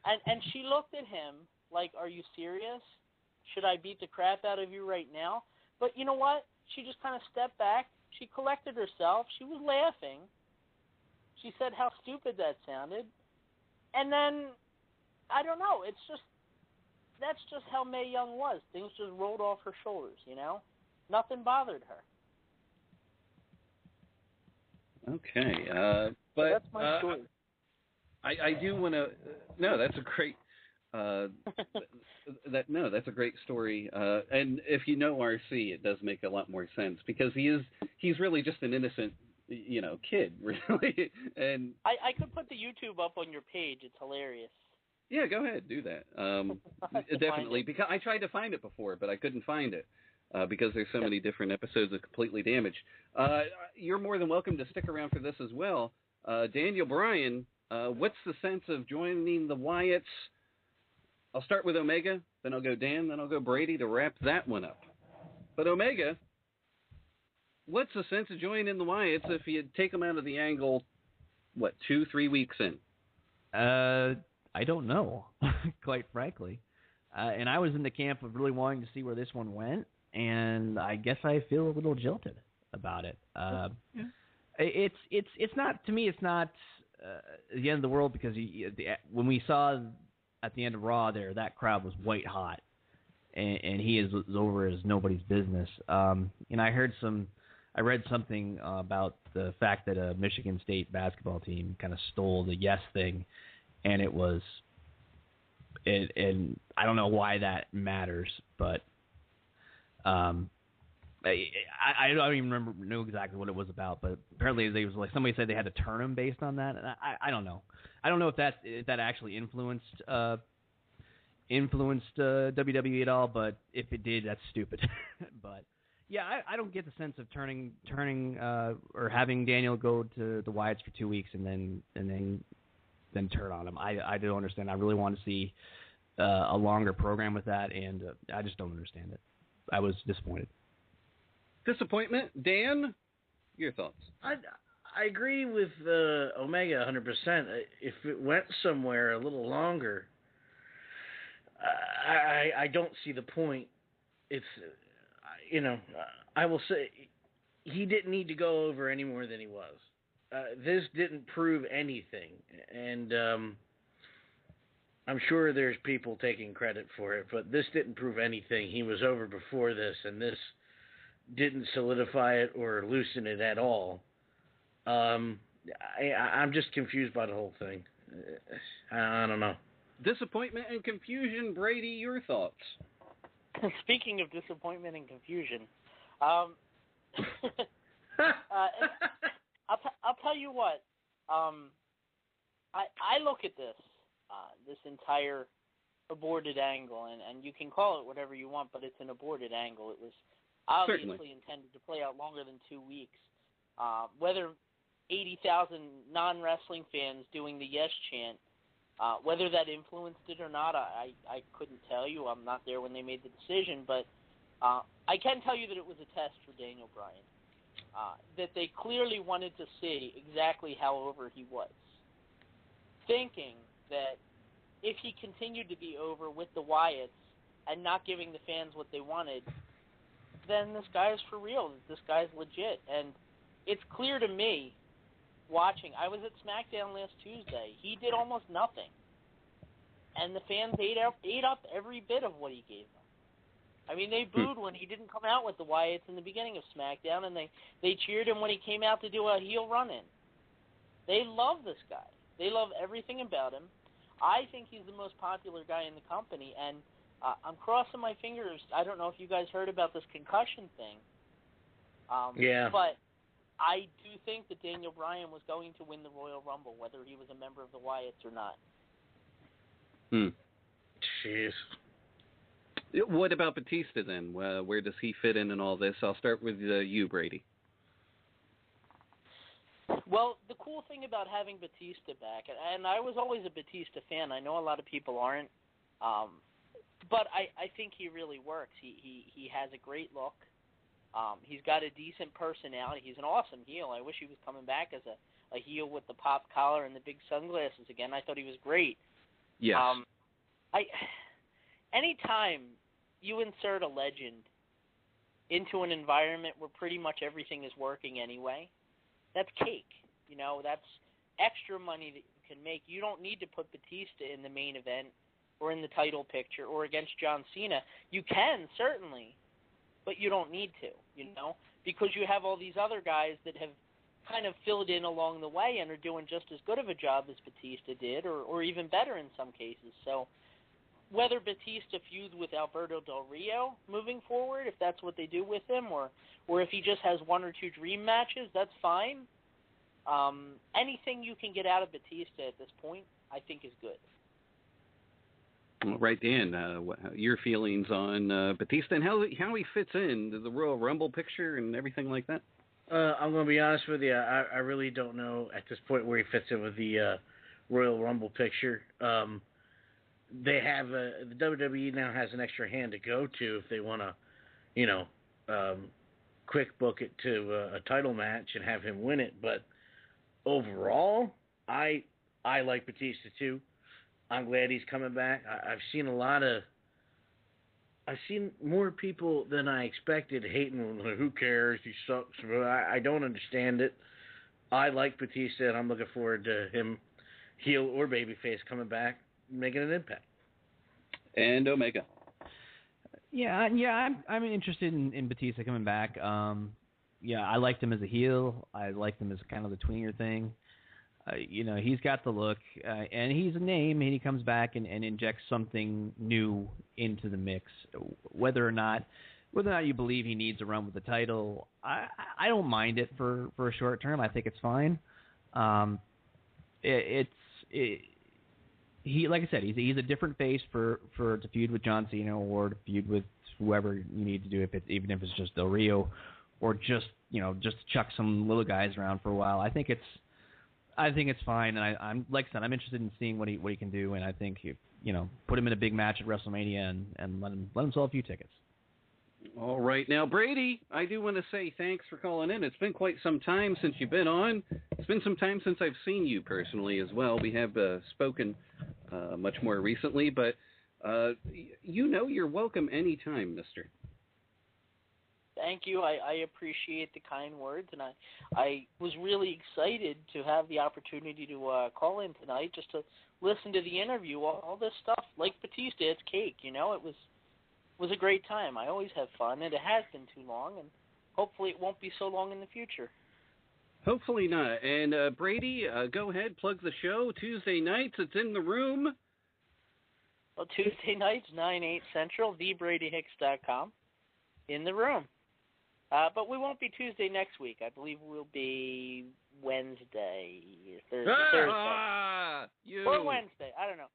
L: and she looked at him like, "Are you serious? Should I beat the crap out of you right now?" But you know what? She just kind of stepped back. She collected herself. She was laughing. She said how stupid that sounded. And then, I don't know, that's just how Mae Young was. Things just rolled off her shoulders, Nothing bothered her.
C: Okay, but
L: so that's my story.
C: I do want to. No, that's a great. That's a great story. And if you know RC, it does make a lot more sense, because he's really just an innocent, kid, really. And
L: I could put the YouTube up on your page. It's hilarious.
C: Yeah, go ahead, do that. Definitely, because I tried to find it before, but I couldn't find it. Because there's so many different episodes of Completely Damaged. You're more than welcome to stick around for this as well. Daniel Bryan, what's the sense of joining the Wyatts? I'll start with Omega, then I'll go Dan, then I'll go Brady to wrap that one up. But Omega, what's the sense of joining the Wyatts if you take them out of the angle, 2-3 weeks in?
E: I don't know, quite frankly. And I was in the camp of really wanting to see where this one went, and I guess I feel a little jilted about it. It's not, to me, it's not the end of the world, because when we saw at the end of Raw there, that crowd was white hot, and he is over as nobody's business. And I read something about the fact that a Michigan State basketball team kind of stole the yes thing, and it was, and I don't know why that matters, but I don't even know exactly what it was about, but apparently they was like, somebody said they had to turn him based on that, and I don't know. I don't know if that actually influenced WWE at all, but if it did, that's stupid. But yeah, I don't get the sense of turning or having Daniel go to the Wyatts for 2 weeks and then turn on him. I don't understand. I really want to see a longer program with that, and I just don't understand it. I was disappointed.
C: Disappointment, Dan. Your thoughts?
D: I agree with Omega 100%. If it went somewhere a little longer, I don't see the point. It's, I will say he didn't need to go over any more than he was. This didn't prove anything, and I'm sure there's people taking credit for it, but this didn't prove anything. He was over before this, and this didn't solidify it or loosen it at all. I'm just confused by the whole thing. I don't know.
C: Disappointment and confusion. Brady, your thoughts?
L: Speaking of disappointment and confusion, I'll tell you what. I look at this entire aborted angle, and you can call it whatever you want, but it's an aborted angle. It was obviously intended to play out longer than 2 weeks. Whether 80,000 non-wrestling fans doing the yes chant, whether that influenced it or not, I couldn't tell you. I'm not there when they made the decision, but I can tell you that it was a test for Daniel Bryan. That they clearly wanted to see exactly how over he was. Thinking that if he continued to be over with the Wyatts and not giving the fans what they wanted, then this guy is for real. This guy's legit. And it's clear to me, watching, I was at SmackDown last Tuesday. He did almost nothing. And the fans ate up every bit of what he gave them. I mean, they booed when he didn't come out with the Wyatts in the beginning of SmackDown, and they cheered him when he came out to do a heel run-in. They love this guy. They love everything about him. I think he's the most popular guy in the company, and I'm crossing my fingers. I don't know if you guys heard about this concussion thing.
D: Yeah.
L: But I do think that Daniel Bryan was going to win the Royal Rumble, whether he was a member of the Wyatts or not.
D: Jeez.
C: What about Batista then? Where does he fit in all this? I'll start with you, Brady.
L: Well, the cool thing about having Batista back, and I was always a Batista fan. I know a lot of people aren't, but I think he really works. He has a great look. He's got a decent personality. He's an awesome heel. I wish he was coming back as a heel with the pop collar and the big sunglasses again. I thought he was great.
C: Yes.
L: Anytime you insert a legend into an environment where pretty much everything is working anyway, that's cake. You know, that's extra money that you can make. You don't need to put Batista in the main event or in the title picture or against John Cena. You can, certainly, but you don't need to, you know, because you have all these other guys that have kind of filled in along the way and are doing just as good of a job as Batista did, or even better in some cases. So whether Batista feuds with Alberto Del Rio moving forward, if that's what they do with him, or if he just has one or two dream matches, that's fine. Anything you can get out of Batista at this point, I think is good.
C: All right, Dan, your feelings on Batista and how he fits into the Royal Rumble picture and everything like that?
D: I'm going to be honest with you. I really don't know at this point where he fits in with the Royal Rumble picture. They have the WWE now has an extra hand to go to if they want to, quick book it to a title match and have him win it. But overall, I like Batista too. I'm glad he's coming back. I've seen more people than I expected hating him. Who cares? He sucks. I don't understand it. I like Batista, and I'm looking forward to him, heel or babyface, coming back, making an impact.
C: And Omega.
E: Yeah, I'm interested in Batista coming back. I liked him as a heel. I liked him as kind of the tweener thing. He's got the look, and he's a name, and he comes back and injects something new into the mix. Whether or not you believe he needs a run with the title, I don't mind it for a short term. I think it's fine. He, like I said, he's a different face for to feud with John Cena or to feud with whoever you need to do, even if it's just Del Rio, or just chuck some little guys around for a while. I think it's fine, and I'm like I said, I'm interested in seeing what he can do, and I think put him in a big match at WrestleMania and let him sell a few tickets.
C: All right, now Brady, I do want to say thanks for calling in. It's been quite some time since you've been on. It's been some time since I've seen you personally as well. We have spoken much more recently, but you're welcome anytime, mister.
L: Thank you. I appreciate the kind words, and I was really excited to have the opportunity to call in tonight just to listen to the interview. All this stuff, like Batista, it's cake, It was a great time. I always have fun, and it has been too long, and hopefully it won't be so long in the future.
C: Hopefully not. And Brady, go ahead, plug the show. Tuesday nights, it's in the room.
L: Well, Tuesday nights, 9/8 Central, thebradyhicks.com, in the room. But we won't be Tuesday next week. I believe we'll be Wednesday, Thursday. Or Wednesday. I don't know.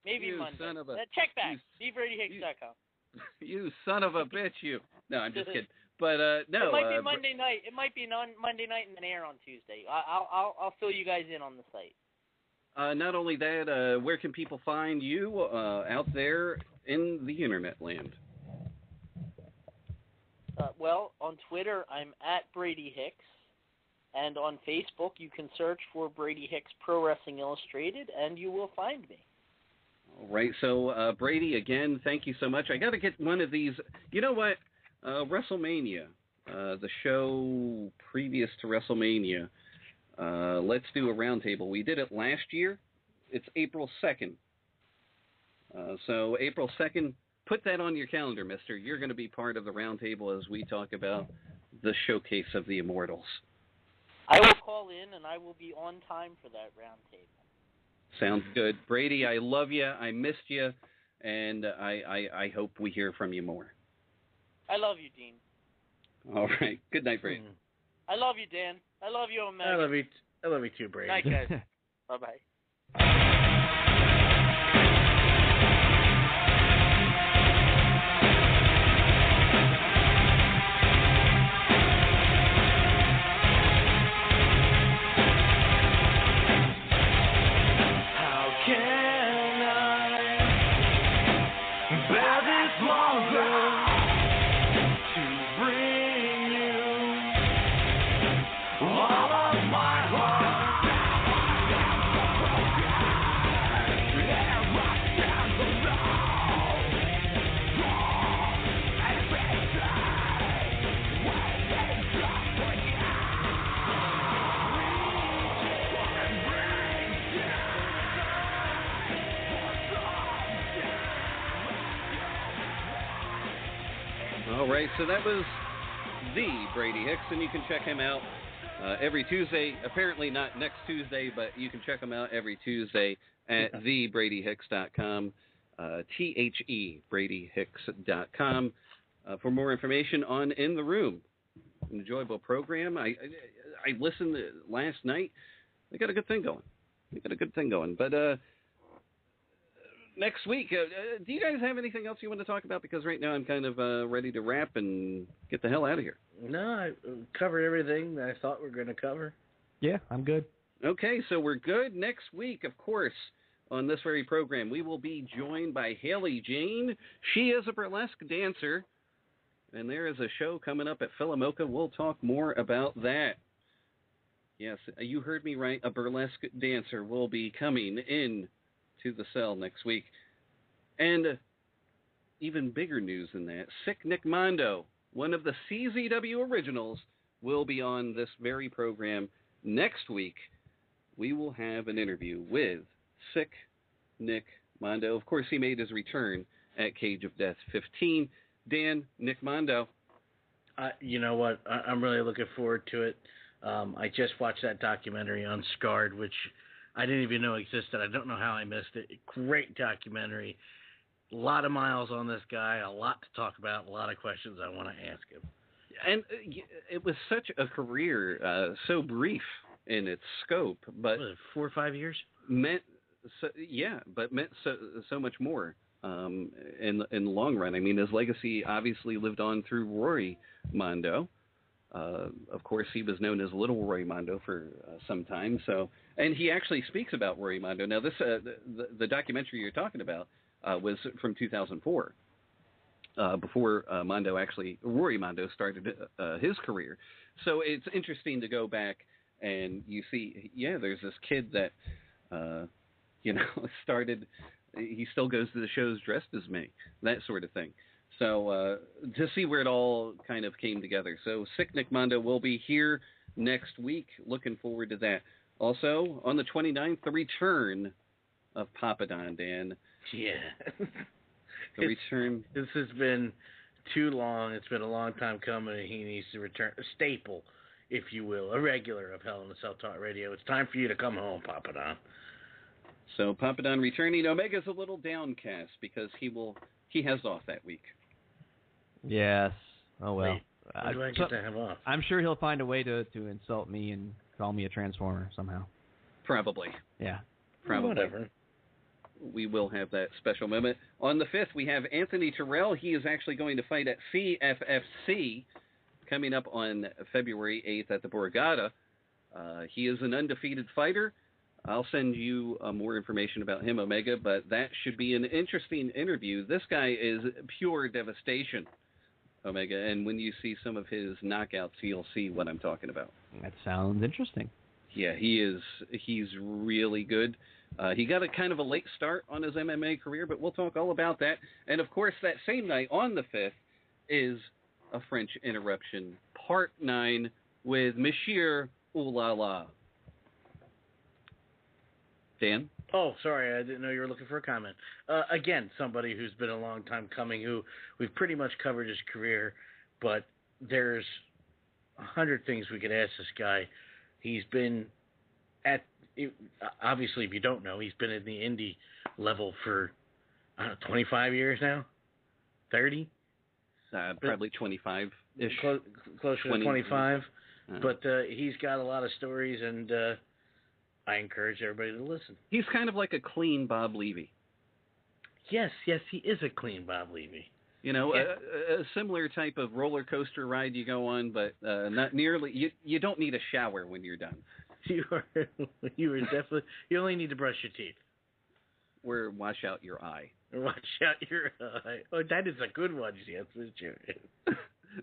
L: Maybe Monday.
C: Son of a,
L: check back. thebradyhicks.com.
C: You son of a bitch, you. No, I'm just kidding. But no.
L: It might be Monday night. It might be Monday night and then air on Tuesday. I'll fill you guys in on the site.
C: Not only that, where can people find you out there in the internet land?
L: Well, on Twitter, I'm at Brady Hicks, and on Facebook, you can search for Brady Hicks Pro Wrestling Illustrated, and you will find me.
C: All right, so Brady, again, thank you so much. I got to get one of these. You know what? WrestleMania, the show previous to WrestleMania, let's do a roundtable. We did it last year. It's April 2nd. So April 2nd, put that on your calendar, mister. You're going to be part of the roundtable as we talk about the showcase of the Immortals.
P: I will call in, and I will be on time for that roundtable.
C: Sounds good. Brady, I love you. I missed you, and I hope we hear from you more.
P: I love you, Dean.
C: All right. Good night, Brady.
P: I love you, Dan. I love you, Omega.
D: I love you too, Brady.
P: Night, guys. Bye-bye.
C: All right, so that was the Brady Hicks, and you can check him out every Tuesday. Apparently not next Tuesday, but you can check him out every Tuesday at thebradyhicks.com, TheBradyHicks.com, for more information on In the Room. An enjoyable program. I listened last night. They got a good thing going. But next week, do you guys have anything else you want to talk about? Because right now I'm kind of ready to wrap and get the hell out of here.
D: No, I covered everything that I thought we were going to cover.
E: Yeah, I'm good.
C: Okay, so we're good. Next week, of course, on this very program, we will be joined by Haley Jane. She is a burlesque dancer, and there is a show coming up at Philomoka. We'll talk more about that. Yes, you heard me right. A burlesque dancer will be coming in to the cell next week. And even bigger news than that, Sick Nick Mondo, one of the CZW originals, will be on this very program next week. We will have an interview with Sick Nick Mondo. Of course, he made his return at Cage of Death 15. Dan, Nick Mondo.
D: You know what? I'm really looking forward to it. I just watched that documentary on Scarred, which I didn't even know existed. I don't know how I missed it. Great documentary. A lot of miles on this guy, a lot to talk about, a lot of questions I want to ask him.
C: And it was such a career, so brief in its scope, but
D: 4 or 5 years
C: meant so much more in the long run. I mean, his legacy obviously lived on through Rory Mondo. Of course, he was known as Little Roy Mondo for some time. So, and he actually speaks about Rory Mondo. Now, this the documentary you're talking about was from 2004, before Rory Mondo started his career. So it's interesting to go back and you see, there's this kid that started. He still goes to the shows dressed as me, that sort of thing. So to see where it all kind of came together. So Sick Nick Mondo will be here next week. Looking forward to that. Also, on the 29th, the return of Papa Don, Dan.
D: Yeah.
C: Return.
D: This has been too long. It's been a long time coming, and he needs to return. A staple, if you will, a regular of Hell in a Cell Talk Radio. It's time for you to come home, Papa Don.
C: So Papa Don returning. Omega's a little downcast because he has off that week.
E: Yes. Oh, well.
D: When do I get to have off?
E: I'm sure he'll find a way to insult me and call me a transformer somehow.
C: Probably.
E: Yeah.
C: Probably.
D: Whatever.
C: We will have that special moment. On the 5th, we have Anthony Terrell. He is actually going to fight at CFFC coming up on February 8th at the Borgata. He is an undefeated fighter. I'll send you more information about him, Omega, but that should be an interesting interview. This guy is pure devastation, Omega, and when you see some of his knockouts, you'll see what I'm talking about.
E: That sounds interesting.
C: Yeah, he's really good. He got a kind of a late start on his MMA career, but we'll talk all about that. And, of course, that same night on the 5th is A French Interruption, Part 9 with Monsieur Ooh La La. Dan?
D: Oh, sorry, I didn't know you were looking for a comment. Again, somebody who's been a long time coming, who we've pretty much covered his career, but there's 100 things we could ask this guy. He's been obviously, if you don't know, he's been in the indie level for, 25 years now? 30?
C: Probably 25-ish.
D: Closer to 25. But he's got a lot of stories, and I encourage everybody to listen.
C: He's kind of like a clean Bob Levy.
D: Yes, he is a clean Bob Levy.
C: You know, a similar type of roller coaster ride you go on, but not nearly. You don't need a shower when you're done.
D: You are definitely. You only need to brush your teeth.
C: Or wash out your eye.
D: Wash out your eye. Oh, that is a good one, yes.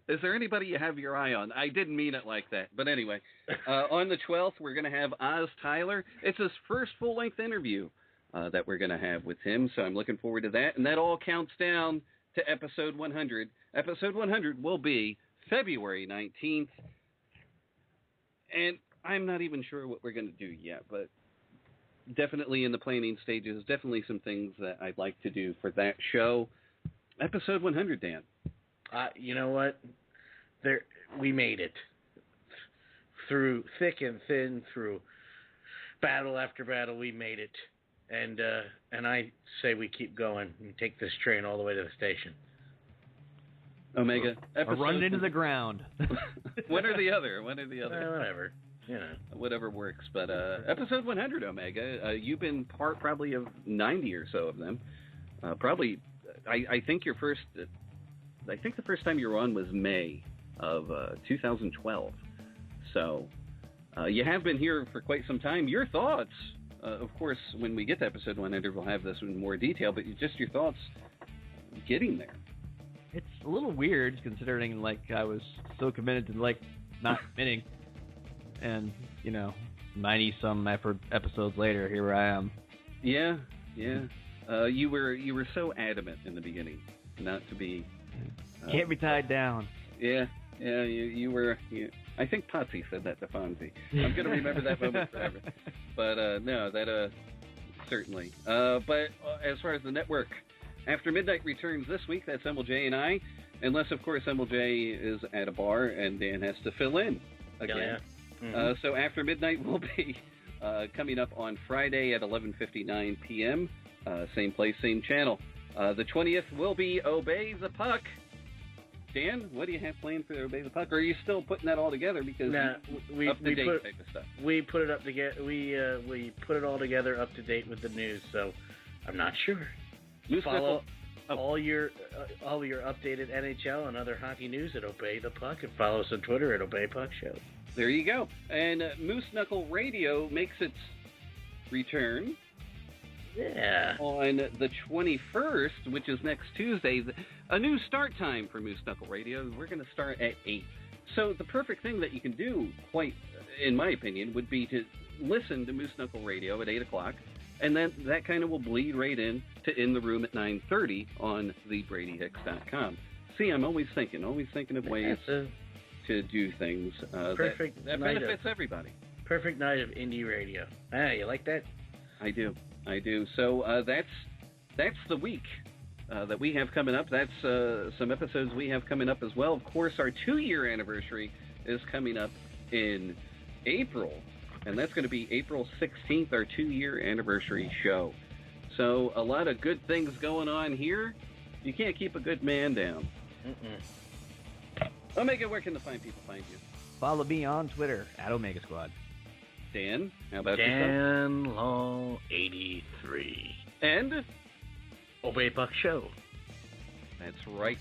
C: Is there anybody you have your eye on? I didn't mean it like that. But anyway, on the 12th, we're going to have Oz Tyler. It's his first full-length interview that we're going to have with him, so I'm looking forward to that. And that all counts down to episode 100. Episode 100 will be February 19th. And I'm not even sure what we're going to do yet, but definitely in the planning stages, definitely some things that I'd like to do for that show. Episode 100, Dan.
D: You know what? We made it. Through thick and thin, through battle after battle, we made it. And I say we keep going and take this train all the way to the station.
C: Omega.
E: Or run it into the ground.
C: One or the other.
D: Whatever. You know.
C: Whatever works. But episode 100, Omega, you've been part probably of 90 or so of them. Probably, I think your first... I think the first time you were on was May of 2012. So you have been here for quite some time. Your thoughts, of course, when we get to episode 100, we'll have this in more detail, but just your thoughts getting there.
E: It's a little weird considering, I was so committed to, not committing. And, 90-some episodes later, here I am.
C: Yeah. You were so adamant in the beginning not to be...
E: Can't be tied down.
C: Yeah, you were... I think Potsy said that to Fonzie. I'm going to remember that moment forever. But, no, that, certainly. But as far as the network, After Midnight returns this week. That's MLJ and I. Unless, of course, MLJ is at a bar and Dan has to fill in again. Yeah. Mm-hmm. So After Midnight will be coming up on Friday at 11:59 p.m. Same place, same channel. The 20th will be Obey the Puck. Dan, what do you have planned for Obey the Puck? Or are you still putting that all together because
D: we
C: up-to-date type of stuff?
D: We put it up together. We put it all together up to date with the news. So I'm not sure. Follow all your updated NHL and other hockey news at Obey the Puck, and follow us on Twitter at Obey Puck Show.
C: There you go. And Moose Knuckle Radio makes its return.
D: Yeah.
C: On the 21st, which is next Tuesday, a new start time for Moose Knuckle Radio. We're going to start at 8. So the perfect thing that you can do, quite, in my opinion, would be to listen to Moose Knuckle Radio at 8 o'clock, and then that kind of will bleed right in to In the Room at 9:30 on thebradyhicks.com. See, I'm always thinking of ways to do things
D: perfect
C: that benefits everybody.
D: Perfect night of indie radio. Ah, you like that?
C: I do. So that's the week that we have coming up. That's some episodes we have coming up as well. Of course, our 2-year anniversary is coming up in April, and that's going to be April 16th, our 2-year anniversary show. So a lot of good things going on here. You can't keep a good man down. Omega, where can the fine people find you?
E: Follow me on Twitter at Omega Squad.
C: Dan, how about
D: Dan Law 83.
C: And
D: Obey Buck Show.
C: That's right.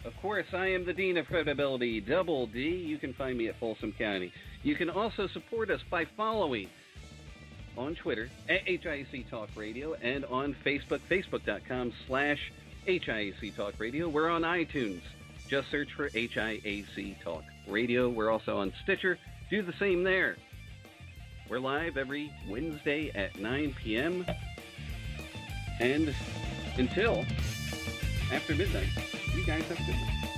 C: Of course, I am the Dean of Credibility, Double D. You can find me at Folsom County. You can also support us by following on Twitter at HIAC Talk Radio and on Facebook, facebook.com/HIAC Talk Radio. We're on iTunes. Just search for HIAC Talk Radio. We're also on Stitcher. Do the same there. We're live every Wednesday at 9 p.m. And until after midnight, you guys have a good night.